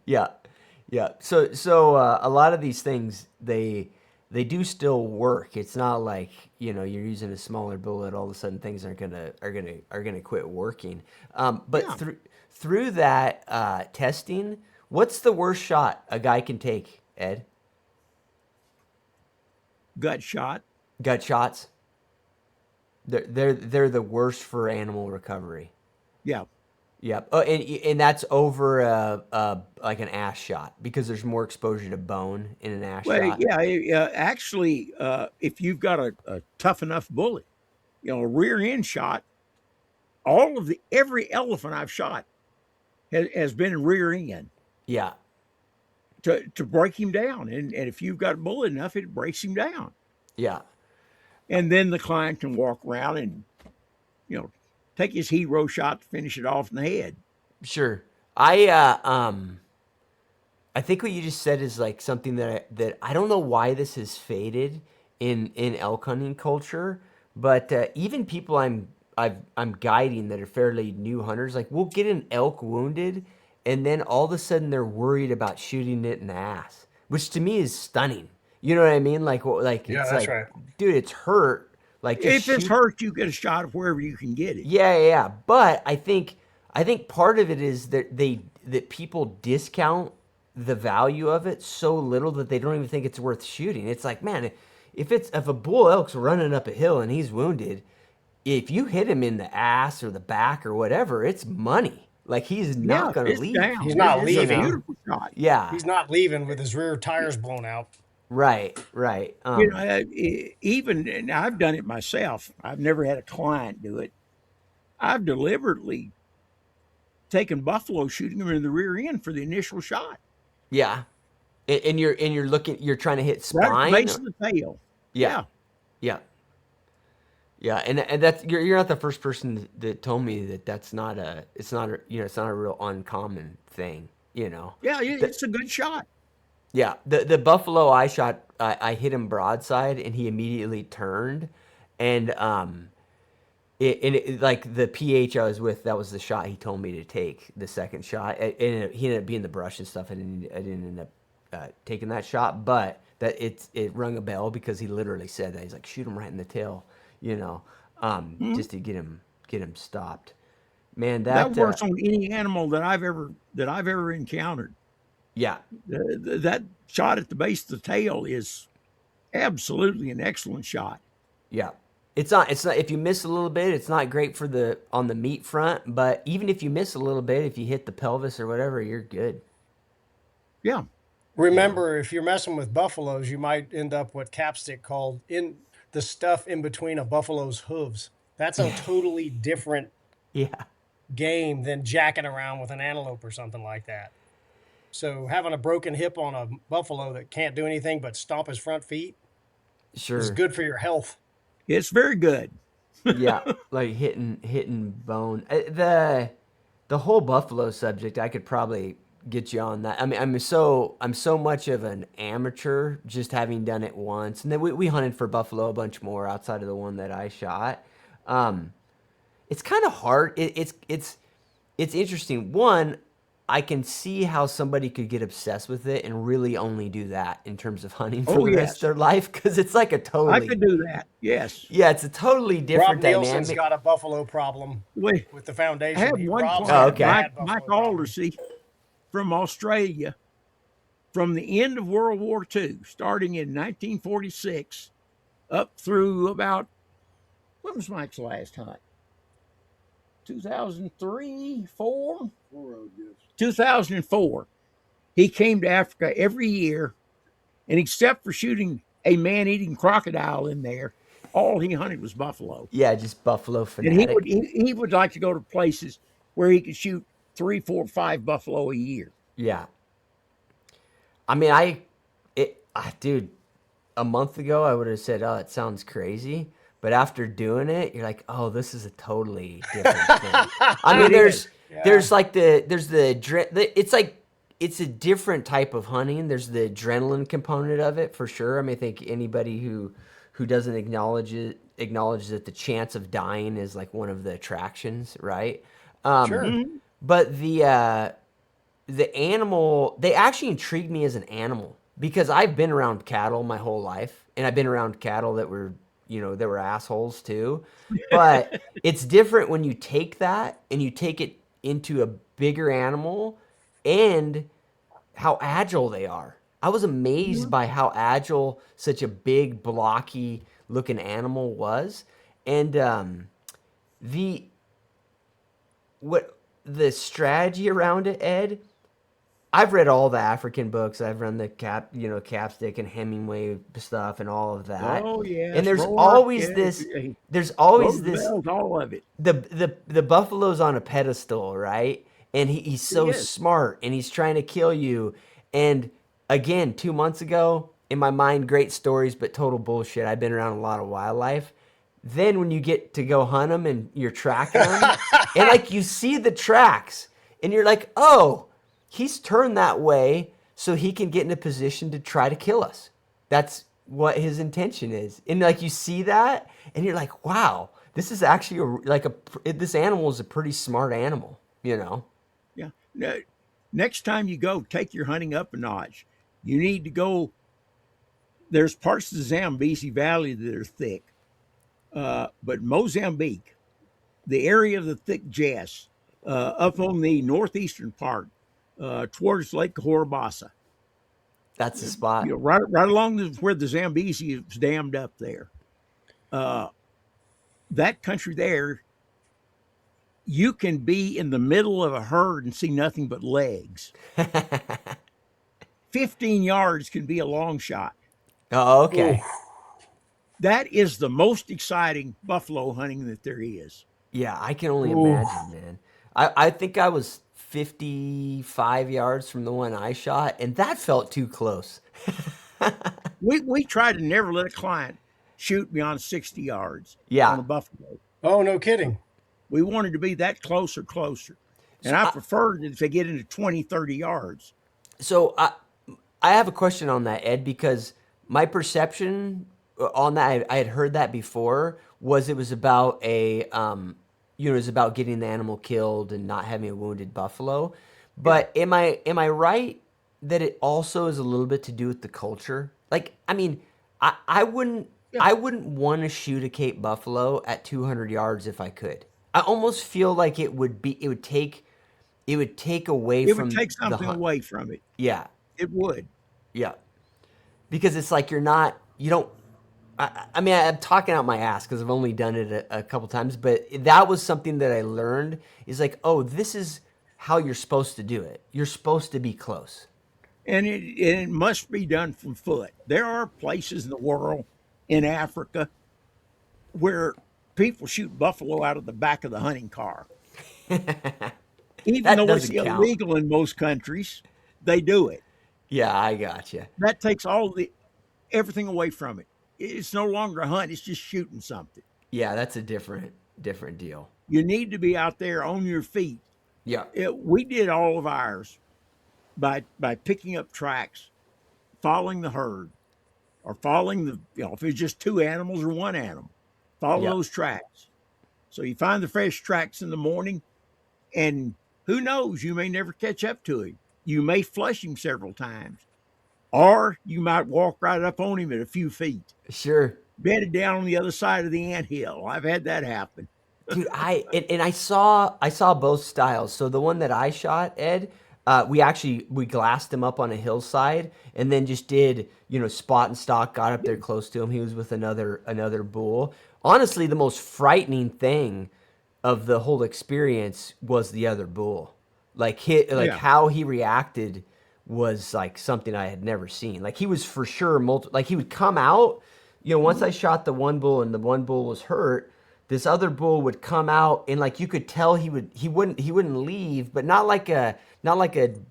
Speaker 2: Yeah. So a lot of these things they do still work. It's not like you're using a smaller bullet, all of a sudden things are gonna quit working. But
Speaker 1: Yeah.
Speaker 2: through that testing, what's the worst shot a guy can take, Ed?
Speaker 1: Gut shot.
Speaker 2: Gut shots. They're the worst for animal recovery.
Speaker 1: Yeah.
Speaker 2: Yep. Oh, and that's over like an ass shot because there's more exposure to bone in an ass
Speaker 1: Well,
Speaker 2: shot.
Speaker 1: yeah. Actually, if you've got a tough enough bullet, a rear end shot, every elephant I've shot has been rear end
Speaker 2: Yeah.
Speaker 1: to break him down. And if you've got a bullet enough, it breaks him down.
Speaker 2: Yeah.
Speaker 1: And then the client can walk around and, take his hero shot to finish it off in the head.
Speaker 2: Sure. I think what you just said is like something that I don't know why this has faded in elk hunting culture, but even people I'm guiding that are fairly new hunters, like we'll get an elk wounded, and then all of a sudden they're worried about shooting it in the ass, which to me is stunning. You know what I mean? Like
Speaker 3: Yeah,
Speaker 2: it's
Speaker 3: that's
Speaker 2: like,
Speaker 3: right.
Speaker 2: dude, it's hurt. Like just
Speaker 1: If it's
Speaker 2: shoot.
Speaker 1: hurt, you get a shot of wherever you can get it.
Speaker 2: Yeah. But I think part of it is that people discount the value of it so little that they don't even think it's worth shooting. It's like, man, if a bull elk's running up a hill and he's wounded, if you hit him in the ass or the back or whatever, it's money. Like he's not going to
Speaker 1: it's
Speaker 2: leave.
Speaker 1: down.
Speaker 3: He's not
Speaker 1: It's a
Speaker 3: leaving.
Speaker 1: beautiful shot.
Speaker 2: Yeah.
Speaker 3: He's not leaving with his rear tires blown out.
Speaker 2: Right.
Speaker 1: Even and I've done it myself. I've never had a client do it. I've deliberately taken buffalo, shooting them in the rear end for the initial shot.
Speaker 2: Yeah. And you're trying to hit
Speaker 1: Right at
Speaker 2: spine.
Speaker 1: the base of the tail.
Speaker 2: Yeah. And that's you're not the first person that told me that's not a real uncommon thing.
Speaker 1: Yeah, it's a good shot.
Speaker 2: Yeah, the buffalo I shot, I hit him broadside, and he immediately turned, and like the PH I was with, that was the shot he told me to take, the second shot. He ended up being the brush and stuff, and I didn't end up taking that shot, but it rung a bell because he literally said that. He's like, shoot him right in the tail, just to get him stopped. Man,
Speaker 1: That works on any animal that I've ever encountered.
Speaker 2: Yeah.
Speaker 1: That shot at the base of the tail is absolutely an excellent shot.
Speaker 2: Yeah. It's not if you miss a little bit, it's not great on the meat front, but even if you miss a little bit, if you hit the pelvis or whatever, you're good.
Speaker 1: Yeah.
Speaker 3: Remember, if you're messing with buffaloes, you might end up what Capstick called in the stuff in between a buffalo's hooves. That's a totally different
Speaker 2: Yeah.
Speaker 3: game than jacking around with an antelope or something like that. So having a broken hip on a buffalo that can't do anything but stomp his front feet
Speaker 2: Sure.
Speaker 3: is good for your health.
Speaker 1: It's very good.
Speaker 2: Yeah, like hitting bone. The whole buffalo subject, I could probably get you on that. I mean, I'm so much of an amateur, just having done it once, and then we hunted for buffalo a bunch more outside of the one that I shot. It's kind of hard. It's interesting. One, I can see how somebody could get obsessed with it and really only do that in terms of hunting for the rest of their life, because it's like a totally.
Speaker 1: I could do that. Yes.
Speaker 2: Yeah, it's a totally different
Speaker 3: Rob Nielsen's
Speaker 2: dynamic.
Speaker 3: got a buffalo problem
Speaker 1: Wait,
Speaker 3: with the foundation.
Speaker 1: I have one
Speaker 3: Rob's
Speaker 1: client,
Speaker 2: okay.
Speaker 3: had
Speaker 1: Mike
Speaker 3: buffalo problem.
Speaker 1: Aldersey. from Australia from the end of World War II, starting in 1946, up through about, when was Mike's last hunt? 2003, 4? 2004. He came to Africa every year, and except for shooting a man-eating crocodile in there, all he hunted was buffalo.
Speaker 2: Yeah, just buffalo
Speaker 1: And he would
Speaker 2: fanatic.
Speaker 1: he would like to go to places where he could shoot 3, 4, 5 buffalo a year.
Speaker 2: Yeah. I mean, dude, a month ago I would have said, "Oh, it sounds crazy," but after doing it, you're like, "Oh, this is a totally different thing." I mean,
Speaker 1: It is.
Speaker 2: there's like it's like it's a different type of hunting. There's the adrenaline component of it for sure. I mean, I think anybody who doesn't acknowledges that the chance of dying is like one of the attractions, right?
Speaker 3: Sure.
Speaker 2: But the animal, they actually intrigued me as an animal because I've been around cattle my whole life, and I've been around cattle that were, that were assholes too. But it's different when you take that and you take it into a bigger animal and how agile they are. I was amazed by how agile such a big, blocky looking animal was. And the what the strategy around it, Ed, I've read all the African books. I've read the Capstick and Hemingway stuff and all of that.
Speaker 1: Oh
Speaker 2: And
Speaker 1: yes,
Speaker 2: there's
Speaker 1: Rourke,
Speaker 2: always
Speaker 1: yes,
Speaker 2: this there's always this
Speaker 1: Roosevelt's all of it.
Speaker 2: the buffalo's on a pedestal, right? And he's so
Speaker 1: Yes.
Speaker 2: smart and he's trying to kill you. And again, 2 months ago, in my mind, great stories, but total bullshit. I've been around a lot of wildlife. Then when you get to go hunt them and you're tracking them, and like you see the tracks, and you're like, oh, he's turned that way so he can get in a position to try to kill us. That's what his intention is. And like you see that, and you're like, wow, this is actually this animal is a pretty smart animal,
Speaker 1: Yeah. Next time you go, take your hunting up a notch. You need to go. There's parts of the Zambezi Valley that are thick, but Mozambique, the area of the thick Jess, up on the northeastern part, towards Lake Horibasa,
Speaker 2: That's the spot.
Speaker 1: right along where the Zambezi is dammed up there. That country there, you can be in the middle of a herd and see nothing but legs. 15 yards can be a long shot.
Speaker 2: Oh, okay.
Speaker 3: Oof.
Speaker 1: That is the most exciting buffalo hunting that there is.
Speaker 2: Yeah, I can only
Speaker 3: Ooh.
Speaker 2: imagine, man. I think I was 55 yards from the one I shot, and that felt too close.
Speaker 1: We try to never let a client shoot beyond 60 yards
Speaker 2: Yeah.
Speaker 1: on a buffalo.
Speaker 3: Oh, no kidding.
Speaker 1: We wanted to be that close or closer. And I preferred if they get into 20, 30 yards.
Speaker 2: So I have a question on that, Ed, because my perception on that, I had heard that before, was it was about it was about getting the animal killed and not having a wounded buffalo. But am I right that it also is a little bit to do with the culture? Like, I mean, I wouldn't want to shoot a Cape buffalo at 200 yards if I could. I almost feel like it would take away
Speaker 1: It
Speaker 2: from
Speaker 1: would take
Speaker 2: the
Speaker 1: something
Speaker 2: hunt.
Speaker 1: away from it.
Speaker 2: Yeah.
Speaker 1: It would.
Speaker 2: Yeah. Because it's like you don't, I mean, I'm talking out my ass because I've only done it a couple times, but that was something that I learned is like, oh, this is how you're supposed to do it. You're supposed to be close.
Speaker 1: And it must be done from foot. There are places in the world, in Africa, where people shoot buffalo out of the back of the hunting car. Even
Speaker 2: That
Speaker 1: though it's
Speaker 2: doesn't count.
Speaker 1: illegal in most countries, they do it.
Speaker 2: Yeah, I got you.
Speaker 1: That takes everything away from it. It's no longer a hunt, it's just shooting something.
Speaker 2: Yeah, that's a different deal.
Speaker 1: You need to be out there on your feet.
Speaker 2: Yeah.
Speaker 1: We did all of ours by picking up tracks, following the herd, or following if it's just two animals or one animal, follow
Speaker 2: Yeah.
Speaker 1: those tracks. So you find the fresh tracks in the morning, and who knows, you may never catch up to him. You may flush him several times, or you might walk right up on him at a few feet,
Speaker 2: Sure.
Speaker 1: bedded down on the other side of the anthill. I've had that happen.
Speaker 2: Dude, I saw both styles. So the one that I shot, Ed, We glassed him up on a hillside, and then just did spot and stalk. Got up there close to him. He was with another bull. Honestly, the most frightening thing of the whole experience was the other bull. Like
Speaker 1: Yeah.
Speaker 2: how he reacted was like something I had never seen. Like he was for sure like he would come out. Once I shot the one bull and the one bull was hurt, this other bull would come out, and like you could tell he wouldn't leave, but not like a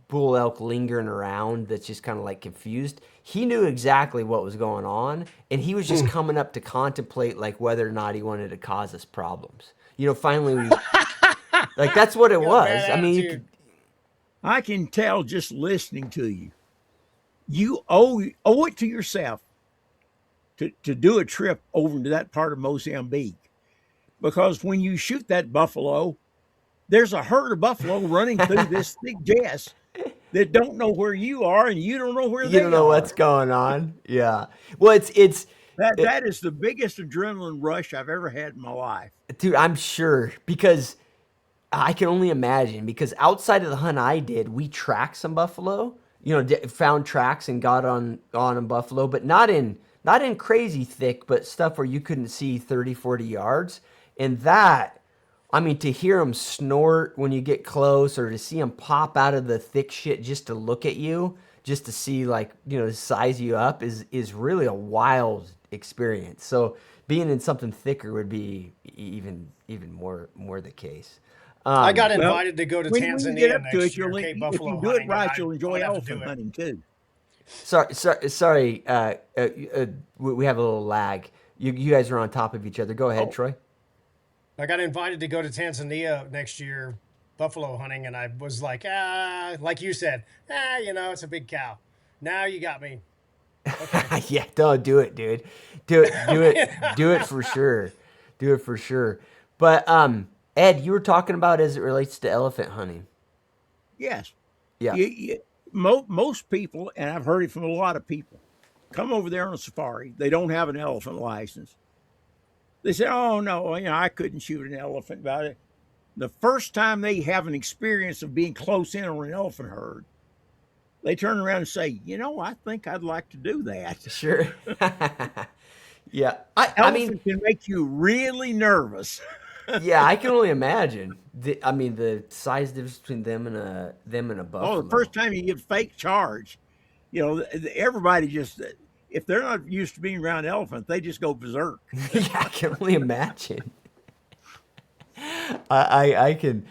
Speaker 2: bull elk lingering around that's just kind of like confused. He knew exactly what was going on, and he was just coming up to contemplate like whether or not he wanted to cause us problems. Finally we like that's what it
Speaker 3: Got a
Speaker 2: was.
Speaker 3: bad
Speaker 2: I mean, you
Speaker 3: attitude.
Speaker 2: could,
Speaker 1: I can tell just listening to you. You owe it to yourself to do a trip over to that part of Mozambique, because when you shoot that buffalo, there's a herd of buffalo running through this thick grass that don't know where you are, and you don't know where
Speaker 2: you don't
Speaker 1: they
Speaker 2: know what's
Speaker 1: are.
Speaker 2: going on. Yeah. Well, it's
Speaker 1: That is the biggest adrenaline rush I've ever had in my life.
Speaker 2: dude, I'm sure because I can only imagine because outside of the hunt I did, we tracked some buffalo. Found tracks and got on a buffalo, but not in crazy thick, but stuff where you couldn't see 30, 40 yards. And that, I mean, to hear them snort when you get close, or to see them pop out of the thick shit just to look at you, just to see like size you up is really a wild experience. So being in something thicker would be even more the case.
Speaker 3: I got
Speaker 1: Well,
Speaker 3: invited to go to
Speaker 1: when you get
Speaker 3: Tanzania
Speaker 1: up to
Speaker 3: next
Speaker 1: it,
Speaker 3: year, Cape
Speaker 1: if you
Speaker 3: buffalo
Speaker 1: do it
Speaker 3: hunting, and
Speaker 1: right,
Speaker 3: I'm
Speaker 1: you'll enjoy
Speaker 3: gonna have to do
Speaker 1: elephant
Speaker 3: it.
Speaker 1: hunting too.
Speaker 2: Sorry. We have a little lag. You guys are on top of each other. Go ahead,
Speaker 1: Oh,
Speaker 2: Troy.
Speaker 3: I got invited to go to Tanzania next year, buffalo hunting, and I was like, like you said, it's a big cow. Now you got me. Okay.
Speaker 2: Yeah, don't do it, dude. Do it for sure. Do it for sure. But Ed, you were talking about as it relates to elephant hunting.
Speaker 1: yes.
Speaker 2: Yeah.
Speaker 1: Most people, and I've heard it from a lot of people, come over there on a safari. They don't have an elephant license. They say, "Oh no, I couldn't shoot an elephant." About it, the first time they have an experience of being close in on an elephant herd, they turn around and say, "I think I'd like to do that."
Speaker 2: Sure. Yeah. I mean,
Speaker 1: Elephant can make you really nervous.
Speaker 2: yeah, I can only imagine. I mean, the size difference between them and a
Speaker 1: Oh, the first
Speaker 2: buffalo.
Speaker 1: time you get fake charge, everybody just, if they're not used to being around elephant, they just go berserk.
Speaker 2: Yeah, I can only imagine. I can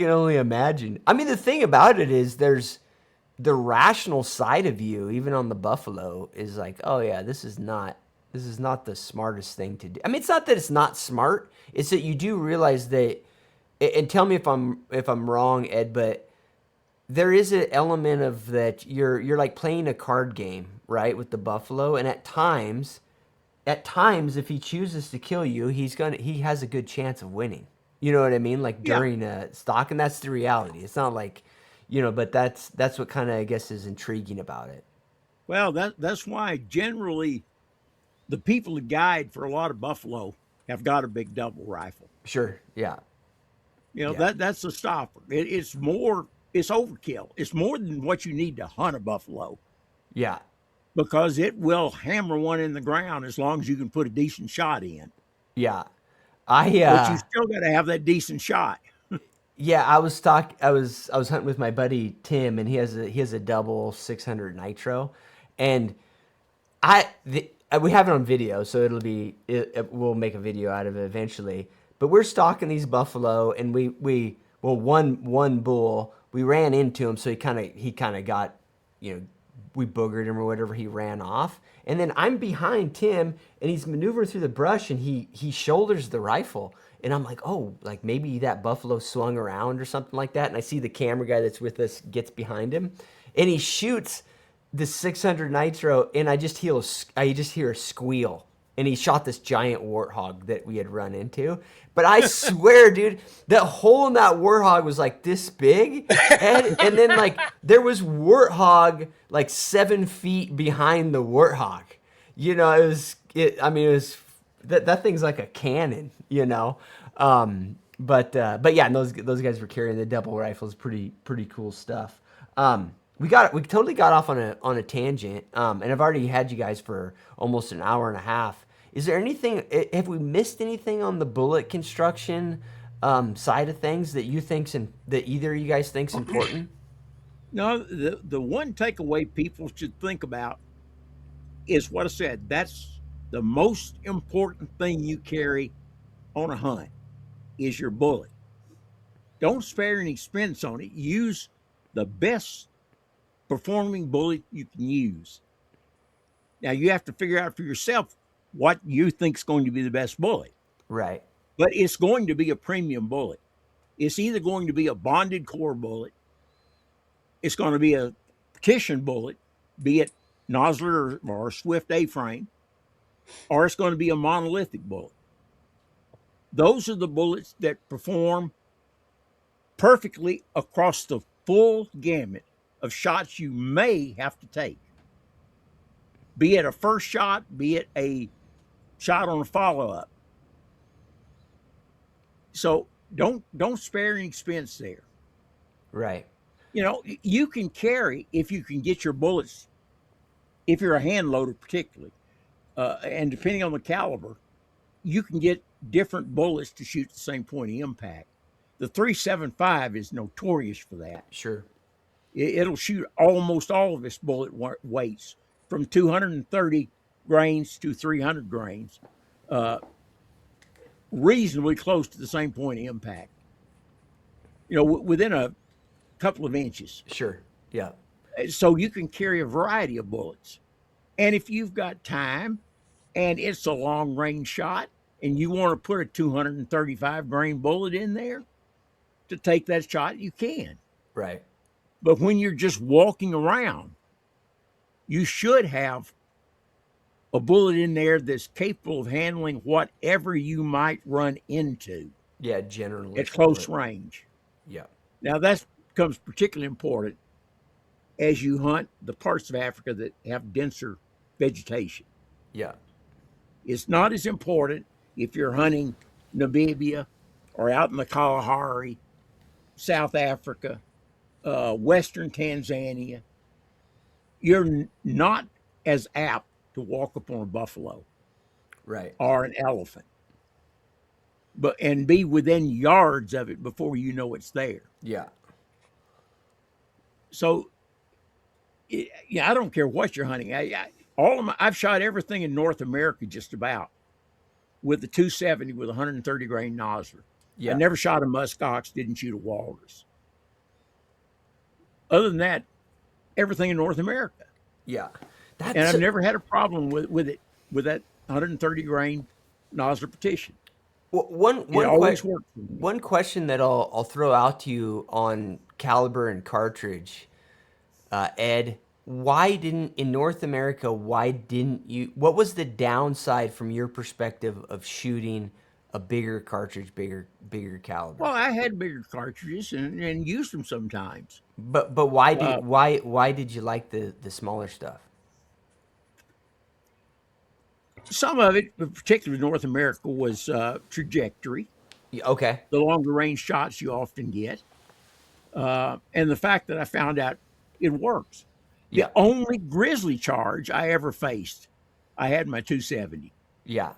Speaker 2: only imagine. I mean, the thing about it is there's the rational side of you, even on the buffalo, is like, oh yeah, this is not the smartest thing to do. I mean, it's not that it's not smart. It's that you do realize that, and tell me if I'm wrong, Ed, but there is an element of that you're like playing a card game, right, with the buffalo, and at times if he chooses to kill you, he has a good chance of winning. You know what I mean? Like
Speaker 1: Yeah.
Speaker 2: during a stock, and that's the reality. It's not like, but that's what kind of, I guess, is intriguing about it.
Speaker 1: Well, that's why generally the people that guide for a lot of buffalo have got a big double rifle.
Speaker 2: Sure. Yeah. Yeah.
Speaker 1: That's a stopper. It's overkill. It's more than what you need to hunt a buffalo,
Speaker 2: Yeah.
Speaker 1: because it will hammer one in the ground as long as you can put a decent shot in.
Speaker 2: Yeah. I
Speaker 1: But you still got to have that decent shot.
Speaker 2: Yeah, I was hunting with my buddy Tim, and he has a double 600 nitro, and we have it on video, so we'll make a video out of it eventually. But we're stalking these buffalo, and one bull, we ran into him, so he kind of got, we boogered him or whatever. He ran off, and then I'm behind Tim, and he's maneuvering through the brush, and he shoulders the rifle, and I'm like, oh, like maybe that buffalo swung around or something like that. And I see the camera guy that's with us gets behind him, and he shoots the 600 nitro, and I just hear a squeal, and he shot this giant warthog that we had run into. But I swear, dude, that hole in that warthog was like this big, and then like there was warthog like 7 feet behind the warthog. I mean, it was that thing's like a cannon. But yeah, and those guys were carrying the double rifles, pretty cool stuff. We totally got off on a tangent, and I've already had you guys for almost an hour and a half. Is there anything? Have we missed anything on the bullet construction side of things that that either of you guys think's important?
Speaker 1: No, the one takeaway people should think about is what I said. That's the most important thing you carry on a hunt is your bullet. Don't spare any expense on it. Use the best performing bullet you can use. Now you have to figure out for yourself what you think is going to be the best bullet,
Speaker 2: Right.
Speaker 1: but it's going to be a premium bullet. It's either going to be a bonded core bullet, it's going to be a partition bullet, be it Nosler or Swift A-frame, or it's going to be a monolithic bullet. Those are the bullets that perform perfectly across the full gamut of shots you may have to take. Be it a first shot, be it a shot on a follow-up. So don't spare any expense there.
Speaker 2: Right.
Speaker 1: You can carry if you can get your bullets, if you're a hand loader particularly, and depending on the caliber, you can get different bullets to shoot the same point of impact. The 375 is notorious for that.
Speaker 2: Sure.
Speaker 1: It'll shoot almost all of its bullet weights from 230 grains to 300 grains, reasonably close to the same point of impact. Within a couple of inches.
Speaker 2: Sure. Yeah.
Speaker 1: So you can carry a variety of bullets. And if you've got time and it's a long range shot and you want to put a 235 grain bullet in there to take that shot, you can.
Speaker 2: Right.
Speaker 1: But when you're just walking around, you should have a bullet in there that's capable of handling whatever you might run into.
Speaker 2: Yeah, generally.
Speaker 1: At close range.
Speaker 2: Yeah.
Speaker 1: Now that becomes particularly important as you hunt the parts of Africa that have denser vegetation.
Speaker 2: Yeah.
Speaker 1: It's not as important if you're hunting Namibia or out in the Kalahari, South Africa, Western Tanzania. You're not as apt to walk upon a buffalo,
Speaker 2: right,
Speaker 1: or an elephant, and be within yards of it before you know it's there.
Speaker 2: Yeah.
Speaker 1: So, I don't care what you're hunting. I've shot everything in North America just about with the 270 with 130 grain Nosler.
Speaker 2: Yeah.
Speaker 1: I never shot a muskox, didn't shoot a walrus. Other than that, everything in North America.
Speaker 2: Yeah.
Speaker 1: And I've never had a problem with that 130 grain Nosler petition.
Speaker 2: One question that I'll throw out to you on caliber and cartridge, Ed. In North America, what was the downside from your perspective of shooting a bigger cartridge, bigger caliber?
Speaker 1: Well, I had bigger cartridges and used them sometimes.
Speaker 2: But why did you like the smaller stuff?
Speaker 1: Some of it, particularly North America, was trajectory.
Speaker 2: Okay.
Speaker 1: The longer range shots you often get. And the fact that I found out it works.
Speaker 2: Yeah.
Speaker 1: The only grizzly charge I ever faced, I had my 270.
Speaker 2: Yeah.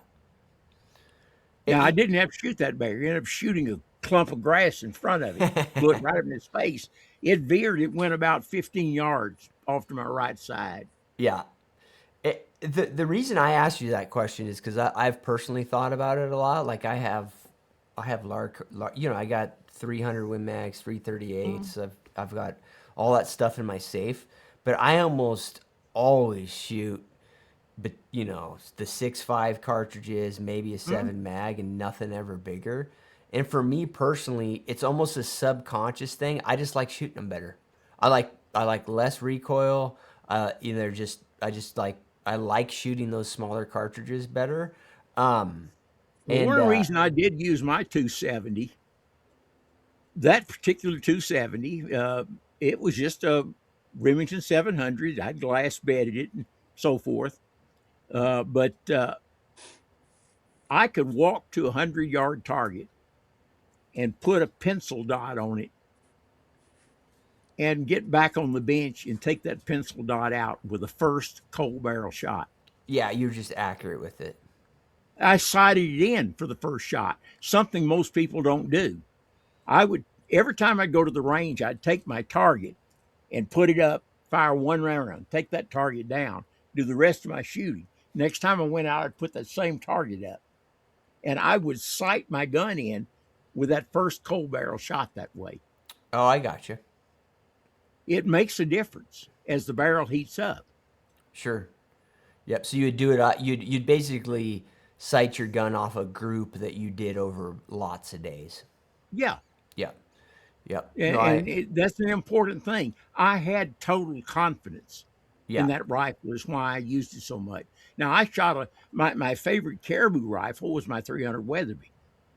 Speaker 1: Now, I didn't have to shoot that bear. I ended up shooting a clump of grass in front of it, blew it right in his face. It veered. It went about 15 yards off to my right side.
Speaker 2: Yeah. The reason I asked you that question is because I've personally thought about it a lot. Like I have large, I got 300 Win Mags, 338s. I've got all that stuff in my safe, but I almost always shoot, but the 6.5 cartridges, maybe a 7 mag, and nothing ever bigger. And for me personally, it's almost a subconscious thing. I just like shooting them better. I like less recoil. I like shooting those smaller cartridges better.
Speaker 1: One reason I did use my 270, that particular 270, it was just a Remington 700. I glass bedded it and so forth. But I could walk to a 100-yard target and put a pencil dot on it and get back on the bench and take that pencil dot out with the first cold barrel shot.
Speaker 2: Yeah, you're just accurate with it.
Speaker 1: I sighted it in for the first shot, something most people don't do. I would, every time I'd go to the range, I'd take my target and put it up, fire one round, take that target down, do the rest of my shooting. Next time I went out, I'd put that same target up, and I would sight my gun in with that first cold barrel shot that way.
Speaker 2: Oh, I got you.
Speaker 1: It makes a difference as the barrel heats up.
Speaker 2: Sure. Yep. So you would do it. You'd basically sight your gun off a group that you did over lots of days.
Speaker 1: Yeah,
Speaker 2: Yep. Yep. No,
Speaker 1: and that's an important thing. I had total confidence in
Speaker 2: yeah.
Speaker 1: that rifle. Is why I used it so much. Now I shot my favorite caribou rifle was my 300 Weatherby.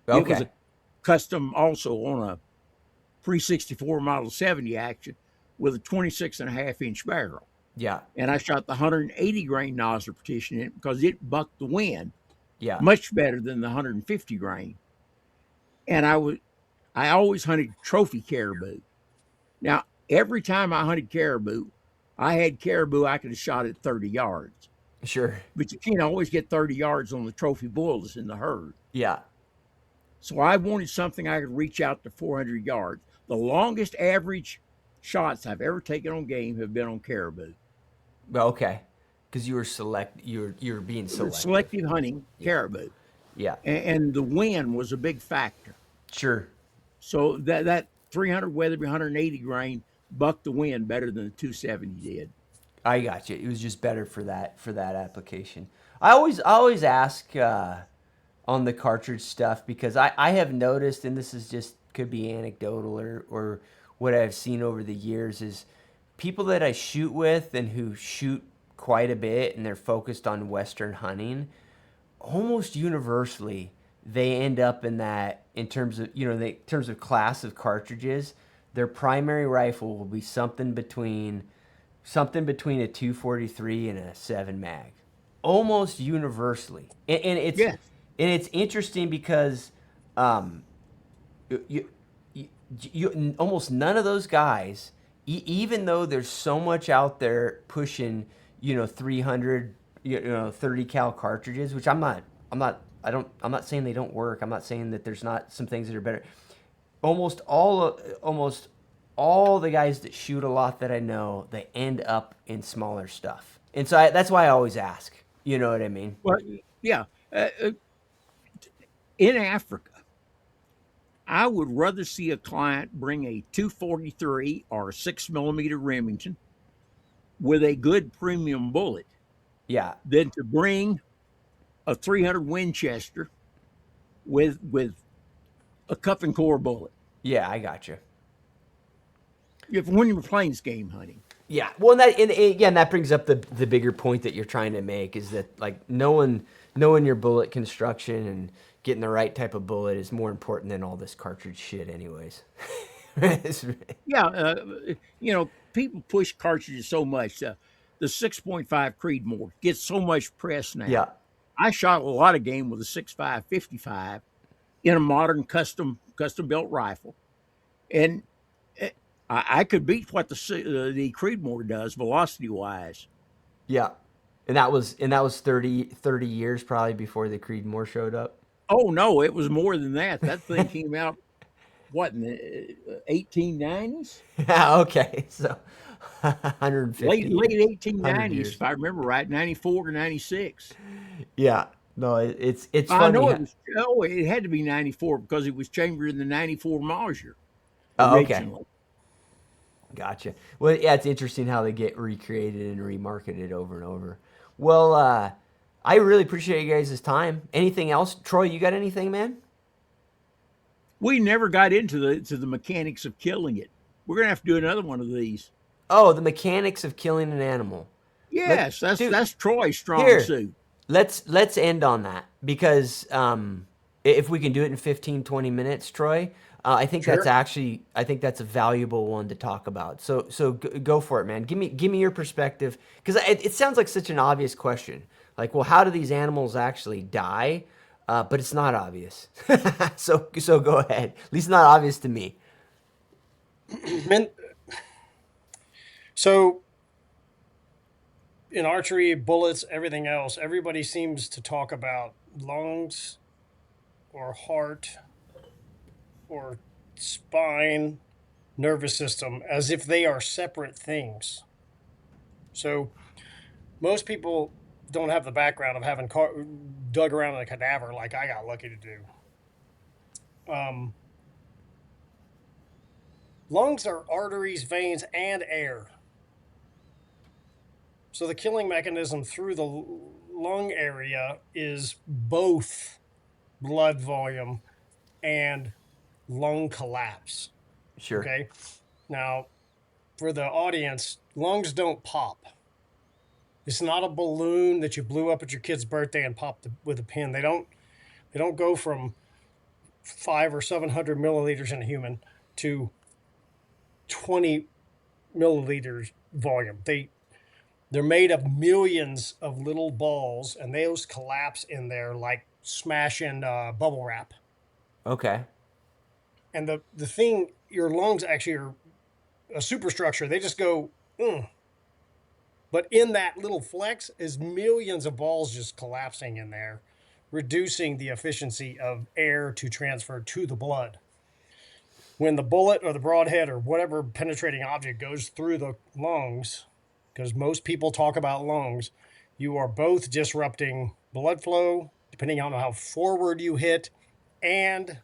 Speaker 1: It was
Speaker 2: Okay.
Speaker 1: a custom also on a 364 Model 70 action with a 26.5-inch barrel.
Speaker 2: Yeah.
Speaker 1: And I shot the 180 grain nozzle partition in it because it bucked the wind
Speaker 2: Yeah.
Speaker 1: much better than the 150 grain. And I always hunted trophy caribou. Now, every time I hunted caribou, I had caribou I could have shot at 30 yards.
Speaker 2: Sure.
Speaker 1: But you can't always get 30 yards on the trophy bull that's in the herd.
Speaker 2: Yeah.
Speaker 1: So I wanted something I could reach out to 400 yards. The longest average shots I've ever taken on game have been on caribou.
Speaker 2: Well, okay. Because you were being selective.
Speaker 1: Selective hunting caribou.
Speaker 2: Yeah.
Speaker 1: And the wind was a big factor.
Speaker 2: Sure.
Speaker 1: So that 300 Weatherby 180 grain bucked the wind better than the 270 did.
Speaker 2: I got you. It was just better for that application. I always ask on the cartridge stuff because I have noticed, and this is just could be anecdotal or what I've seen over the years is people that I shoot with and who shoot quite a bit and they're focused on Western hunting, almost universally they end up in that in terms of in terms of class of cartridges, their primary rifle will be something between a 243 and a 7 mag, almost universally, and
Speaker 1: Yes.
Speaker 2: it's interesting because you, almost none of those guys, even though there's so much out there pushing 300 30 cal cartridges, which I'm not saying they don't work. I'm not saying that there's not some things that are better. Almost all the guys that shoot a lot that I know, they end up in smaller stuff. And so that's why I always ask. You know what I mean?
Speaker 1: Well, yeah. In Africa, I would rather see a client bring a 243 or a 6mm Remington with a good premium bullet
Speaker 2: Yeah.
Speaker 1: than to bring a 300 Winchester with a cup and core bullet.
Speaker 2: Yeah, I got you.
Speaker 1: When you're plains game hunting.
Speaker 2: Yeah. Well, and again, that brings up the bigger point that you're trying to make is that like knowing your bullet construction and getting the right type of bullet is more important than all this cartridge shit, anyways.
Speaker 1: Yeah, people push cartridges so much. The 6.5 Creedmoor gets so much press now.
Speaker 2: Yeah.
Speaker 1: I shot a lot of game with a 6.5 55 in a modern custom built rifle, and I could beat what the Creedmoor does velocity wise.
Speaker 2: Yeah. And that was 30 years probably before the Creedmoor showed up.
Speaker 1: Oh no, it was more than that. That thing came out in the 1890s?
Speaker 2: Yeah, okay. So 150
Speaker 1: late 1890s,
Speaker 2: years.
Speaker 1: if I remember right, 94 to 96.
Speaker 2: Yeah. No, it's
Speaker 1: I
Speaker 2: funny.
Speaker 1: know it had to be 94 because it was chambered in the 94 Mauser
Speaker 2: Okay.
Speaker 1: originally.
Speaker 2: Gotcha. Well, yeah, it's interesting how they get recreated and remarketed over and over. Well, I really appreciate you guys' time. Anything else? Troy, you got anything, man?
Speaker 1: We never got into the mechanics of killing it. We're gonna have to do another one of these.
Speaker 2: Oh, the mechanics of killing an animal.
Speaker 1: Yes, that's Troy's strong
Speaker 2: Here.
Speaker 1: suit.
Speaker 2: Let's end on that because if we can do it in 15, 20 minutes, Troy, I think
Speaker 1: Sure.
Speaker 2: I think that's a valuable one to talk about. So go for it, man. Give me your perspective because it sounds like such an obvious question. Like, well, how do these animals actually die? But it's not obvious. so go ahead. At least not obvious to me.
Speaker 3: Man, So in archery, bullets, everything else, everybody seems to talk about lungs or heart or spine, nervous system as if they are separate things. So most people don't have the background of having dug around in a cadaver like I got lucky to do. Lungs are arteries, veins, and air. So the killing mechanism through the lung area is both blood volume and lung collapse.
Speaker 2: Sure.
Speaker 3: Okay. Now, for the audience, lungs don't pop. It's not a balloon that you blew up at your kid's birthday and popped with a pin. They don't. They don't go from 500 or 700 milliliters in a human to 20 milliliters volume. They're made of millions of little balls, and those collapse in there like smashing bubble wrap.
Speaker 2: Okay.
Speaker 3: And the thing, your lungs actually are a superstructure. They just go, but in that little flex is millions of balls just collapsing in there, reducing the efficiency of air to transfer to the blood. When the bullet or the broadhead or whatever penetrating object goes through the lungs, because most people talk about lungs, you are both disrupting blood flow, depending on how forward you hit, and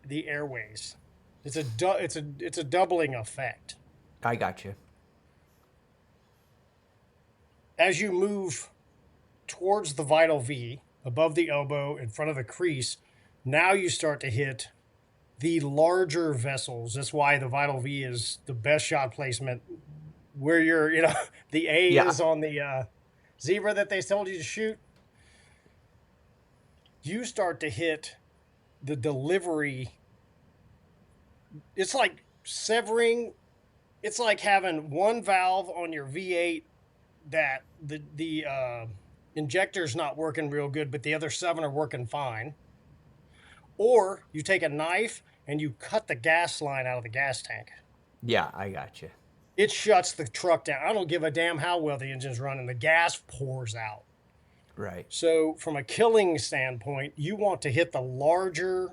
Speaker 3: the airways. It's a doubling effect.
Speaker 2: I got you.
Speaker 3: As you move towards the vital V, above the elbow, in front of the crease, now you start to hit the larger vessels. That's why the vital V is the best shot placement. Where the A
Speaker 2: Yeah.
Speaker 3: is on the zebra that they told you to shoot. You start to hit the delivery. It's like severing. It's like having one valve on your V8 that the injector's not working real good, but the other 7 are working fine. Or you take a knife and you cut the gas line out of the gas tank.
Speaker 2: Yeah, I got you.
Speaker 3: It shuts the truck down. I don't give a damn how well the engine's running. The gas pours out.
Speaker 2: Right.
Speaker 3: So from a killing standpoint, you want to hit the larger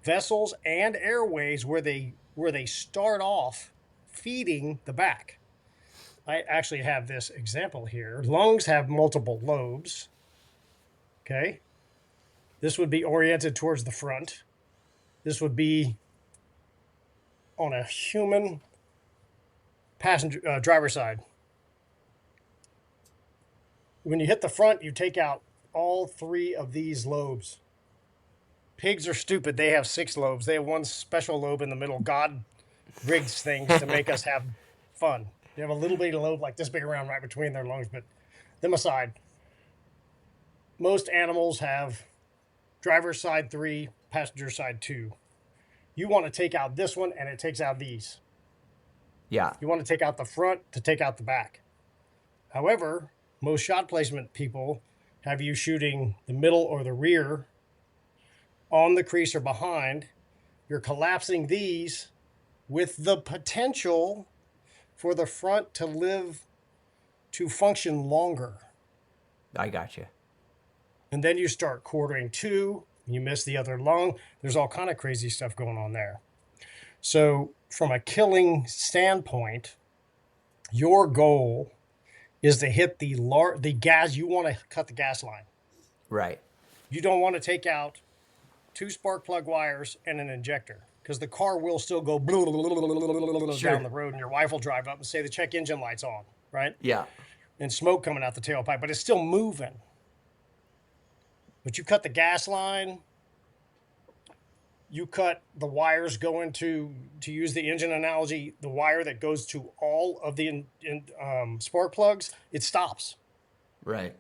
Speaker 3: vessels and airways where they start off feeding the back. I actually have this example here. Lungs have multiple lobes. Okay. This would be oriented towards the front. This would be on a human passenger driver side. When you hit the front, you take out all 3 of these lobes. Pigs are stupid. They have 6 lobes. They have one special lobe in the middle. God rigs things to make us have fun. They have a little bitty lobe like this big around right between their lungs, but them aside, most animals have driver's side 3, passenger side 2. You want to take out this one, and it takes out these.
Speaker 2: Yeah.
Speaker 3: You want to take out the front to take out the back. However, most shot placement people have you shooting the middle or the rear on the crease or behind. You're collapsing these with the potential for the front to function longer.
Speaker 2: I got you.
Speaker 3: And then you start quartering 2, you miss the other lung. There's all kind of crazy stuff going on there. So from a killing standpoint, your goal is to hit the gas. You want to cut the gas line.
Speaker 2: Right.
Speaker 3: You don't want to take out 2 spark plug wires and an injector, because the car will still go down the road, and your wife will drive up and say the check engine light's on, right?
Speaker 2: Yeah.
Speaker 3: And smoke coming out the tailpipe, but it's still moving. But you cut the gas line, you cut the wires going to use the engine analogy, the wire that goes to all of the spark plugs, it stops.
Speaker 2: Right.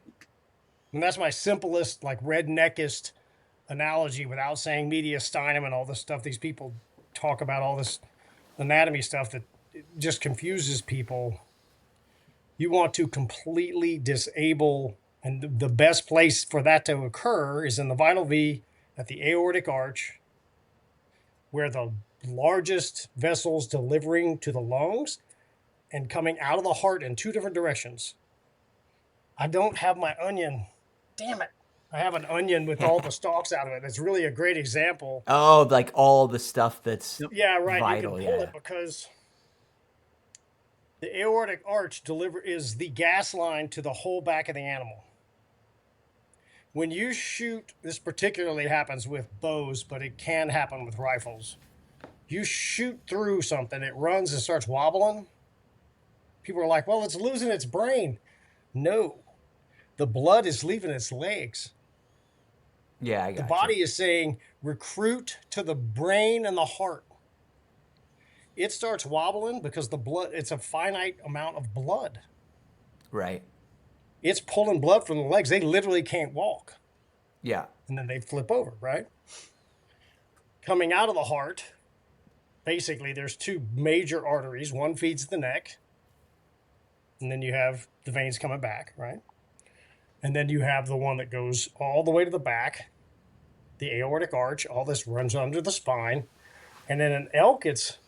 Speaker 3: And that's my simplest, like redneckest analogy, without saying mediastinum and all this stuff. These people talk about all this anatomy stuff that just confuses people. You want to completely disable, and the best place for that to occur is in the vital V at the aortic arch, where the largest vessels delivering to the lungs and coming out of the heart in two different directions. I don't have my onion. Damn it. I have an onion with all the stalks out of it. It's really a great example.
Speaker 2: Oh, like all the stuff that's
Speaker 3: Yeah, right. You can
Speaker 2: vital.
Speaker 3: pull
Speaker 2: Yeah.
Speaker 3: it because the aortic arch is the gas line to the whole back of the animal. When you shoot, this particularly happens with bows, but it can happen with rifles. You shoot through something, it runs and starts wobbling. People are like, well, it's losing its brain. No, the blood is leaving its legs.
Speaker 2: Yeah, I
Speaker 3: The
Speaker 2: got
Speaker 3: body is saying, recruit to the brain and the heart. It starts wobbling because the blood, it's a finite amount of blood.
Speaker 2: Right.
Speaker 3: It's pulling blood from the legs. They literally can't walk.
Speaker 2: Yeah.
Speaker 3: And then they flip over, right? Coming out of the heart, basically, there's two major arteries. One feeds the neck, and then you have the veins coming back, right? And then you have the one that goes all the way to the back, the aortic arch. All this runs under the spine. And then an elk, it's,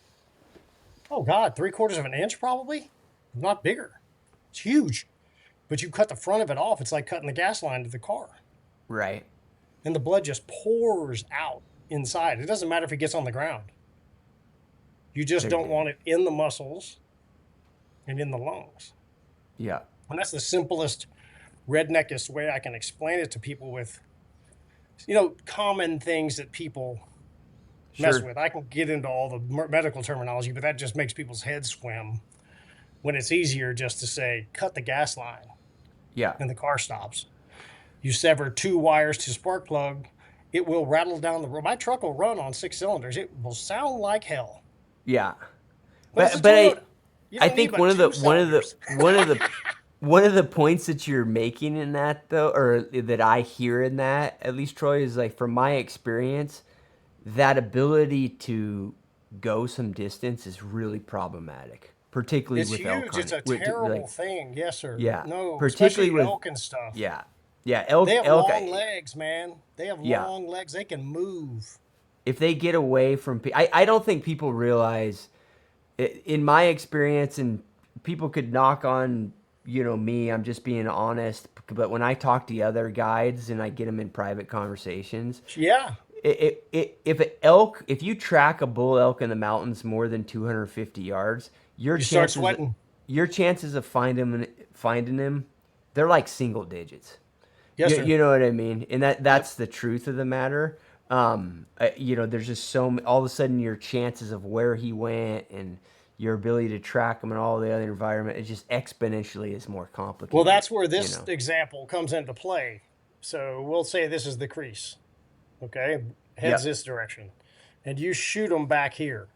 Speaker 3: oh God, 3/4 of an inch probably, not bigger. It's huge. But you cut the front of it off, it's like cutting the gas line to the car.
Speaker 2: Right.
Speaker 3: And the blood just pours out inside. It doesn't matter if it gets on the ground. You just
Speaker 2: They're
Speaker 3: don't
Speaker 2: dead.
Speaker 3: want it in the muscles and in the lungs.
Speaker 2: Yeah.
Speaker 3: And that's the simplest, redneckest way I can explain it to people with, common things that people mess
Speaker 2: Sure.
Speaker 3: with. I can get into all the medical terminology, but that just makes people's heads swim when it's easier just to say, cut the gas line
Speaker 2: Yeah.
Speaker 3: and the car stops. You sever two wires to spark plug, it will rattle down the road. My truck will run on 6 cylinders. It will sound like hell.
Speaker 2: Yeah.
Speaker 3: But it's a
Speaker 2: But
Speaker 3: Toyota. You
Speaker 2: I
Speaker 3: don't need
Speaker 2: think
Speaker 3: but
Speaker 2: one of
Speaker 3: two
Speaker 2: the
Speaker 3: cylinders.
Speaker 2: one of the points that you're making in that though, or that I hear in that, at least Troy, is like from my experience, that ability to go some distance is really problematic, particularly
Speaker 3: It's
Speaker 2: with elk
Speaker 3: huge. It's
Speaker 2: hunting.
Speaker 3: a terrible thing. Yes, sir.
Speaker 2: Yeah,
Speaker 3: No,
Speaker 2: particularly
Speaker 3: especially
Speaker 2: with
Speaker 3: elk and stuff.
Speaker 2: yeah, yeah,
Speaker 3: They have
Speaker 2: elk.
Speaker 3: long legs, man. They have
Speaker 2: Yeah.
Speaker 3: long legs. They can move.
Speaker 2: If they get away from, I don't think people realize, in my experience, and people could knock on, me, I'm just being honest, but when I talk to the other guides and I get them in private conversations,
Speaker 3: Yeah.
Speaker 2: if you track a bull elk in the mountains more than 250 yards,
Speaker 3: You start sweating.
Speaker 2: your chances of finding him, they're like single digits.
Speaker 3: Yes,
Speaker 2: you,
Speaker 3: sir.
Speaker 2: you know what I mean? And that's the truth of the matter. There's just all of a sudden your chances of where he went and your ability to track him and all the other environment is just exponentially is more complicated.
Speaker 3: Well, that's where this example comes into play. So we'll say this is the crease. Okay. Heads this direction. And you shoot them back here.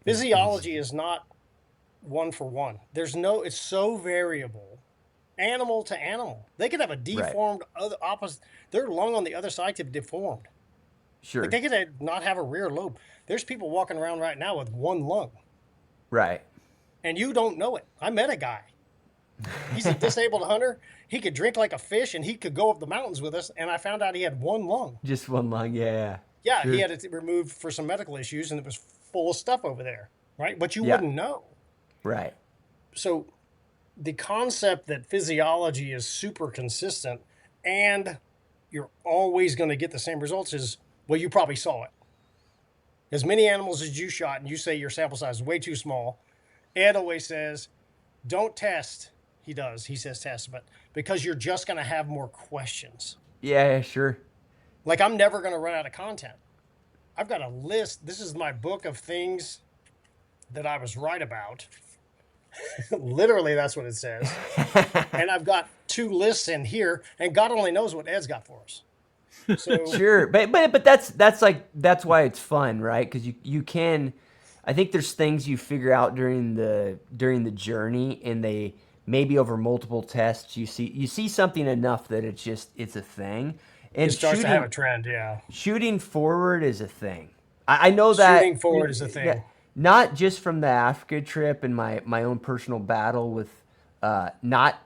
Speaker 3: Physiology is not one for one. It's so variable. Animal to animal. They could have a deformed other opposite. Their lung on the other side could be deformed.
Speaker 2: Sure.
Speaker 3: Like they could not have a rear lobe. There's people walking around right now with one lung.
Speaker 2: Right.
Speaker 3: And you don't know it. I met a guy. He's a disabled hunter. He could drink like a fish and he could go up the mountains with us. And I found out he had one lung.
Speaker 2: Just one lung, yeah.
Speaker 3: Yeah,
Speaker 2: Sure.
Speaker 3: he had it removed for some medical issues and it was full of stuff over there. Right? But you wouldn't know.
Speaker 2: Right.
Speaker 3: So the concept that physiology is super consistent and you're always going to get the same results is, well, you probably saw it. As many animals as you shot and you say your sample size is way too small, Ed always says, don't test. He does. He says test, but because you're just going to have more questions.
Speaker 2: Yeah, sure.
Speaker 3: Like I'm never going to run out of content. I've got a list. This is my book of things that I was right about. Literally, that's what it says. And I've got 2 lists in here, and God only knows what Ed's got for us. So
Speaker 2: Sure, but that's why it's fun, right? Because you can, I think there's things you figure out during the journey, and they maybe over multiple tests you see something enough that it's a thing, and
Speaker 3: it starts to have a trend. Yeah,
Speaker 2: shooting forward is a thing. I know that
Speaker 3: shooting forward is a thing.
Speaker 2: Not just from the Africa trip and my own personal battle with not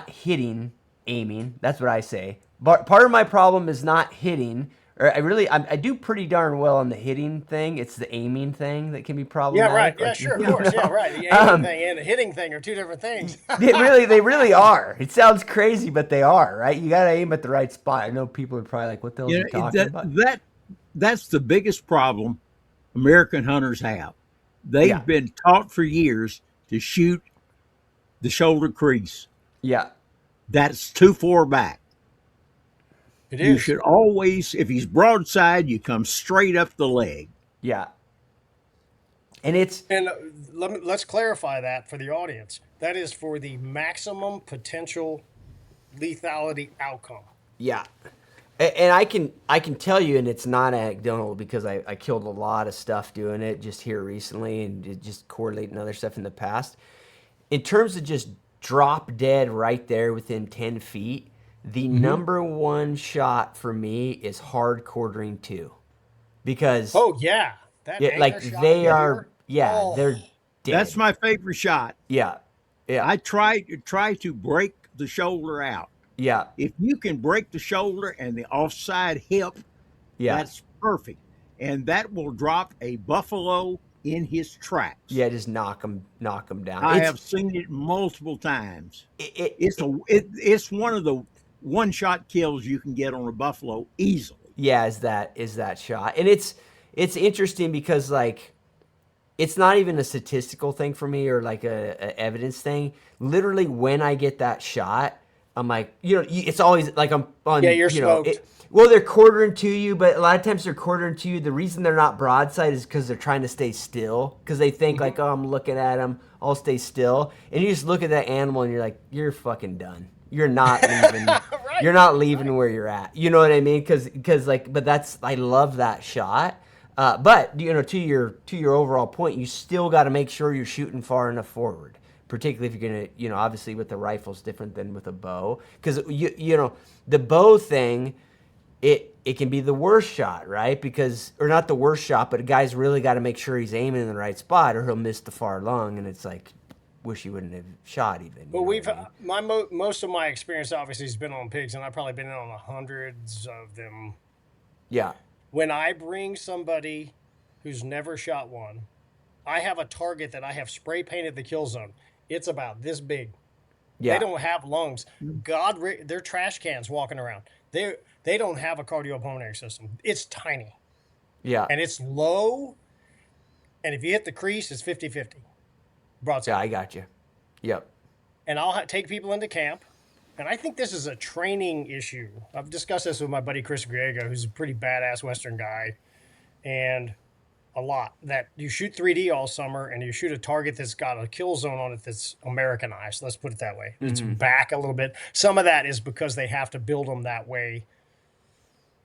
Speaker 2: hitting, aiming. That's what I say. But part of my problem is not hitting, Or I do pretty darn well on the hitting thing. It's the aiming thing that can be
Speaker 3: Yeah, right.
Speaker 2: problematic.
Speaker 3: Yeah,
Speaker 2: Like,
Speaker 3: sure, of
Speaker 1: Yeah.
Speaker 3: course. Yeah, right. The aiming
Speaker 2: um,
Speaker 3: thing and the hitting thing are two different things.
Speaker 2: they really are. It sounds crazy, but they are, right? You got to aim at the right spot. I know people are probably like, "What the hell is
Speaker 1: You
Speaker 2: he
Speaker 1: know,
Speaker 2: talking about?"
Speaker 1: that's the biggest problem American hunters have.
Speaker 2: Yeah,
Speaker 1: They've been taught for years to shoot the shoulder crease.
Speaker 2: yeah,
Speaker 1: That's too far back.
Speaker 3: It
Speaker 1: You
Speaker 3: is.
Speaker 1: should always, if he's broadside, you come straight up the leg.
Speaker 2: yeah. And it's
Speaker 3: And let's clarify that for the audience. That is for the maximum potential lethality outcome.
Speaker 2: yeah. And I can tell you, and it's not anecdotal because I killed a lot of stuff doing it just here recently, and just correlating other stuff in the past. In terms of just drop dead right there within 10 feet, the
Speaker 1: Mm-hmm.
Speaker 2: number one shot for me is hard quartering two, because
Speaker 3: Oh yeah, that
Speaker 2: like
Speaker 3: anchor shot in
Speaker 2: they
Speaker 3: the
Speaker 2: are,
Speaker 3: deer.
Speaker 2: yeah,
Speaker 3: Oh,
Speaker 2: they're
Speaker 1: That's
Speaker 2: dead.
Speaker 1: my favorite shot.
Speaker 2: Yeah, yeah,
Speaker 1: I try to break the shoulder out.
Speaker 2: yeah,
Speaker 1: If you can break the shoulder and the offside hip,
Speaker 2: yeah,
Speaker 1: that's perfect. And that will drop a buffalo in his tracks.
Speaker 2: yeah. Just knock them down.
Speaker 1: I have seen it multiple times.
Speaker 2: It
Speaker 1: It's one of the one shot kills you can get on a buffalo easily.
Speaker 2: yeah, is that shot. And it's interesting because, like, it's not even a statistical thing for me or like a evidence thing. Literally, when I get that shot, I'm like, it's always like I'm
Speaker 3: yeah,
Speaker 2: on,
Speaker 3: you're smoked.
Speaker 2: well, they're quartering to you, but a lot of times they're quartering to you. The reason they're not broadside is because they're trying to stay still, because they think like, oh, I'm looking at them, I'll stay still, and you just look at that animal and you're like, you're fucking done. You're not leaving.
Speaker 3: Right.
Speaker 2: You're not leaving where you're at. You know what I mean? Because like, but I love that shot. But to your overall point, you still got to make sure you're shooting far enough forward, particularly if you're gonna, obviously with the rifle's different than with a bow, because the bow thing, it can be the worst shot, right? Because, or not the worst shot, but a guy's really got to make sure he's aiming in the right spot, or he'll miss the far lung, and it's like, wish he wouldn't have shot even.
Speaker 3: Well,
Speaker 2: What I mean?
Speaker 3: most of my experience obviously has been on pigs, and I've probably been on hundreds of them.
Speaker 2: Yeah,
Speaker 3: When I bring somebody who's never shot one, I have a target that I have spray painted the kill zone. It's about this big. They
Speaker 2: yeah,
Speaker 3: don't have lungs. They're trash cans walking around. They don't have a cardiopulmonary system. It's tiny
Speaker 2: yeah,
Speaker 3: and it's low. And if you hit the crease, it's 50-50
Speaker 2: yeah.
Speaker 3: broadside.
Speaker 2: I got you. Yep.
Speaker 3: And I'll take people into camp. And I think this is a training issue. I've discussed this with my buddy Chris Griego, who's a pretty badass Western guy, and a lot that you shoot 3D all summer and you shoot a target that's got a kill zone on it that's Americanized. Let's put it that way. It's back a little bit. Some of that is because they have to build them that way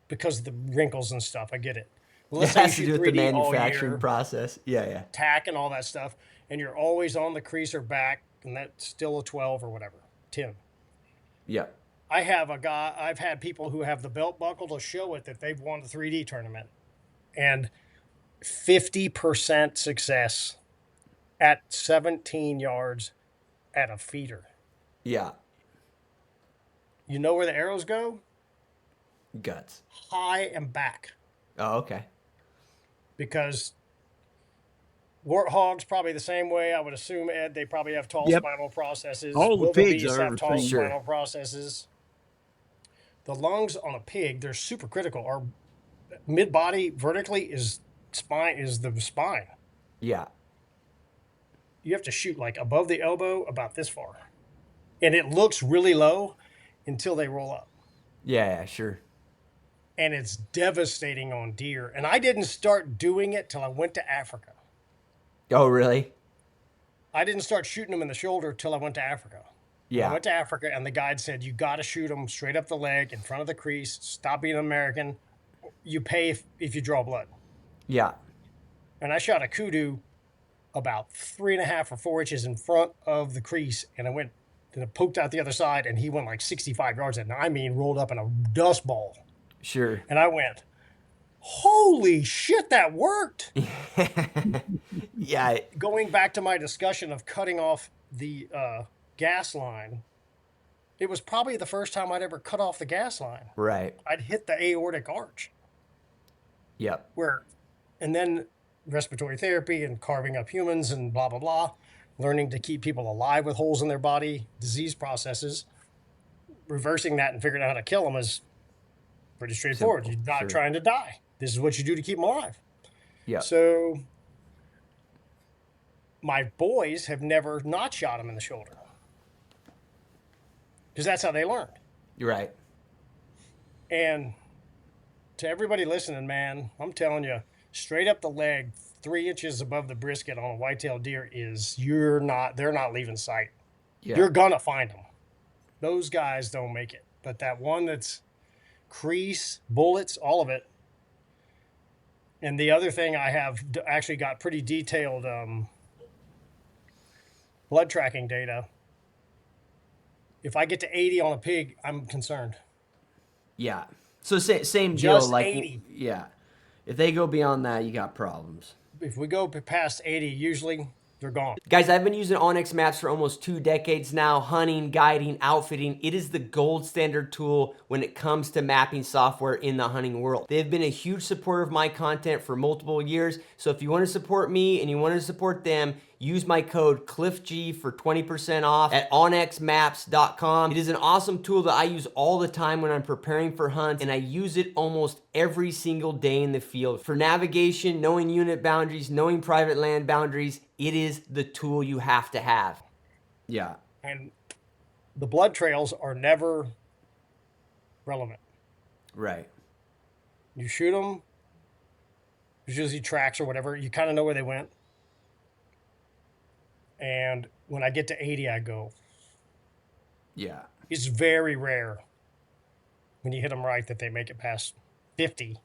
Speaker 3: because of the wrinkles and stuff. I get it. But let's
Speaker 2: It
Speaker 3: say you
Speaker 2: has to do
Speaker 3: shoot
Speaker 2: with the
Speaker 3: 3D all
Speaker 2: manufacturing
Speaker 3: year,
Speaker 2: process. Yeah, yeah,
Speaker 3: tack and all that stuff, and you're always on the crease or back, and that's still a 12 or whatever, 10.
Speaker 2: yeah,
Speaker 3: I've had people who have the belt buckle to show it that they've won the 3D tournament. And 50% success at 17 yards at a feeder.
Speaker 2: yeah.
Speaker 3: You know where the arrows go?
Speaker 2: Guts.
Speaker 3: High and back.
Speaker 2: Oh, okay.
Speaker 3: Because warthogs probably the same way. I would assume, Ed, they probably have tall
Speaker 1: Yep.
Speaker 3: spinal processes.
Speaker 1: All the pigs
Speaker 3: Wildebeest
Speaker 1: are
Speaker 3: have
Speaker 1: the
Speaker 3: tall
Speaker 1: same.
Speaker 2: Sure.
Speaker 3: spinal processes. The lungs on a pig, they're super critical. Our mid body vertically is the spine.
Speaker 2: Yeah,
Speaker 3: You have to shoot like above the elbow about this far. And it looks really low until they roll up.
Speaker 2: yeah, sure.
Speaker 3: And it's devastating on deer. And I didn't start doing it till I went to Africa.
Speaker 2: Oh, really?
Speaker 3: I didn't start shooting them in the shoulder till I went to Africa. I
Speaker 2: Yeah,
Speaker 3: went to Africa and the guide said, you got to shoot them straight up the leg in front of the crease. Stop being an American. You pay if you draw blood.
Speaker 2: yeah,
Speaker 3: And I shot a kudu about 3.5 or 4 inches in front of the crease. And I went and it poked out the other side and he went like 65 yards. And I mean, rolled up in a dust ball.
Speaker 2: sure.
Speaker 3: And I went, holy shit, that worked.
Speaker 2: Yeah,
Speaker 3: Going back to my discussion of cutting off the gas line, it was probably the first time I'd ever cut off the gas line.
Speaker 2: right.
Speaker 3: I'd hit the aortic arch.
Speaker 2: Yep.
Speaker 3: And then respiratory therapy and carving up humans and blah, blah, blah, learning to keep people alive with holes in their body, disease processes, reversing that and figuring out how to kill them is pretty straightforward.
Speaker 2: Simple.
Speaker 3: You're not
Speaker 2: Sure.
Speaker 3: trying to die. This is what you do to keep them alive.
Speaker 2: Yep.
Speaker 3: So my boys have never not shot them in the shoulder because that's how they learned.
Speaker 2: You're right.
Speaker 3: And to everybody listening, man, I'm telling you, straight up the leg, 3 inches above the brisket on a whitetail deer they're not leaving sight.
Speaker 2: Yeah.
Speaker 3: You're gonna find them. Those guys don't make it. But that one that's crease, bullets, all of it. And the other thing, I have actually got pretty detailed blood tracking data. If I get to 80 on a pig, I'm concerned.
Speaker 2: Yeah. So same deal.
Speaker 3: Just
Speaker 2: Like
Speaker 3: 80.
Speaker 2: yeah. If they go beyond that, you got problems.
Speaker 3: If we go past 80, usually they're gone.
Speaker 2: Guys, I've been using onX Maps for almost 2 decades now, hunting, guiding, outfitting. It is the gold standard tool when it comes to mapping software in the hunting world. They've been a huge supporter of my content for multiple years. So if you want to support me and you want to support them, use my code CliffG for 20% off at onxmaps.com. It is an awesome tool that I use all the time when I'm preparing for hunts, and I use it almost every single day in the field. For navigation, knowing unit boundaries, knowing private land boundaries, it is the tool you have to have. Yeah.
Speaker 3: And the blood trails are never relevant.
Speaker 2: Right.
Speaker 3: You shoot them, there's usually tracks or whatever. You kind of know where they went. And when I get to 80, I go.
Speaker 2: Yeah.
Speaker 3: It's very rare when you hit them right that they make it past 50.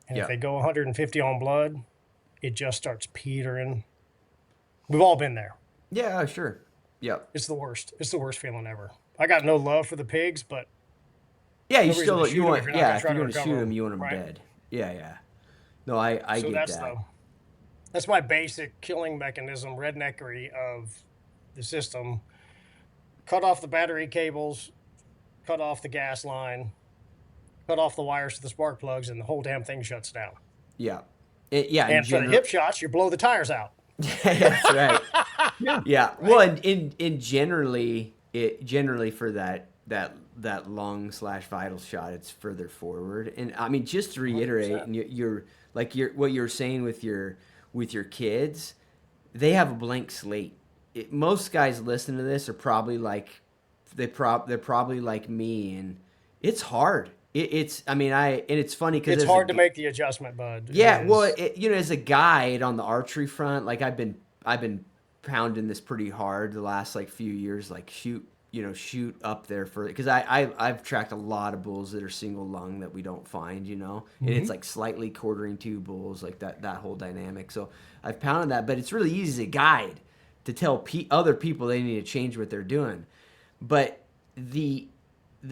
Speaker 3: And
Speaker 2: Yeah.
Speaker 3: if they go 150 on blood, it just starts petering. We've all been there.
Speaker 2: Yeah, sure. Yep.
Speaker 3: It's the worst. It's the worst feeling ever. I got no love for the pigs, but
Speaker 2: Yeah, you
Speaker 3: no reason
Speaker 2: still
Speaker 3: to shoot
Speaker 2: you
Speaker 3: 'em
Speaker 2: want
Speaker 3: if you're not
Speaker 2: yeah,
Speaker 3: gonna
Speaker 2: if
Speaker 3: try
Speaker 2: you
Speaker 3: to
Speaker 2: want to
Speaker 3: recover
Speaker 2: shoot them,
Speaker 3: 'em,
Speaker 2: you want them
Speaker 3: right?
Speaker 2: dead. Yeah, yeah. No, I
Speaker 3: So
Speaker 2: get
Speaker 3: that's
Speaker 2: that.
Speaker 3: that's my basic killing mechanism, redneckery of the system. Cut off the battery cables, cut off the gas line, cut off the wires to the spark plugs, and the whole damn thing shuts down.
Speaker 2: Yeah. Yeah, in
Speaker 3: And for the
Speaker 2: general.
Speaker 3: hip shots, you blow the tires out.
Speaker 2: That's right.
Speaker 1: Yeah.
Speaker 2: Yeah. Well, and in generally for that lung / vital shot, it's further forward. And I mean, just to reiterate,
Speaker 3: 100%.
Speaker 2: and what you're saying with your kids, they have a blank slate. Most guys listen to this are probably like they're probably like me, and it's hard. It's I mean and it's funny because
Speaker 3: It's hard to make the adjustment, bud.
Speaker 2: yeah, well, as a guide on the archery front, like I've been pounding this pretty hard the last like few years, like shoot up there for because I've tracked a lot of bulls that are single lung that we don't find, and it's like slightly quartering two bulls, like that whole dynamic. So I've pounded that, but it's really easy to guide to tell other people they need to change what they're doing, but the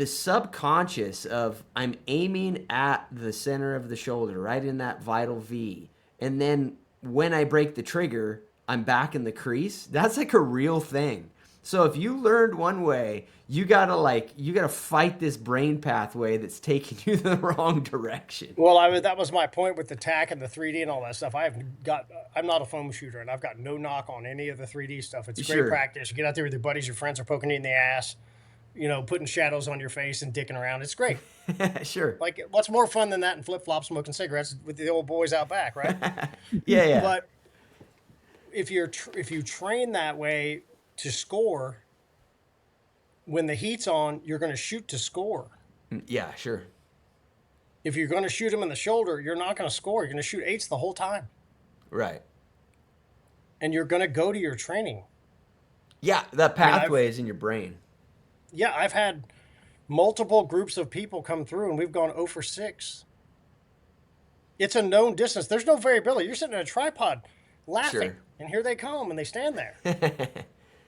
Speaker 2: subconscious of I'm aiming at the center of the shoulder, right in that vital V. And then when I break the trigger, I'm back in the crease. That's like a real thing. So if you learned one way, you gotta fight this brain pathway that's taking you the wrong direction.
Speaker 3: Well, that was my point with the TAC and the 3D and all that stuff. I'm not a foam shooter, and I've got no knock on any of the 3D stuff. It's great
Speaker 2: Sure.
Speaker 3: practice. You get out there with your buddies, your friends are poking you in the ass, putting shadows on your face and dicking around. It's great.
Speaker 2: Sure.
Speaker 3: Like, what's more fun than that and flip-flops smoking cigarettes with the old boys out back, right?
Speaker 2: Yeah.
Speaker 3: But if you train that way to score, when the heat's on, you're going to shoot to score.
Speaker 2: Yeah, sure.
Speaker 3: If you're going to shoot them in the shoulder, you're not going to score. You're going to shoot eights the whole time.
Speaker 2: Right.
Speaker 3: And you're going to go to your training.
Speaker 2: Yeah, that pathway is in your brain.
Speaker 3: Yeah, I've had multiple groups of people come through, and we've gone 0 for 6. It's a known distance. There's no variability. You're sitting in a tripod laughing,
Speaker 2: Sure.
Speaker 3: and here they come, and they stand there.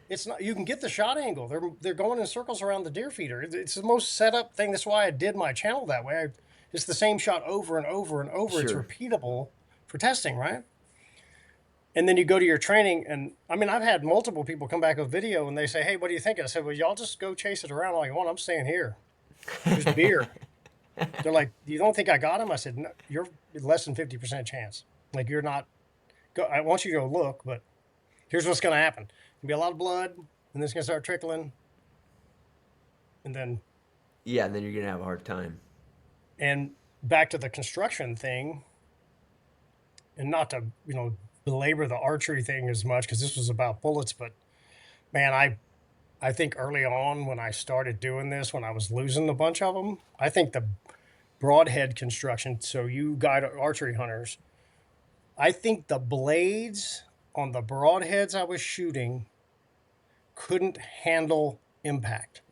Speaker 3: It's not. You can get the shot angle. They're going in circles around the deer feeder. It's the most set up thing. That's why I did my channel that way. It's the same shot over and over and over. It's
Speaker 2: Sure.
Speaker 3: repeatable for testing, right? And then you go to your training, and I mean, I've had multiple people come back with video, and they say, "Hey, what do you think?" I said, "Well, y'all just go chase it around all you want. I'm staying here. There's beer." They're like, "You don't think I got him?" I said, "No, you're less than 50% chance. Like you're not. I want you to go look, but here's what's going to happen. There'll be a lot of blood, and then it's going to start trickling, and then
Speaker 2: Yeah, and then you're gonna have a hard time.
Speaker 3: and back to the construction thing, and not to belabor the archery thing as much because this was about bullets, but man, I think early on when I started doing this, when I was losing a bunch of them, I think the broadhead construction. So you guide archery hunters, I think the blades on the broadheads I was shooting couldn't handle impact.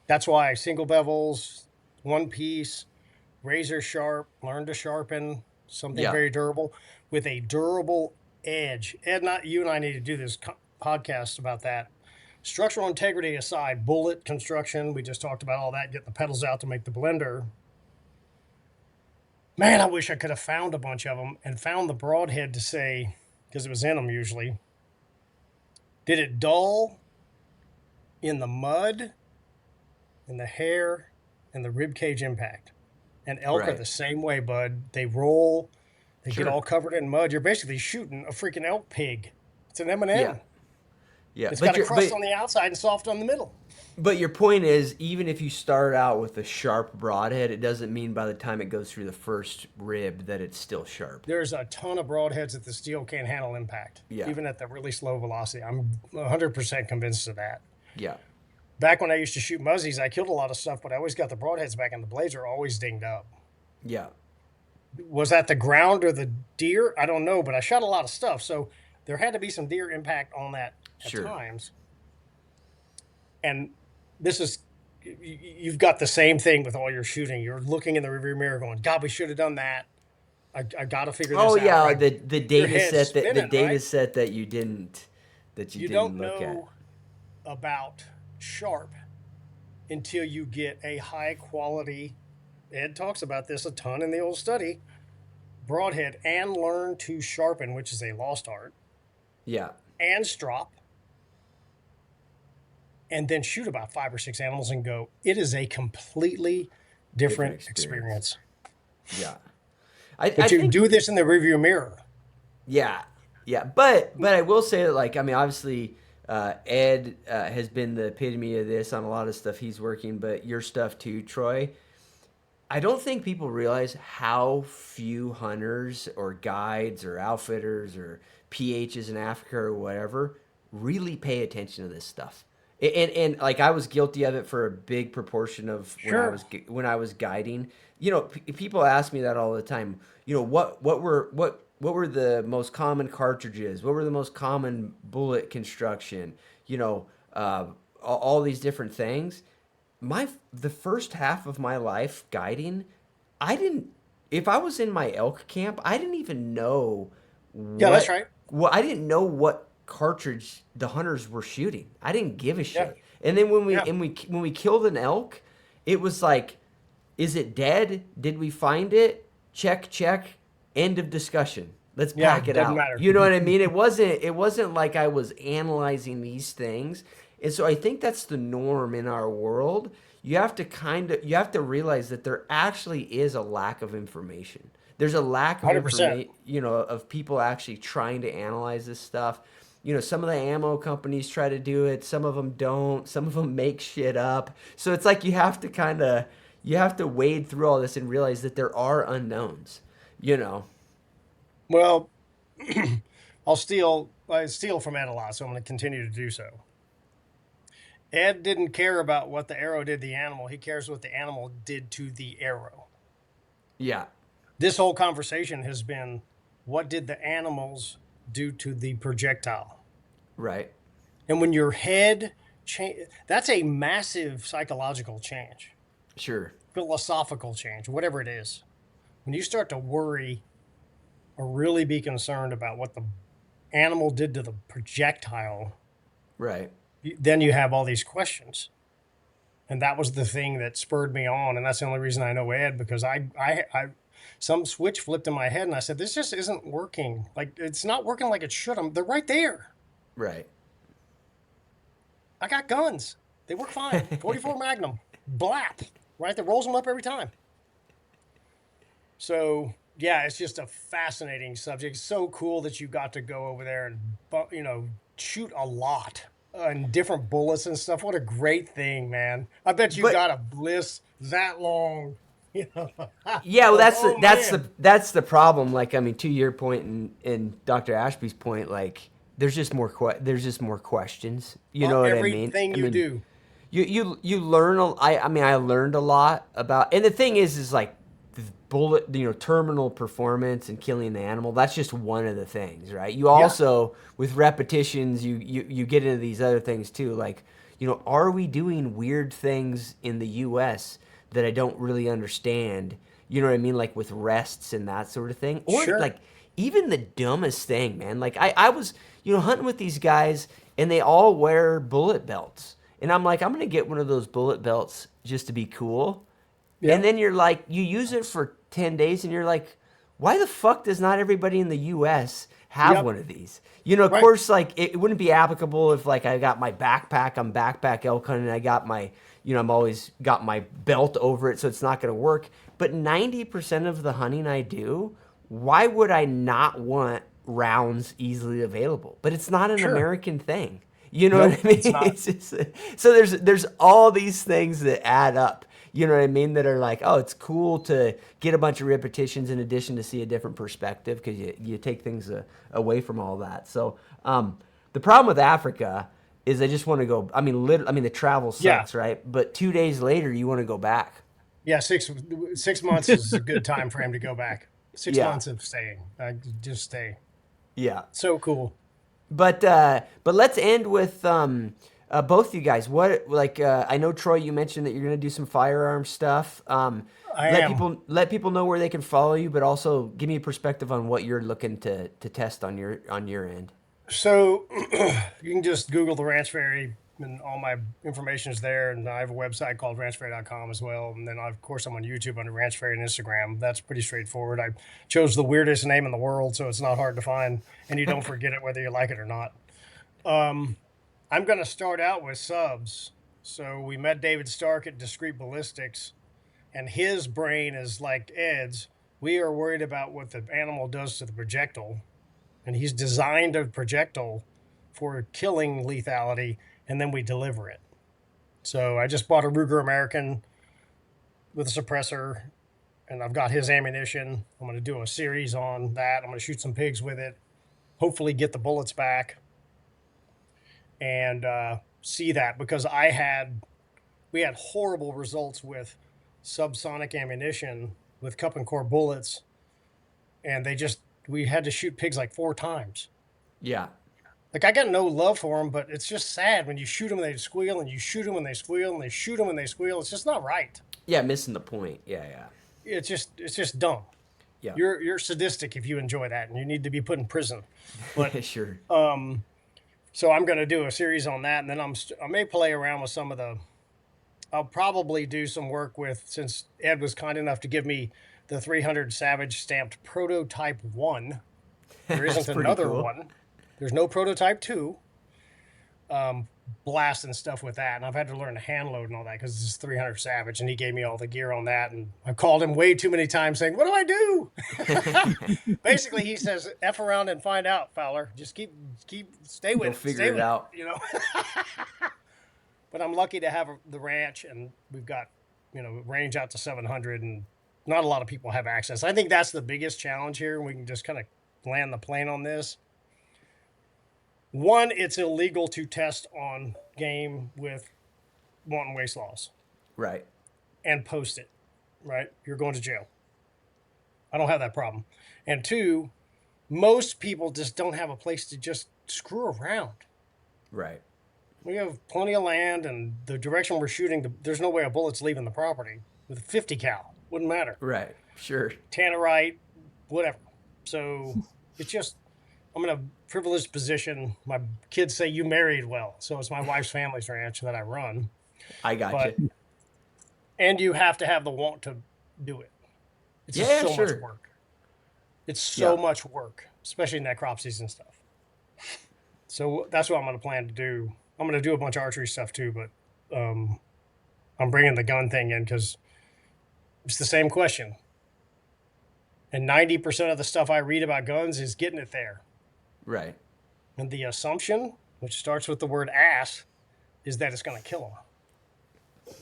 Speaker 3: That's why single bevels, one piece, razor sharp, learn to sharpen something
Speaker 2: Yeah.
Speaker 3: very durable with a durable edge. Ed, not you and I need to do this podcast about that. Structural integrity aside, bullet construction, we just talked about all that, getting the pedals out to make the blender. Man, I wish I could have found a bunch of them and found the broadhead to say, because it was in them usually, did it dull in the mud, in the hair, and the rib cage impact? And elk are
Speaker 2: Right.
Speaker 3: the same way, bud. They roll, they get
Speaker 2: Sure.
Speaker 3: all covered in mud. You're basically shooting a freaking elk pig. It's an
Speaker 2: Yeah.
Speaker 3: M&M.
Speaker 2: Yeah.
Speaker 3: It's got
Speaker 2: But
Speaker 3: a
Speaker 2: you're
Speaker 3: crust on the outside and soft on the middle.
Speaker 2: but your point is, even if you start out with a sharp broadhead, it doesn't mean by the time it goes through the first rib that it's still sharp.
Speaker 3: There's a ton of broadheads that the steel can't handle impact,
Speaker 2: Yeah.
Speaker 3: even at the really slow velocity. I'm 100% convinced of that.
Speaker 2: Yeah.
Speaker 3: Back when I used to shoot muzzies, I killed a lot of stuff, but I always got the broadheads back, and the blades are always dinged up.
Speaker 2: Yeah.
Speaker 3: Was that the ground or the deer? I don't know, but I shot a lot of stuff, so there had to be some deer impact on that at
Speaker 2: Sure.
Speaker 3: times. And this is, you've got the same thing with all your shooting. You're looking in the rearview mirror, going, "God, we should have done that. I got to figure
Speaker 2: Oh
Speaker 3: this out."
Speaker 2: yeah,
Speaker 3: Right?
Speaker 2: the
Speaker 3: Your
Speaker 2: data
Speaker 3: head's
Speaker 2: set that the
Speaker 3: spinning,
Speaker 2: data
Speaker 3: right?
Speaker 2: set that you
Speaker 3: You
Speaker 2: didn't
Speaker 3: don't
Speaker 2: look at.
Speaker 3: know about sharp until you get a high quality. Ed talks about this a ton in the old study. Broadhead and learn to sharpen, which is a lost art,
Speaker 2: Yeah.
Speaker 3: and strop, and then shoot about 5 or 6 animals and go. It is a completely
Speaker 2: Different
Speaker 3: different
Speaker 2: experience.
Speaker 3: experience.
Speaker 2: Yeah. I
Speaker 3: But you
Speaker 2: think
Speaker 3: do this in the rearview mirror.
Speaker 2: yeah. Yeah. But I will say that, like, I mean, obviously Ed has been the epitome of this on a lot of stuff he's working, but your stuff too, Troy. I don't think people realize how few hunters or guides or outfitters or PHs in Africa or whatever really pay attention to this stuff. And like I was guilty of it for a big proportion of
Speaker 3: Sure.
Speaker 2: when I was guiding. You know, people ask me that all the time. You know, what were the most common cartridges? What were the most common bullet construction? You know, all these different things. The first half of my life guiding, I didn't. If I was in my elk camp, I didn't even know
Speaker 3: Yeah, that's
Speaker 2: what
Speaker 3: right.
Speaker 2: I didn't know what cartridge the hunters were shooting. I didn't give a
Speaker 3: Yeah.
Speaker 2: shit. And then
Speaker 3: Yeah.
Speaker 2: when we killed an elk, it was like, is it dead? Did we find it? Check, check. End of discussion. Let's
Speaker 3: Yeah.
Speaker 2: pack it
Speaker 3: Doesn't
Speaker 2: out.
Speaker 3: matter.
Speaker 2: You know what I mean? It wasn't like I was analyzing these things. And so I think that's the norm in our world. You have to realize that there actually is a lack of information. There's a lack of
Speaker 3: 100%.
Speaker 2: information, of people actually trying to analyze this stuff. You know, some of the ammo companies try to do it, some of them don't, some of them make shit up. So it's like you have to wade through all this and realize that there are unknowns, you know.
Speaker 3: Well, I steal from Ed a lot, so I'm going to continue to do so. Ed didn't care about what the arrow did to the animal. He cares what the animal did to the arrow.
Speaker 2: Yeah.
Speaker 3: This whole conversation has been, what did the animals do to the projectile?
Speaker 2: Right.
Speaker 3: And when your head change, that's a massive psychological change,
Speaker 2: Sure.
Speaker 3: philosophical change, whatever it is. When you start to worry or really be concerned about what the animal did to the projectile,
Speaker 2: Right.
Speaker 3: then you have all these questions. And that was the thing that spurred me on. And that's the only reason I know Ed, because I some switch flipped in my head and I said, this just isn't working. Like, it's not working like it should. They're right there.
Speaker 2: Right.
Speaker 3: I got guns. They work fine. 44 Magnum. Blap. right? That rolls them up every time. So yeah, it's just a fascinating subject. It's so cool that you got to go over there and shoot a lot and different bullets and stuff. What a great thing, man! I bet you
Speaker 2: But
Speaker 3: got a bliss that long. You know,
Speaker 2: yeah, well,
Speaker 3: going, oh man,
Speaker 2: that's the problem. Like, I mean, to your point and Dr. Ashby's point, like, there's just more questions. You know what I mean?
Speaker 3: everything
Speaker 2: I
Speaker 3: you
Speaker 2: mean,
Speaker 3: do.
Speaker 2: you learn. I mean, I learned a lot about. And the thing is like the bullet, terminal performance and killing the animal. That's just one of the things, right? You
Speaker 3: Yeah,
Speaker 2: also, with repetitions, you get into these other things too. Like, are we doing weird things in the U.S. that I don't really understand? You know what I mean? Like with rests and that sort of thing, or
Speaker 3: sure.
Speaker 2: like even the dumbest thing, man. Like I was, hunting with these guys, and they all wear bullet belts. And I'm like, I'm gonna get one of those bullet belts just to be cool. And
Speaker 3: Yep,
Speaker 2: then you're like, you use it for 10 days, and you're like, why the fuck does not everybody in the US have
Speaker 3: yep,
Speaker 2: one of these? Of
Speaker 3: right,
Speaker 2: course, like, it wouldn't be applicable if, like, I got my backpack, I'm backpack elk hunting, and I got my, I'm always got my belt over it, so it's not gonna work. But 90% of the hunting I do, why would I not want rounds easily available? But it's not an
Speaker 3: sure.
Speaker 2: American thing. You know what
Speaker 3: Nope,
Speaker 2: I mean?
Speaker 3: it's not.
Speaker 2: It's just, so there's all these things that add up. You know what I mean? That are like, oh, it's cool to get a bunch of repetitions in addition to see a different perspective because you take things away from all that. So the problem with Africa is I just want to go. I mean, I mean the travel
Speaker 3: Yeah,
Speaker 2: sucks, right? But 2 days later, you want to go back.
Speaker 3: yeah. 6 months is a good time frame to go back. Six
Speaker 2: Yeah,
Speaker 3: months of staying. I just stay.
Speaker 2: yeah.
Speaker 3: So cool.
Speaker 2: But let's end with both you guys. What like I know Troy, you mentioned that you're gonna do some firearm stuff.
Speaker 3: I am.
Speaker 2: Let people know where they can follow you, but also give me a perspective on what you're looking to test on your end.
Speaker 3: So you can just Google the Ranch Fairy and all my information is there. And I have a website called ranchfairy.com as well. And then, of course, I'm on YouTube under Ranch Fairy and Instagram. That's pretty straightforward. I chose the weirdest name in the world, so it's not hard to find. And you don't forget it whether you like it or not. I'm going to start out with subs. So we met David Stark at Discreet Ballistics, and his brain is like Ed's. We are worried about what the animal does to the projectile, and he's designed a projectile for killing lethality, and then we deliver it. So I just bought a Ruger American with a suppressor, and I've got his ammunition. I'm going to do a series on that. I'm going to shoot some pigs with it, hopefully get the bullets back, and see that because we had horrible results with subsonic ammunition with cup and core bullets, and we had to shoot pigs like 4 times.
Speaker 2: Yeah.
Speaker 3: Like I got no love for them, but it's just sad when you shoot them and they squeal, and you shoot them and they squeal, and they shoot them and they squeal. It's just not right.
Speaker 2: Yeah, missing the point. Yeah,
Speaker 3: It's just dumb.
Speaker 2: yeah.
Speaker 3: You're sadistic if you enjoy that, and you need to be put in prison. But
Speaker 2: Yeah. Sure.
Speaker 3: so I'm going to do a series on that, and then I may play around with some of the. I'll probably do some work with, since Ed was kind enough to give me the 300 Savage stamped prototype 1. There
Speaker 2: That's
Speaker 3: isn't
Speaker 2: pretty
Speaker 3: another
Speaker 2: cool.
Speaker 3: one. There's no prototype 2. Blasting stuff with that, and I've had to learn to hand load and all that because this is 300 Savage, and he gave me all the gear on that, and I've called him way too many times saying, "What do I do?" Basically, he says, "F around and find out, Fowler. Just stay with
Speaker 2: You'll
Speaker 3: it,
Speaker 2: figure
Speaker 3: stay
Speaker 2: it
Speaker 3: with
Speaker 2: out.
Speaker 3: it, But I'm lucky to have the ranch, and we've got range out to 700, and not a lot of people have access. I think that's the biggest challenge here, and we can just kind of land the plane on this. One, it's illegal to test on game with wanton waste laws
Speaker 2: Right.
Speaker 3: and post it, right? You're going to jail. I don't have that problem. And two, most people just don't have a place to just screw around.
Speaker 2: Right.
Speaker 3: We have plenty of land, and the direction we're shooting, there's no way a bullet's leaving the property with a 50 cal. Wouldn't matter.
Speaker 2: Right. Sure.
Speaker 3: Tannerite, whatever. So it's just, I'm in a privileged position. My kids say you married well. So it's my wife's family's ranch that I run.
Speaker 2: I got
Speaker 3: But,
Speaker 2: you.
Speaker 3: and you have to have the want to do it. It's just
Speaker 2: Yeah.
Speaker 3: so much
Speaker 2: Sure.
Speaker 3: work. It's so
Speaker 2: Yeah.
Speaker 3: much work, especially in that crop season stuff. So that's what I'm going to plan to do. I'm going to do a bunch of archery stuff too, but I'm bringing the gun thing in because It's the same question. And 90% of the stuff I read about guns is getting it there.
Speaker 2: Right.
Speaker 3: And the assumption, which starts with the word ass, is that it's going to kill them.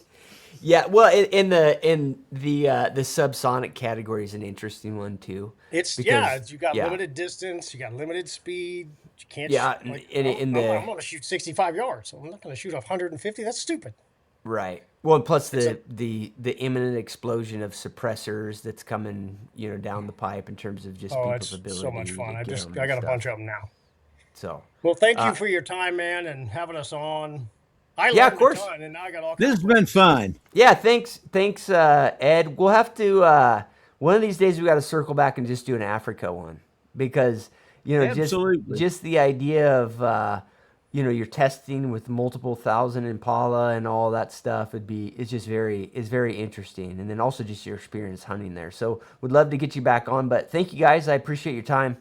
Speaker 2: Yeah, well, in the subsonic category is an interesting one too.
Speaker 3: You got limited distance, you got limited speed. You can't I'm going to shoot 65 yards. I'm not going to shoot 150. That's stupid.
Speaker 2: Right. Well, and plus the imminent explosion of suppressors that's coming, down the pipe in terms of just people's
Speaker 3: It's
Speaker 2: ability
Speaker 3: so much fun.
Speaker 2: to get them
Speaker 3: I got
Speaker 2: and
Speaker 3: a bunch
Speaker 2: stuff.
Speaker 3: of them now.
Speaker 2: So,
Speaker 3: well, thank you for your time, man, and having us on. I
Speaker 2: yeah,
Speaker 3: learned
Speaker 2: of course.
Speaker 3: a ton, and now I got all
Speaker 1: This
Speaker 3: kinds
Speaker 1: has
Speaker 3: of
Speaker 1: been fun.
Speaker 2: Yeah, thanks, Ed. We'll have to one of these days we got to circle back and just do an Africa one because
Speaker 1: Absolutely.
Speaker 2: just the idea of you're testing with multiple thousand Impala and all that stuff it's very interesting, and then also just your experience hunting there. So would love to get you back on, but thank you guys. I appreciate your time.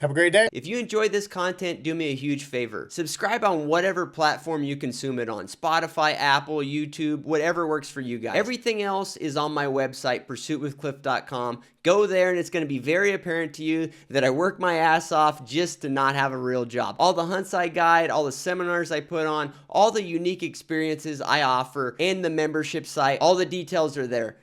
Speaker 3: Have a great day.
Speaker 2: If you enjoyed this content, do me a huge favor. Subscribe on whatever platform you consume it on. Spotify, Apple, YouTube, whatever works for you guys. Everything else is on my website, pursuitwithcliff.com. Go there and it's going to be very apparent to you that I work my ass off just to not have a real job. All the hunts I guide, all the seminars I put on, all the unique experiences I offer, and the membership site, all the details are there.